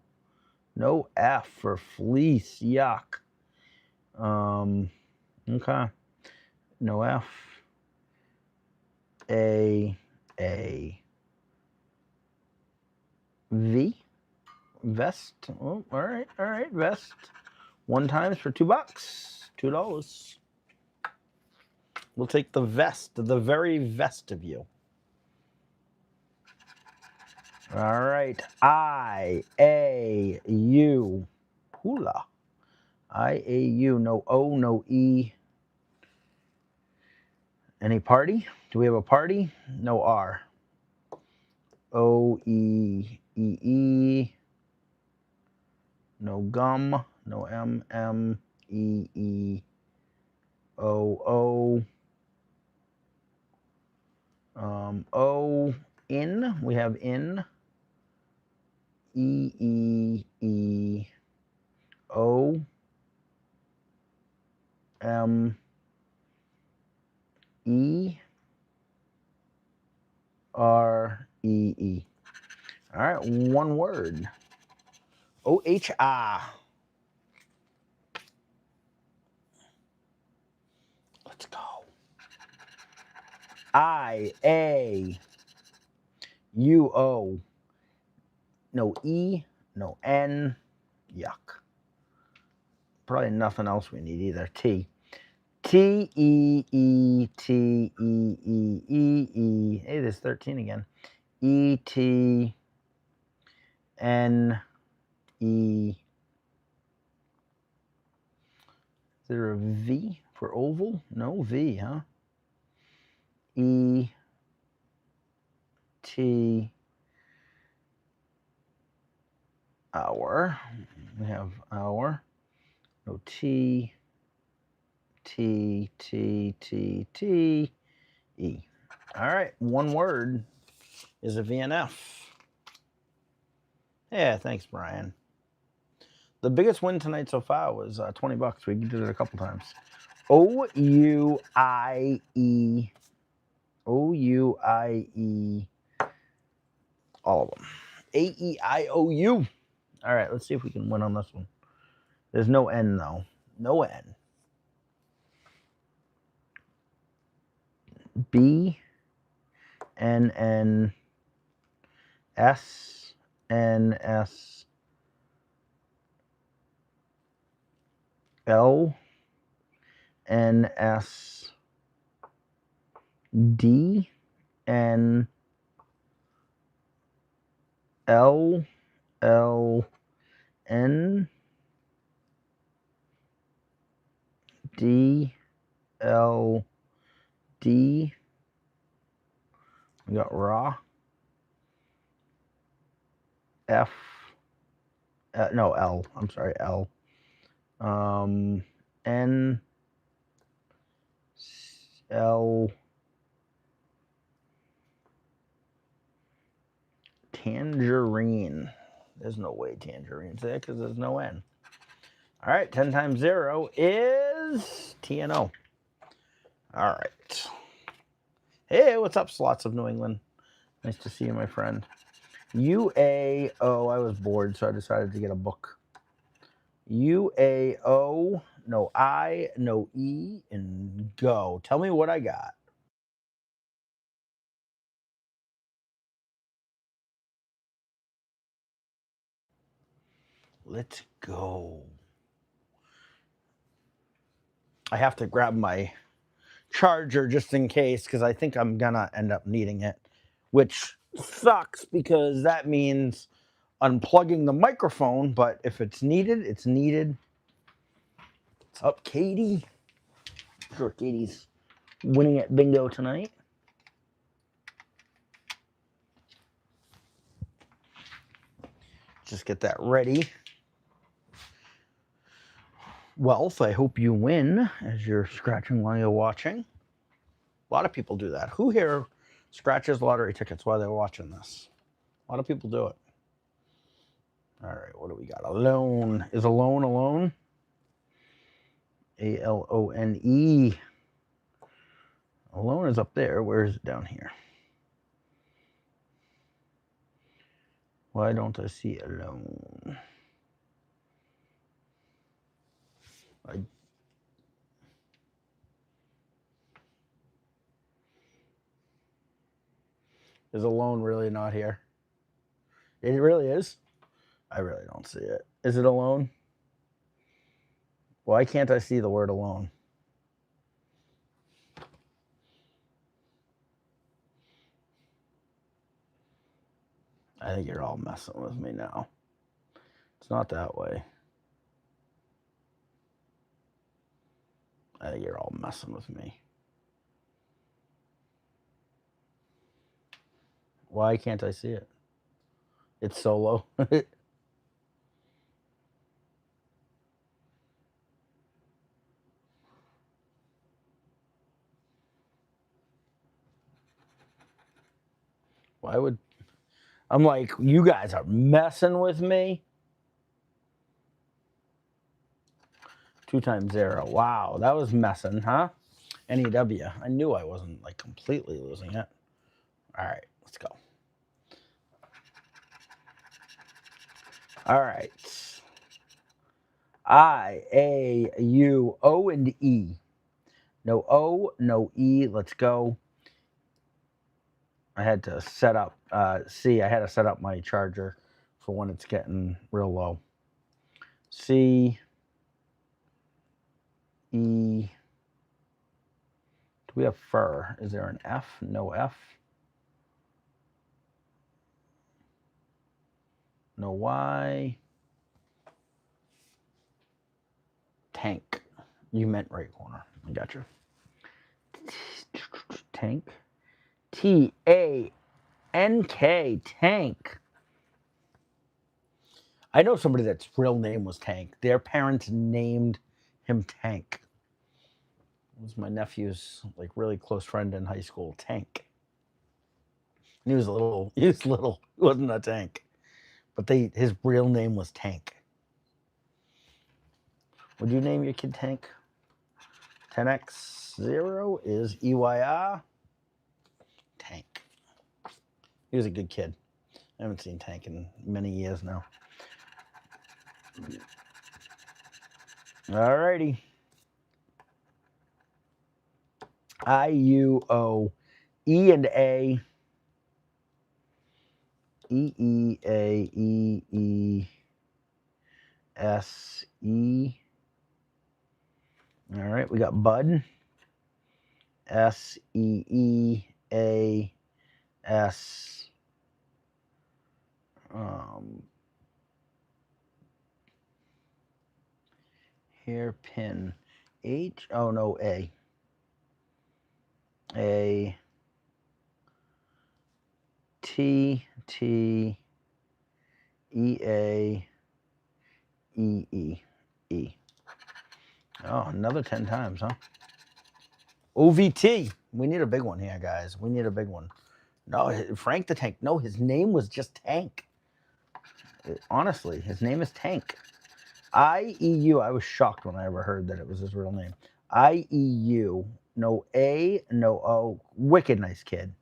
No F for fleece. Yuck. Okay. No F. A V. Vest. Oh, all right, vest. 1 times for $2. $2. We'll take the vest, the very vest of you. All right. I-A-U. Hula. I-A-U. No O, no E. Any party? Do we have a party? No R. O-E-E-E. No gum. No M, M, E, E, O, O. O, in. We have in. E, E, E, O, M, E, R, E, E. All right, 1 word. O-H-A. Let's go. I-A-U-O. No E, no N. Yuck. Probably nothing else we need either. T. T-E-E-T-E-E-E-E. Hey, there's 13 again. E-T-N-E. Is there a V for oval? No V, huh? E-T. Hour. We have hour. No T. T, T, T, T, E. All right, 1 word is a VNF. Yeah, thanks, Brian. The biggest win tonight so far was $20. We did it a couple times. O-U-I-E. O-U-I-E. All of them. A-E-I-O-U. All right, let's see if we can win on this one. There's no N, though. No N. B, N, N, S, N, S, L, N, S, D, N, L, L, N, D, L, D. We got raw. F. No, L. I'm sorry, L. N. L. Tangerine. There's no way tangerine's there because there's no N. All right, 10 times 0 is TNO. All right. Hey, what's up, Slots of New England? Nice to see you, my friend. UAO. I was bored, so I decided to get a book. UAO. No I, no E, and go. Tell me what I got. Let's go. I have to grab my charger just in case because I think I'm gonna end up needing it, which sucks because that means unplugging the microphone, but if it's needed, it's needed. What's up, Katie? I'm sure Katie's winning at bingo tonight. Just get that ready. Wealth, I hope you win as you're scratching while you're watching. A lot of people do that. Who here scratches lottery tickets while they're watching this? A lot of people do it. All right, what do we got? Alone. Is alone alone? Alone. Alone is up there. Where is it down here? Why don't I see alone? Is alone really not here? It really is? I really don't see it. Is it alone? Why can't I see the word alone? I think you're all messing with me now. It's not that way. I think you're all messing with me. Why can't I see it? It's solo. Why would... I'm like, you guys are messing with me. 2 times 0. Wow, that was messing, huh? NEW. I knew I wasn't like completely losing it. All right, let's go. All right. I, A, U, O, and E. No O, no E. Let's go. I had to set up, C, I had to set up my charger for when it's getting real low. C, E. Do we have fur? Is there an F? No F. No Y. Tank. You meant right corner. I got you. Tank. Tank. Tank. I know somebody that's real name was Tank. Their parents named him Tank. It was my nephew's like really close friend in high school, Tank. And he was little. He wasn't a tank. But his real name was Tank. Would you name your kid Tank? 10x0 is EYR. Tank. He was a good kid. I haven't seen Tank in many years now. All righty. I, U, O, E, and A. E, E, A, E, E, S, E. All right, we got Bud. S, E, E, A, S. Hairpin. H, oh no, A. A. T, T, E, A, E, E, E. Oh, another 10 times, huh? OVT. We need a big one here, guys. We need a big one. No, Frank the Tank. No, his name was just Tank. Honestly, his name is Tank. IEU. I was shocked when I ever heard that it was his real name. IEU. No A, no O. Wicked nice kid.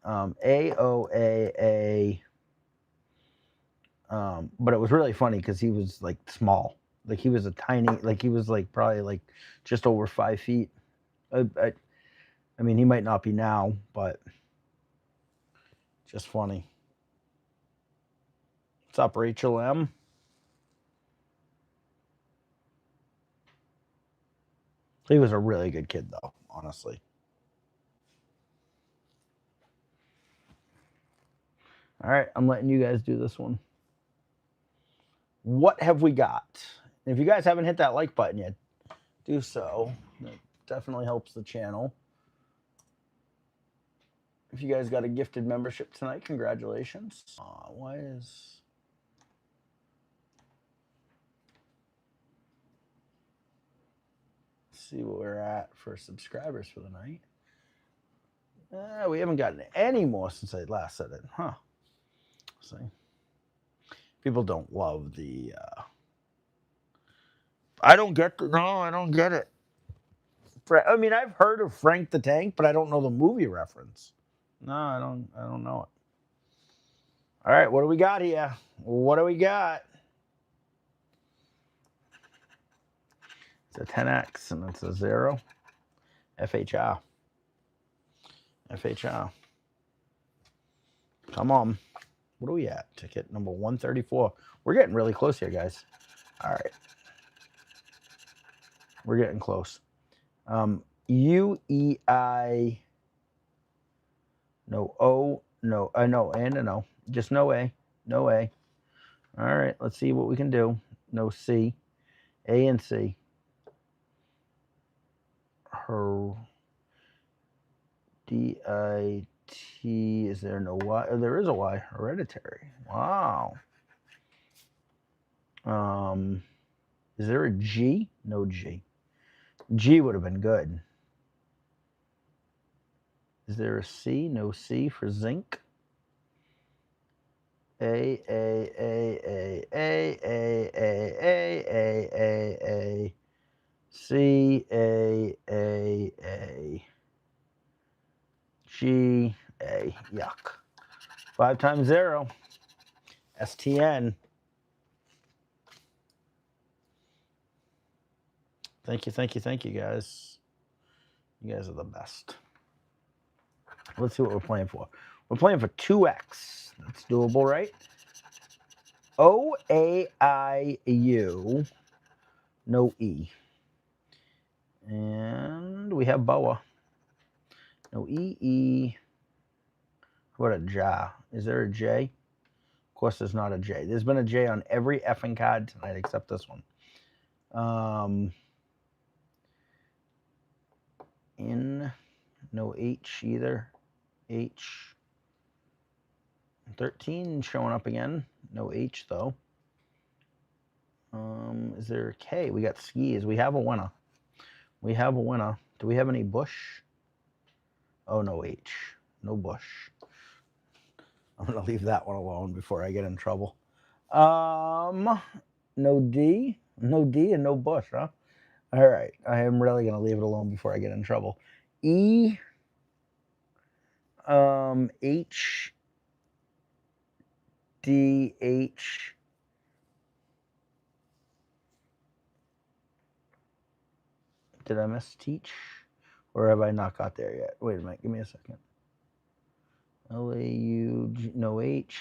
AOAA. But it was really funny because he was like small. Like he was a tiny, like he was like probably like just over 5 feet. I mean, he might not be now, but just funny. What's up, Rachel M? He was a really good kid, though, honestly. All right, I'm letting you guys do this one. What have we got? If you guys haven't hit that like button yet, do so. That definitely helps the channel. If you guys got a gifted membership tonight, congratulations. Why is... Let's see what we're at for subscribers for the night. We haven't gotten any more since I last said it, huh? See, people don't love the I don't get no, I don't get it. I mean, I've heard of Frank the Tank, but I don't know the movie reference. No, I don't know it. All right, what do we got here? What do we got? It's a 10x and it's a 0. FHR. FHR. Come on. What are we at? Ticket number 134. We're getting really close here, guys. All right. We're getting close. UEI. No O. No. No. And a no. Just no A. No A. All right. Let's see what we can do. No C. A and C. Her. DIT. Is there no Y? Oh, there is a Y. Hereditary. Wow. Is there a G? No G. G would have been good. Is there a C? No C for zinc. A C A G A. Yuck. 5 times 0. STN. Thank you, guys. You guys are the best. Let's see what we're playing for. We're playing for 2x. That's doable, right? OAIU. No E. And we have BOA. No E. How about a JA? Is there a J? Of course, there's not a J. There's been a J on every effing card tonight except this one. N. No H either. H. 13 showing up again. No H though. Is there a K? We got skis. We have a winner. We have a winner. Do we have any bush? Oh, no H. No bush. I'm going to leave that one alone before I get in trouble. No D. No D and no bush, huh? All right. I am really going to leave it alone before I get in trouble. E. H. D. H. Did I miss teach? Or have I not got there yet? Wait a minute. Give me a second. LAU, no H.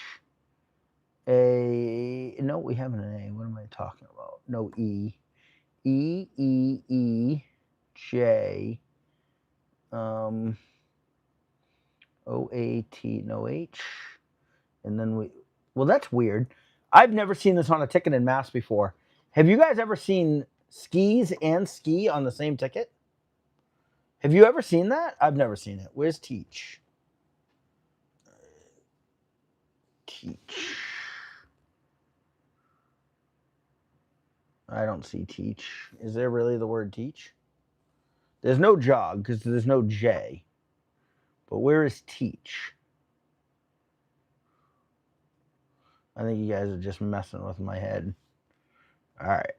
A. No, we have an A. What am I talking about? No E. E. J. OAT, no H. And then well, that's weird. I've never seen this on a ticket in Mass before. Have you guys ever seen skis and ski on the same ticket? Have you ever seen that? I've never seen it. Where's teach? Teach. I don't see teach. Is there really the word teach? There's no jog because there's no J. But where is teach? I think you guys are just messing with my head. All right.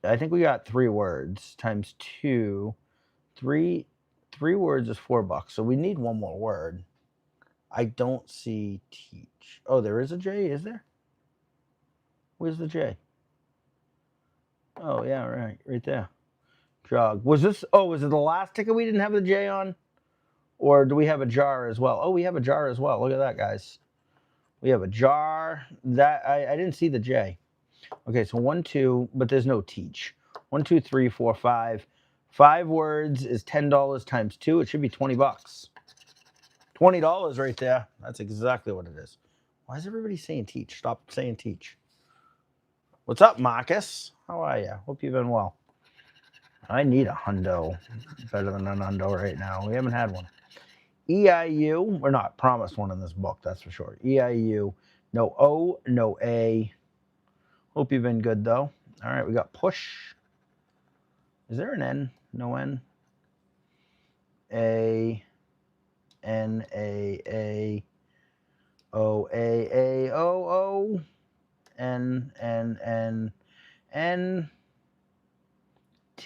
I think we got 3 words times 2. 3 words is $4. So we need one more word. I don't see teach. Oh, there is a J, is there? Where's the J? Oh, yeah, right there. Jog. Was it the last ticket we didn't have the J on? Or do we have a jar as well? Oh, we have a jar as well. Look at that, guys. We have a jar. That I didn't see the J. Okay, so 1, 2, but there's no teach. 1, 2, 3, 4, 5. 5 words is $10 times 2. It should be $20. $20 right there. That's exactly what it is. Why is everybody saying teach? Stop saying teach. What's up, Marcus? How are you? Hope you've been well. I need a hundo. Better than an hundo right now. We haven't had one. EIU. We're not promised one in this book, that's for sure. EIU. No O, no A. Hope you've been good, though. All right, we got push. Is there an N? No N. A. N. A. O. A. O. O. N. N. N. N.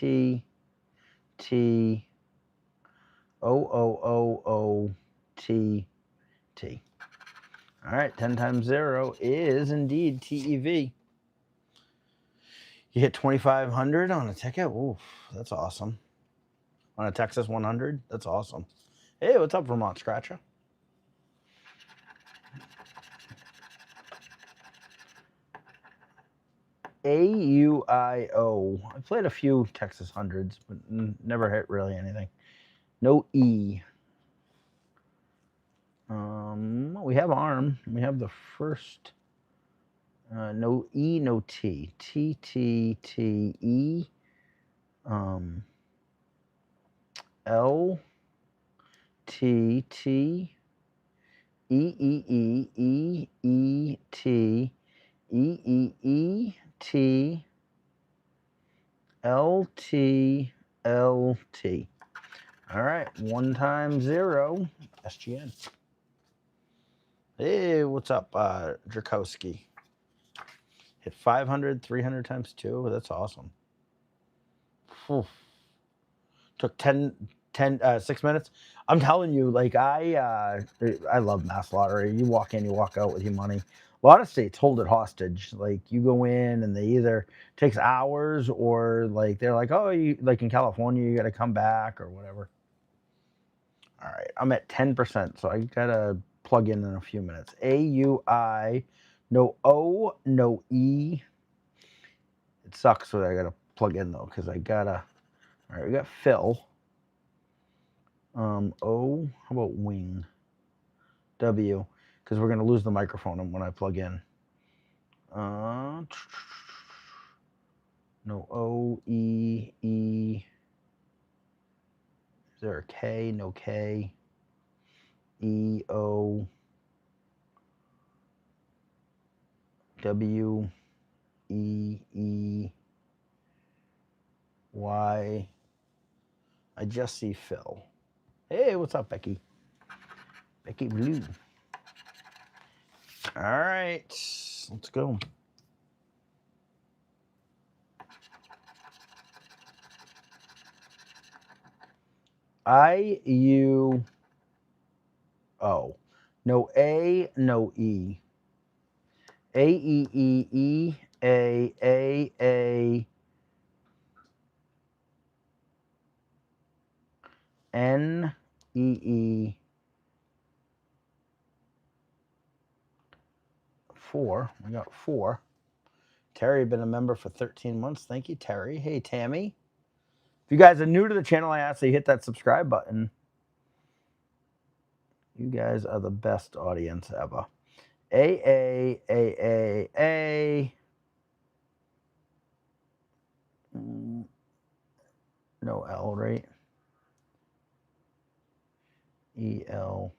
T T O O O O T T. All right, 10 times 0 is indeed TEV. You hit 2,500 on a ticket. Oof, that's awesome. On a Texas 100, that's awesome. Hey, what's up, Vermont Scratcher? AUIO. I played a few Texas hundreds, but never hit really anything. No E. We have arm. We have the first. No E, no T. T, T, T, E. L, T, T, E, E, E, E, E, T, E, E, E, T, L, T, L, T. All right, 1 times 0, SGN. Hey, what's up, Drakowski? Hit 500, 300 times 2. That's awesome. Whew. Took 6 minutes. I'm telling you, like, I love Mass Lottery. You walk in, you walk out with your money. A lot of states hold it hostage. Like, you go in and they either takes hours or like they're like, oh, you like in California, you got to come back or whatever. All right, I'm at 10%, so I gotta plug in a few minutes. AUI, no O, no E. It sucks that I gotta plug in though, because I gotta. All right, we got Phil. O, how about wing? W, because we're gonna lose the microphone when I plug in. No O, E, E. Is there a K? No K. E, O, W, E, E, Y. I just see Phil. Hey, what's up, Becky? Becky Blue. All right, let's go. IUO. No A, no E. A, E, E, E, A, N, E, E. 4. We got 4. Terry, been a member for 13 months. Thank you, Terry. Hey, Tammy. If you guys are new to the channel, I ask that you hit that subscribe button. You guys are the best audience ever. A. No L, right? ELN.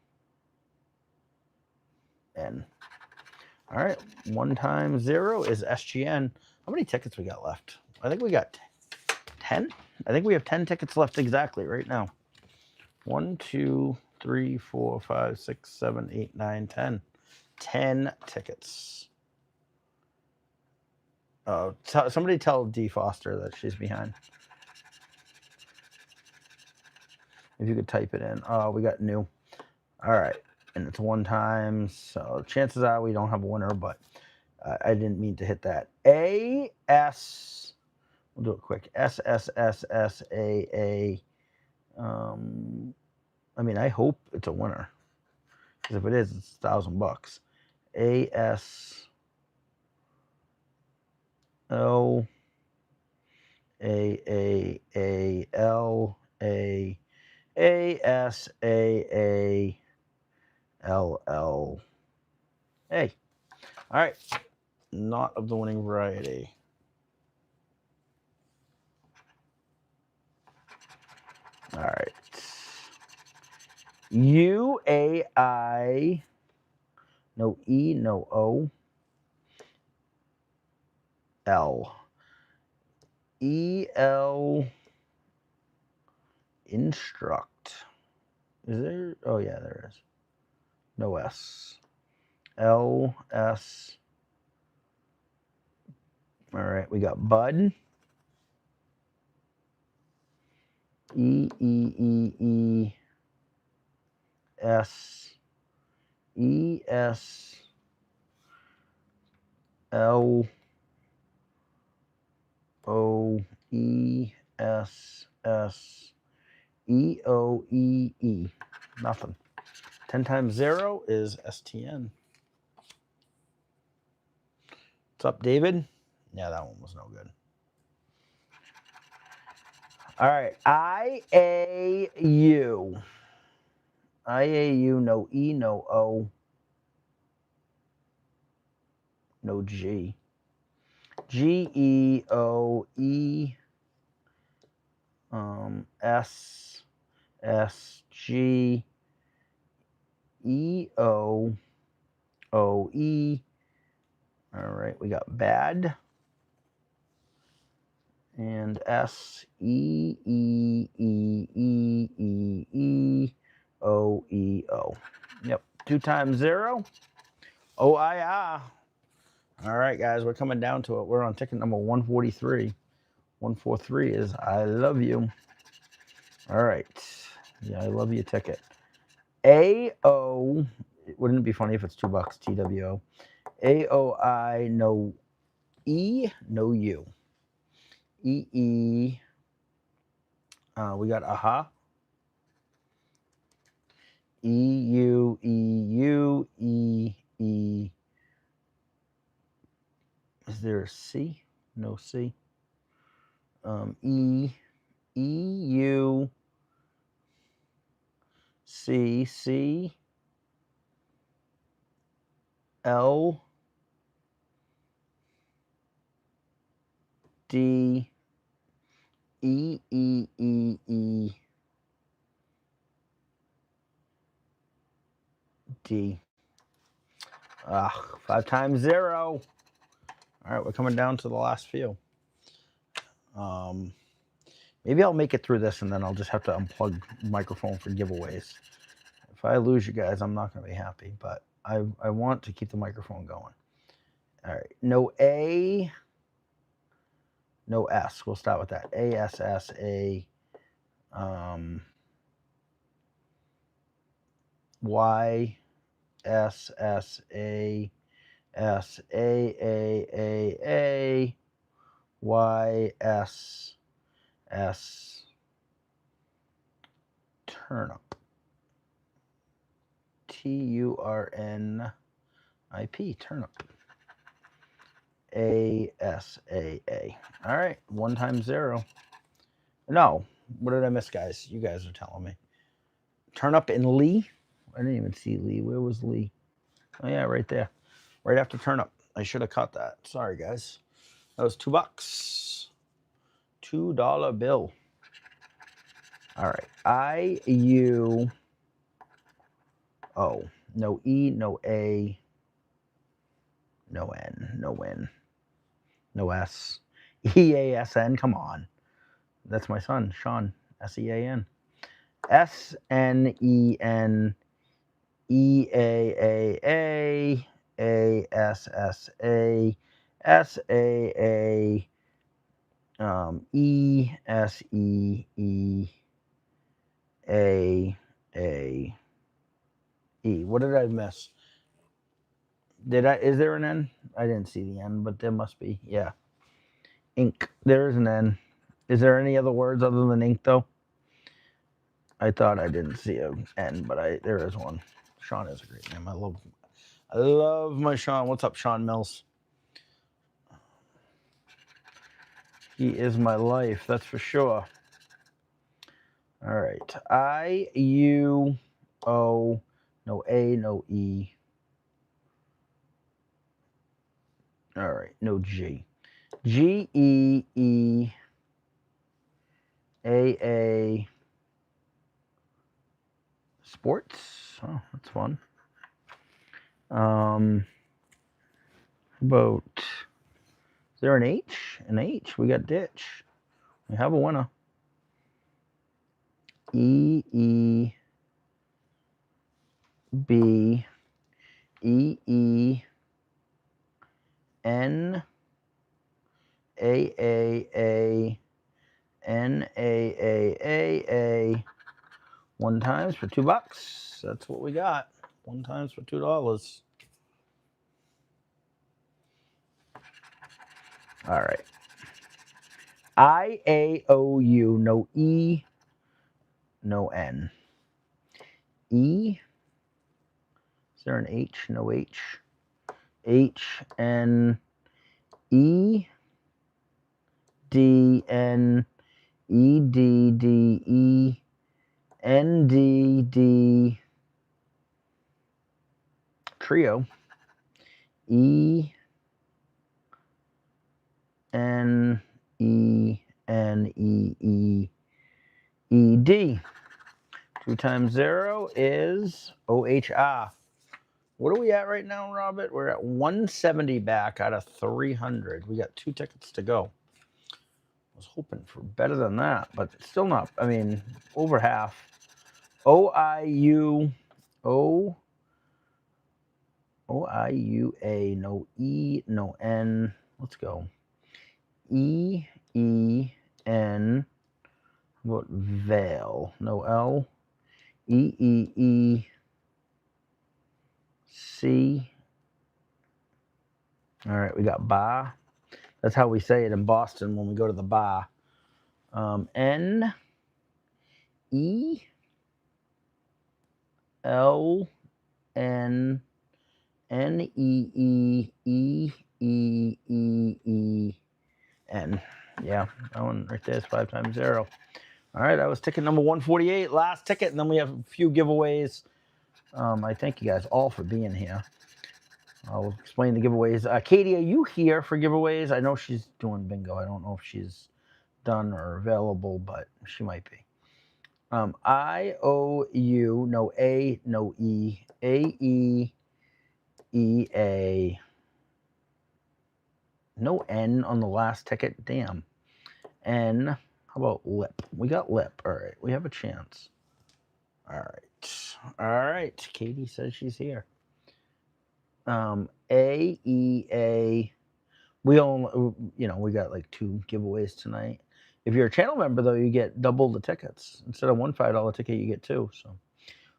All right, 1 times 0 is SGN. How many tickets we got left? I think we got 10. I think we have 10 tickets left exactly right now. 1, 2, 3, 4, 5, 6, 7, 8, 9, 10. 10 tickets. Oh, somebody tell D Foster that she's behind. If you could type it in. Oh, we got new. All right. And it's 1 time. So chances are we don't have a winner, but I didn't mean to hit that. AS. We'll do it quick. SSSSAA. I mean, I hope it's a winner. Because if it is, it's $1,000. ASL. AAAL. ASAALL. Hey. All right. Not of the winning variety. All right. UAI. No E, no O. L. EL. Instruct. Is there? Oh, yeah, there is. No S. LS. All right, we got Bud. E E E E S E S L O E S S E O E E. Nothing. 10 times 0 is STN. What's up, David? Yeah, that one was no good. All right. IAU. IAU, no E, no O, no G. GEOE, S, S, G, EO, OE. All right, we got bad. And S, E, E, E, E, E, E, O, E, O. Yep, 2 times 0. OIR. All right, guys, we're coming down to it. We're on ticket number 143. 143 is I love you. All right. Yeah, I love you ticket. AO, wouldn't it be funny if it's $2? TWO. AOI, no E, no U. EE, we got AHA. EU, EU, EE. Is there a C? No C. E, EU, C, C, L, D, E, E, E, E, D. 5 times 0. All right, we're coming down to the last few. Maybe I'll make it through this and then I'll just have to unplug the microphone for giveaways. If I lose you guys, I'm not going to be happy, but I want to keep the microphone going. All right, no A, no S. We'll start with that. ASSA, Y, SSA, SAAAA, YSS, turnip. TURNIP, turnip. ASAA. All right, 1 times 0. No, what did I miss, guys? You guys are telling me. Turnip and Lee. I didn't even see Lee. Where was Lee? Oh yeah, right there, right after turnip. I should have caught that. Sorry, guys. That was $2. $2 bill. All right, IUO. No E, no A, no N, no N, no S. EASN, come on. That's my son, Sean, SEAN. SNEN, EAAA, ASSA, SAA, ESEE, AAE. What did I miss? Is there an N? I didn't see the N, but there must be. Yeah. Ink. There is an N. Is there any other words other than ink, though? I thought I didn't see an N, but there is one. Sean is a great name. I love my Sean. What's up, Sean Mills? He is my life, that's for sure. All right. IUO, no A, no E. All right, no G. GEE, AA, sports. Oh, that's fun. About, is there an H? An H. We got ditch. We have a winner. E, E, B, E, E, N, A, NAAAA 1 times for $2. That's what we got. 1 times for $2. All right. IAOU, no E, no N. E, is there an H? No H. H, N, E, D, N, E, D, D, E, N, D, D, trio, E, N, E, N, E, E, E, D. 2 times 0 is OHR. What are we at right now, Robert? We're at 170 back out of 300. We got 2 tickets to go. I was hoping for better than that, but it's still not. I mean, over half. OIUA, no E, no N. Let's go. E, E, N. What Vale? No L. E, E, E, C. All right, we got bar. That's how we say it in Boston when we go to the bar. N, E, L, N, N, E, E, E, E, E, E, N. Yeah, that one right there is 5 times 0. All right, that was ticket number 148, last ticket, and then we have a few giveaways. I thank you guys all for being here. I'll explain the giveaways. Katie, are you here for giveaways? I know she's doing bingo. I don't know if she's done or available, but she might be. IOU, no A, no E, AE, EA. No N on the last ticket. Damn. N. How about lip? We got lip. All right. We have a chance. All right. All right. Katie says she's here. AEA. We all, we got like 2 giveaways tonight. If you're a channel member, though, you get double the tickets. Instead of one $5 ticket, you get 2. So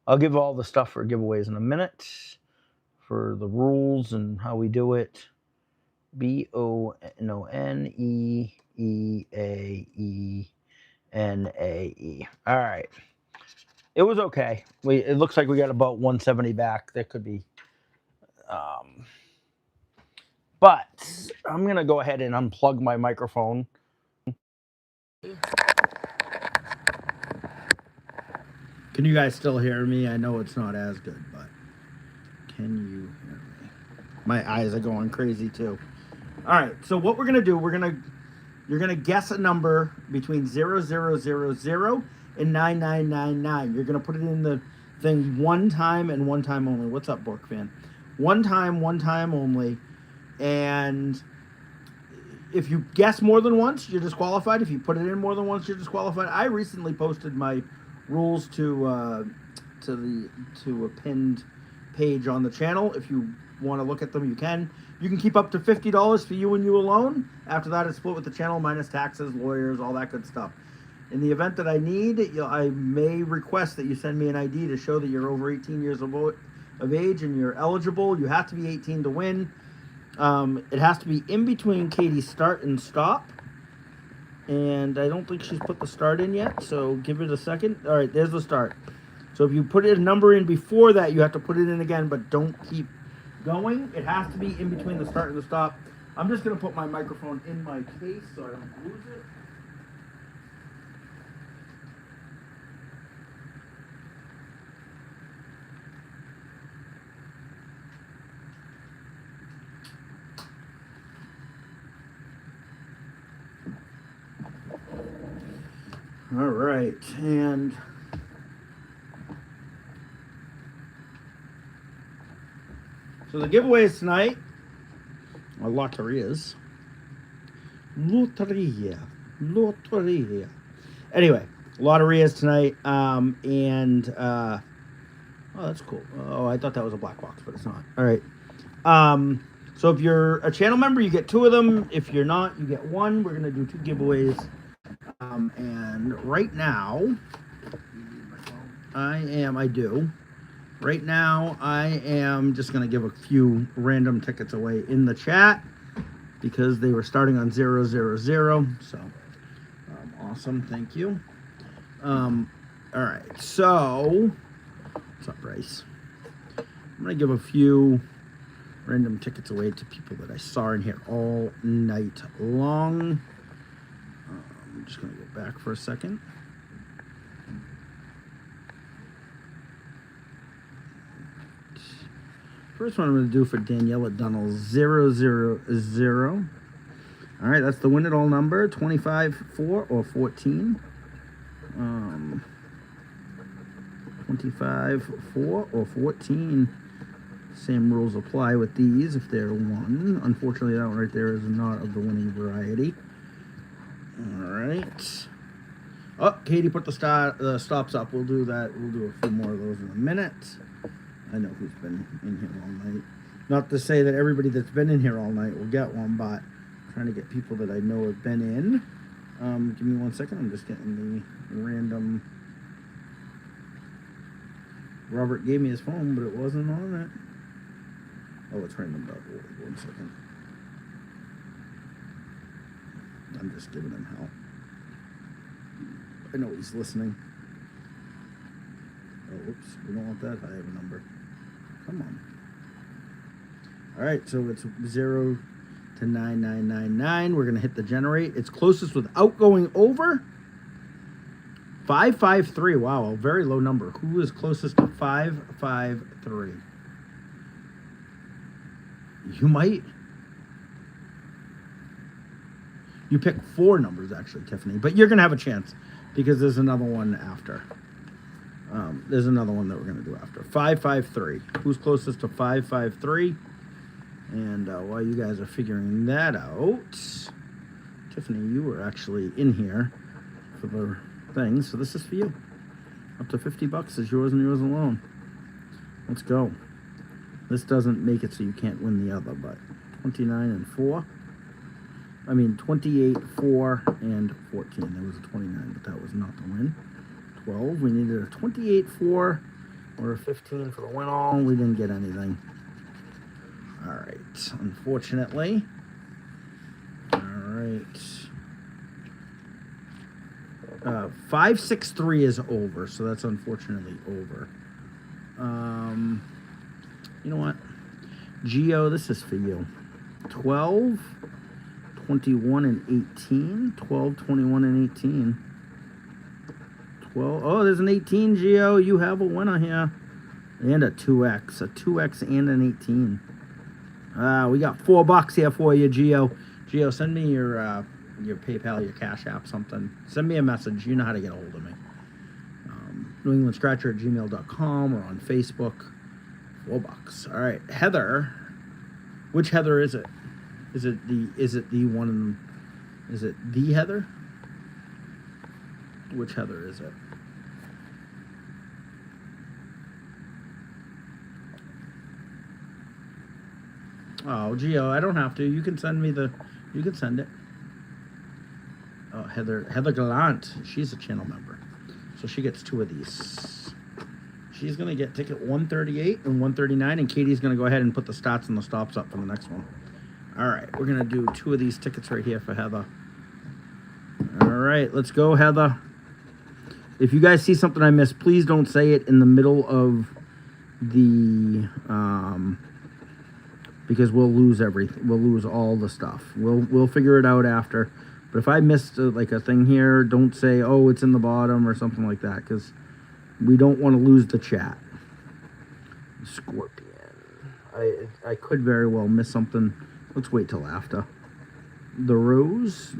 I'll give all the stuff for giveaways in a minute for the rules and how we do it. BONNEEAENAE. All right. It was okay. It looks like we got about 170 back. There could be. But I'm going to go ahead and unplug my microphone. Can you guys still hear me? I know it's not as good, but can you hear me? My eyes are going crazy too. All right, so what we're going to do, you're going to guess a number between 0000 and 9999. You're going to put it in the thing 1 time and 1 time only. What's up, Bork fan? 1 time only. And if you guess more than once, you're disqualified. If you put it in more than once, you're disqualified. I recently posted my rules to a pinned page on the channel. If you want to look at them, you can. You can keep up to $50 for you and you alone. After that, it's split with the channel minus taxes, lawyers, all that good stuff. In the event that I need, I may request that you send me an ID to show that you're over 18 years of age and you're eligible. You have to be 18 to win. It has to be in between Katie's start and stop. And I don't think she's put the start in yet, so give it a second. All right, there's the start. So if you put a number in before that, you have to put it in again, but don't keep going. It has to be in between the start and the stop. I'm just going to put my microphone in my case so I don't lose it. All right, and so the giveaways tonight are loterias. Loteria. Anyway, loterias tonight, oh, that's cool. Oh, I thought that was a black box, but it's not. All right. So if you're a channel member, you get 2 of them. If you're not, you get 1. We're gonna do 2 giveaways. And right now, I do. Right now, I am just going to give a few random tickets away in the chat because they were starting on 000. So, awesome. Thank you. All right. So, what's up, Bryce? I'm going to give a few random tickets away to people that I saw in here all night long. I'm just going to go back for a second. First one I'm going to do for Daniela Dunnell, 000. All right, that's the win it all number, 25, 4, or 14. 25, 4, or 14. Same rules apply with these if they're one. Unfortunately, that one right there is not of the winning variety. All right. Oh, Katie put the stops up. We'll do that. We'll do a few more of those in a minute. I know who's been in here all night. Not to say that everybody that's been in here all night will get one, but I'm trying to get people that I know have been in. Give me 1 second. I'm just getting the random. Robert gave me his phone, but it wasn't on it. Oh, it's random. 1 second. I'm just giving him hell. I know he's listening. Oh, whoops. We don't want that high of a number. Come on. All right, so it's 0 to 9999. We're going to hit the generate. It's closest without going over. 553. Wow, a very low number. Who is closest to 553? You might. You pick 4 numbers, actually, Tiffany. But you're going to have a chance because there's another one after. There's another one that we're going to do after. 553. Who's closest to 553? And while you guys are figuring that out, Tiffany, you were actually in here for the thing, so this is for you. Up to $50 is yours and yours alone. Let's go. This doesn't make it so you can't win the other, but 29 and 4. I mean, 28, 4, and 14. There was a 29, but that was not the win. 12. We needed a 28, 4, or a 15 for the win all. We didn't get anything. All right. Unfortunately. All right. 563 is over, so that's unfortunately over. You know what? Geo, this is for you. 12, 21, and 18. 12, 21, and 18. 12. Oh, there's an 18, Geo. You have a winner here. And a 2X. A 2X and an 18. We got $4 here for you, Geo. Geo, send me your PayPal, your Cash App, something. Send me a message. You know how to get a hold of me. NewEnglandScratcher@gmail.com or on Facebook. $4. All right, Heather. Which Heather is it? Is it the one? Is it the Heather? Which Heather is it? Oh, Geo, I don't have to. You can send me the. You can send it. Oh, Heather Gallant. She's a channel member, so she gets 2 of these. She's gonna get ticket 138 and 139, and Katie's gonna go ahead and put the stats and the stops up for the next one. All right, we're gonna do 2 of these tickets right here for Heather. All right, let's go, Heather. If you guys see something I missed, please don't say it in the middle of the because we'll lose everything. We'll lose all the stuff. We'll figure it out after. But if I missed like a thing here, don't say, oh, it's in the bottom or something like that, because we don't want to lose the chat. Scorpion. I could very well miss something. Let's wait till after. The Rose.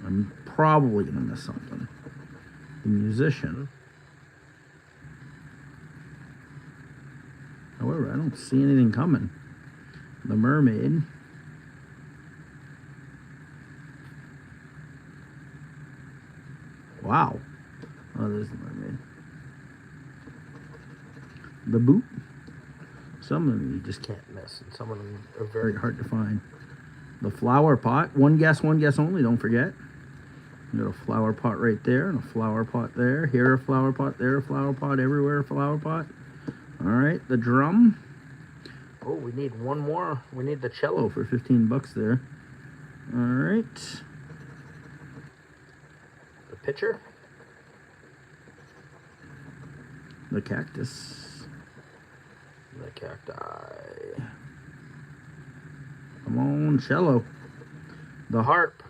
I'm probably going to miss something. The Musician. However, I don't see anything coming. The Mermaid. Wow. Oh, there's the Mermaid. The Boot. Some of them you just can't miss, and some of them are very hard to find. The flower pot. One guess only, don't forget. You got a flower pot right there and a flower pot there. Here a flower pot, there a flower pot, everywhere a flower pot. All right, the drum. Oh, we need one more. We need the cello for 15 bucks there. All right. The pitcher. The cactus. The cacti. Come on, cello. The harp.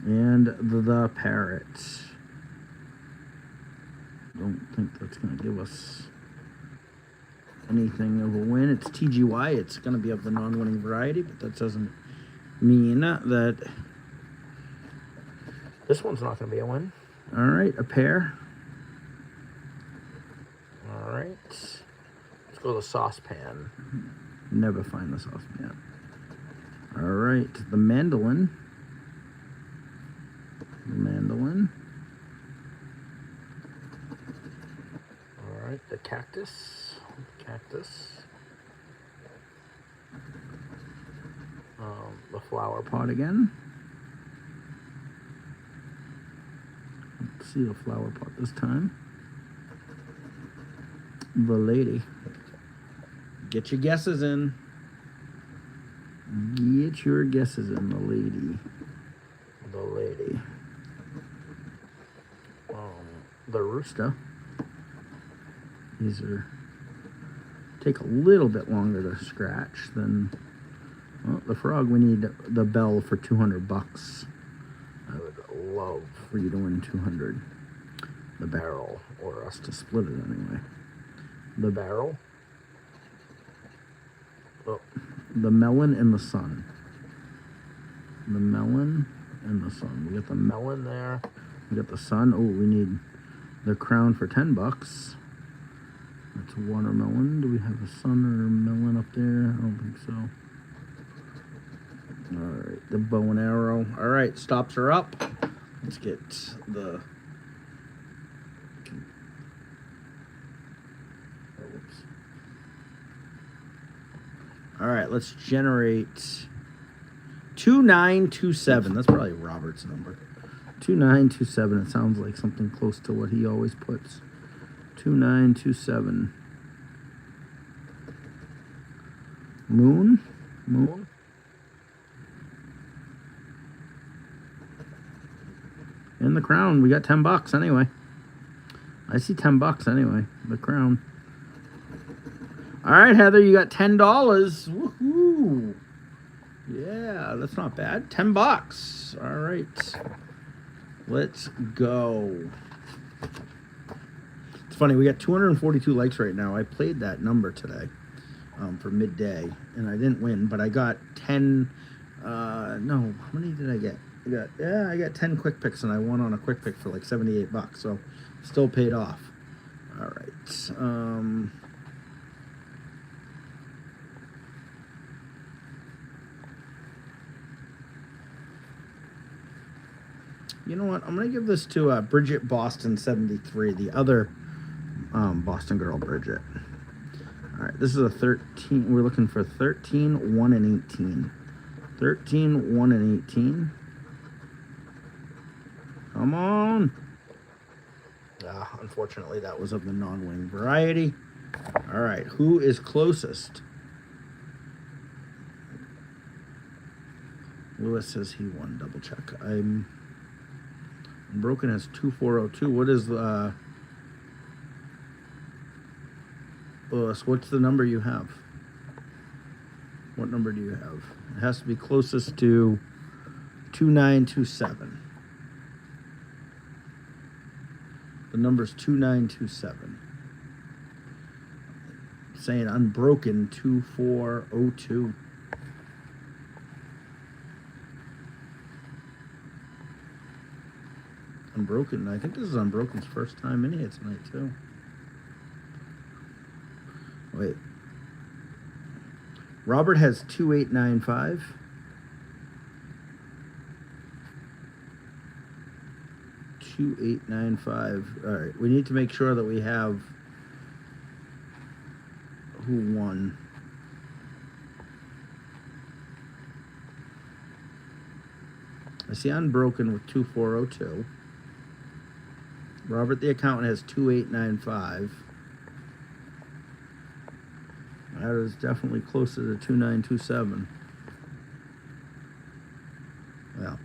And the parrot. Don't think that's going to give us anything of a win. It's TGY. It's going to be of the non-winning variety, but that doesn't mean that this one's not going to be a win. All right, a pair. All right. Let's go to the saucepan. Never find the saucepan. All right, the mandolin. The mandolin. All right, the cactus. The cactus. The flower pot again. Let's see the flower pot this time. The lady. Get your guesses in. Get your guesses in, the lady. The lady. The rooster. These are take a little bit longer to scratch than the frog. We need the bell for 200 bucks. I would love for you to win 200. The barrel, or us to split it anyway. The barrel. Oh, the melon and the sun. The melon and the sun. We got the melon there. We got the sun. Oh, we need the crown for 10 bucks. That's watermelon. Do we have a sun or a melon up there? I don't think so. All right, the bow and arrow. All right, stops are up. Let's get the... Oops. All right, let's generate 2927. That's probably Robert's number. 2927. It sounds like something close to what he always puts. 2927. Moon. Moon. And the crown. We got 10 bucks anyway. I see 10 bucks anyway. The crown. All right, Heather, you got $10. Woohoo! Yeah, that's not bad. 10 bucks. All right. Let's go. It's funny, we got 242 likes right now. I played that number today for midday, and I didn't win, but I got 10. No, how many did I get? I got 10 quick picks, and I won on a quick pick for like 78 bucks, so still paid off. All right. You know what? I'm going to give this to Bridget Boston 73, the other Boston girl, Bridget. All right, this is a 13. We're looking for 13, 1, and 18. 13, 1, and 18. Come on. Unfortunately, that was of the non-wing variety. All right, who is closest? Lewis says he won. Double check. I'm broken as 2402. What is the Lewis? What's the number you have? What number do you have? It has to be closest to 2927. The number's 2927. Saying unbroken 2402. Unbroken. I think this is Unbroken's first time in here tonight too. Wait. Robert has 2895. All right, we need to make sure that we have. who won. I see Unbroken with 2402. Robert the accountant has 2895. That is definitely closer to 2927. Yeah.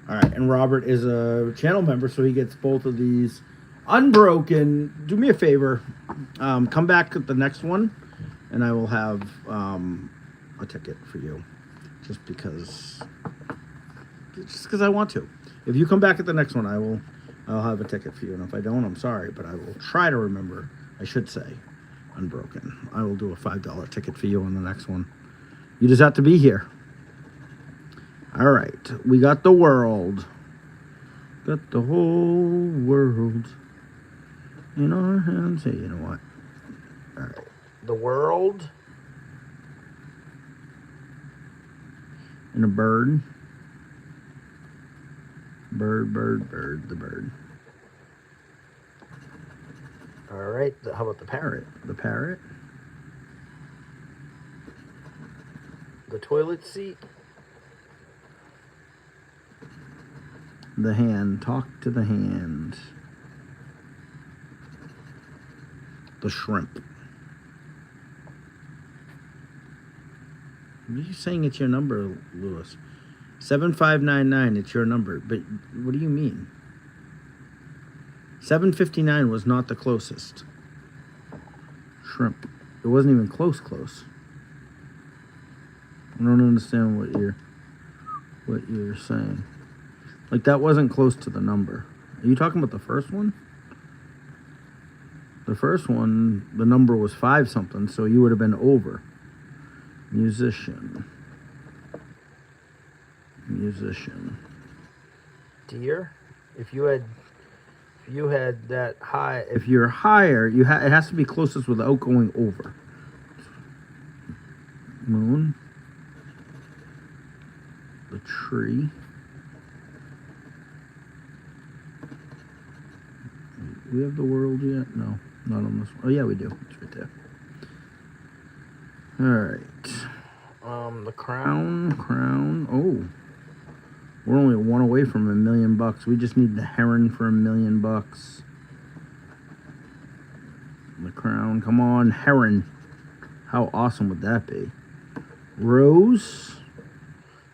All right, and Robert is a channel member, so he gets both of these. Unbroken, do me a favor, come back at the next one, and I will have a ticket for you, just because I want to. If you come back at the next one, I'll have a ticket for you, and if I don't, I'm sorry, but I will try to remember. I should say, Unbroken. I will do a $5 ticket for you on the next one. You just have to be here. All right, we got the world. Got the whole world in our hands. Hey, you know what? All right. The world. And a bird. Bird, the bird. All right, how about the parrot? The parrot. The toilet seat. The hand. Talk to the hand. The shrimp. What are you saying it's your number, Lewis? 7599, it's your number. But what do you mean? 759 was not the closest. Shrimp. It wasn't even close. I don't understand what you're saying. Like, that wasn't close to the number. Are you talking about the first one? The first one, the number was 5 something, so you would have been over. Musician. Deer. If you had that high, if you're higher, it has to be closest without going over. Moon. The tree. We have the world yet? No, not on this one. Oh yeah, we do. It's right there. All right. The crown. Oh, we're only one away from $1 million. We just need the heron for $1 million. The crown. Come on, heron. How awesome would that be? Rose.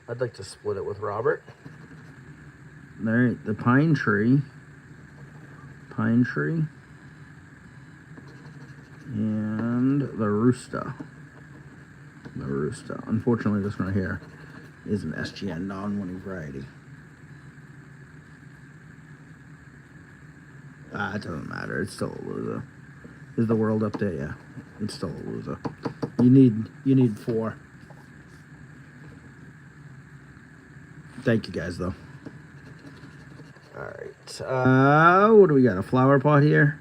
I'd like to split it with Robert. All right, the pine tree. And the rooster. Unfortunately, this one right here is an SGN non-winning variety. It doesn't matter. It's still a loser. Is the world up there? Yeah, it's still a loser. You need 4. Thank you guys, though. All right. What do we got? A flower pot here.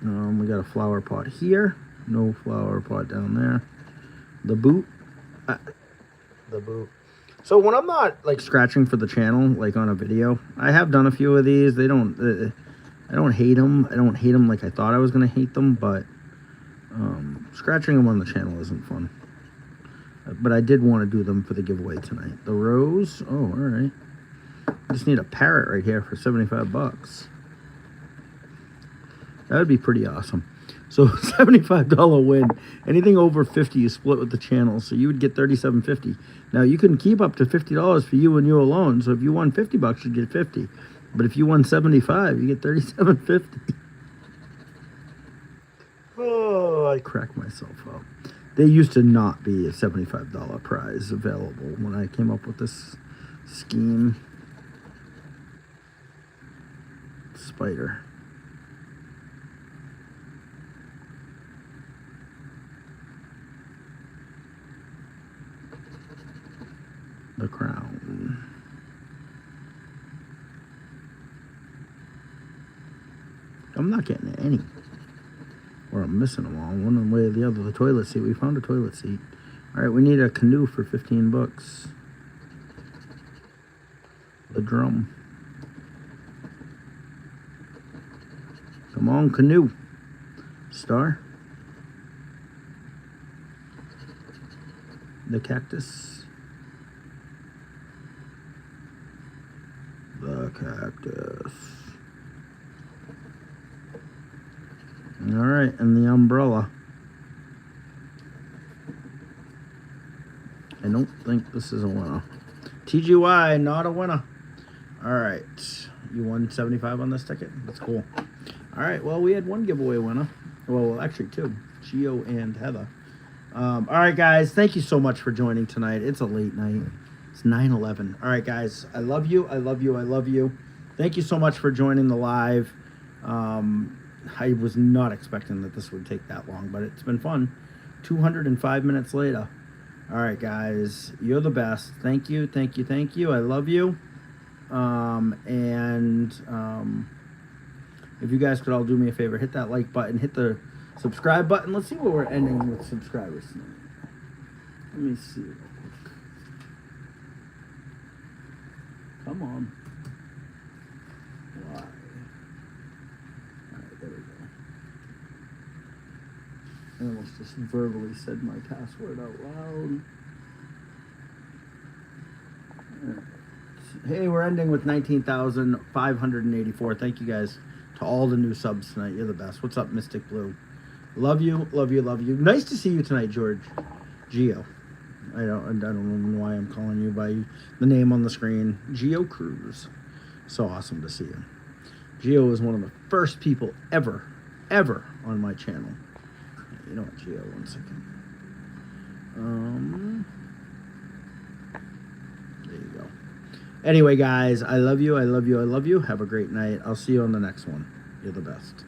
We got a flower pot here. No flower pot down there. The boot. So when I'm not like scratching for the channel, like on a video, I have done a few of these. I don't hate them. I don't hate them like I thought I was gonna hate them, but scratching them on the channel isn't fun. But I did want to do them for the giveaway tonight. The rose. Oh, all right. I just need a parrot right here for $75. That would be pretty awesome. So $75 win. Anything over 50 you split with the channel, so you would get $37.50. Now you can keep up to $50 for you and you alone. So if you won $50, you'd get 50. But if you won 75, you get $37.50. Oh, I cracked myself up. There used to not be a $75 prize available when I came up with this scheme. Spider. The crown. I'm not getting any. Or I'm missing them all. One way or the other. The toilet seat. We found a toilet seat. Alright, we need a canoe for $15. The drum. Come on, Canoe. Star. The Cactus. The Cactus. All right, and the Umbrella. I don't think this is a winner. TGY, not a winner. All right. You won 75 on this ticket? That's cool. All right, well, we had one giveaway winner. Well, actually two. Geo and Heather. All right, guys, thank you so much for joining tonight. It's a late night. It's 9/11. All right, guys, I love you. I love you. I love you. Thank you so much for joining the live. I was not expecting that this would take that long, but it's been fun. 205 minutes later. All right, guys, you're the best. Thank you, thank you, thank you. I love you. If you guys could all do me a favor, hit that like button, hit the subscribe button. Let's see what we're ending with subscribers tonight. Let me see real quick. Come on. Why? All right, there we go. I almost just verbally said my password out loud. Hey, we're ending with 19,584. Thank you guys to all the new subs tonight. You're the best. What's up, Mystic Blue? Love you, love you, love you. Nice to see you tonight, George. Geo. I don't know why I'm calling you by the name on the screen. Geo Cruz. So awesome to see you. Geo is one of the first people ever on my channel. You know what, Geo? 1 second. There you go. Anyway, guys, I love you. I love you. I love you. Have a great night. I'll see you on the next one. You're the best.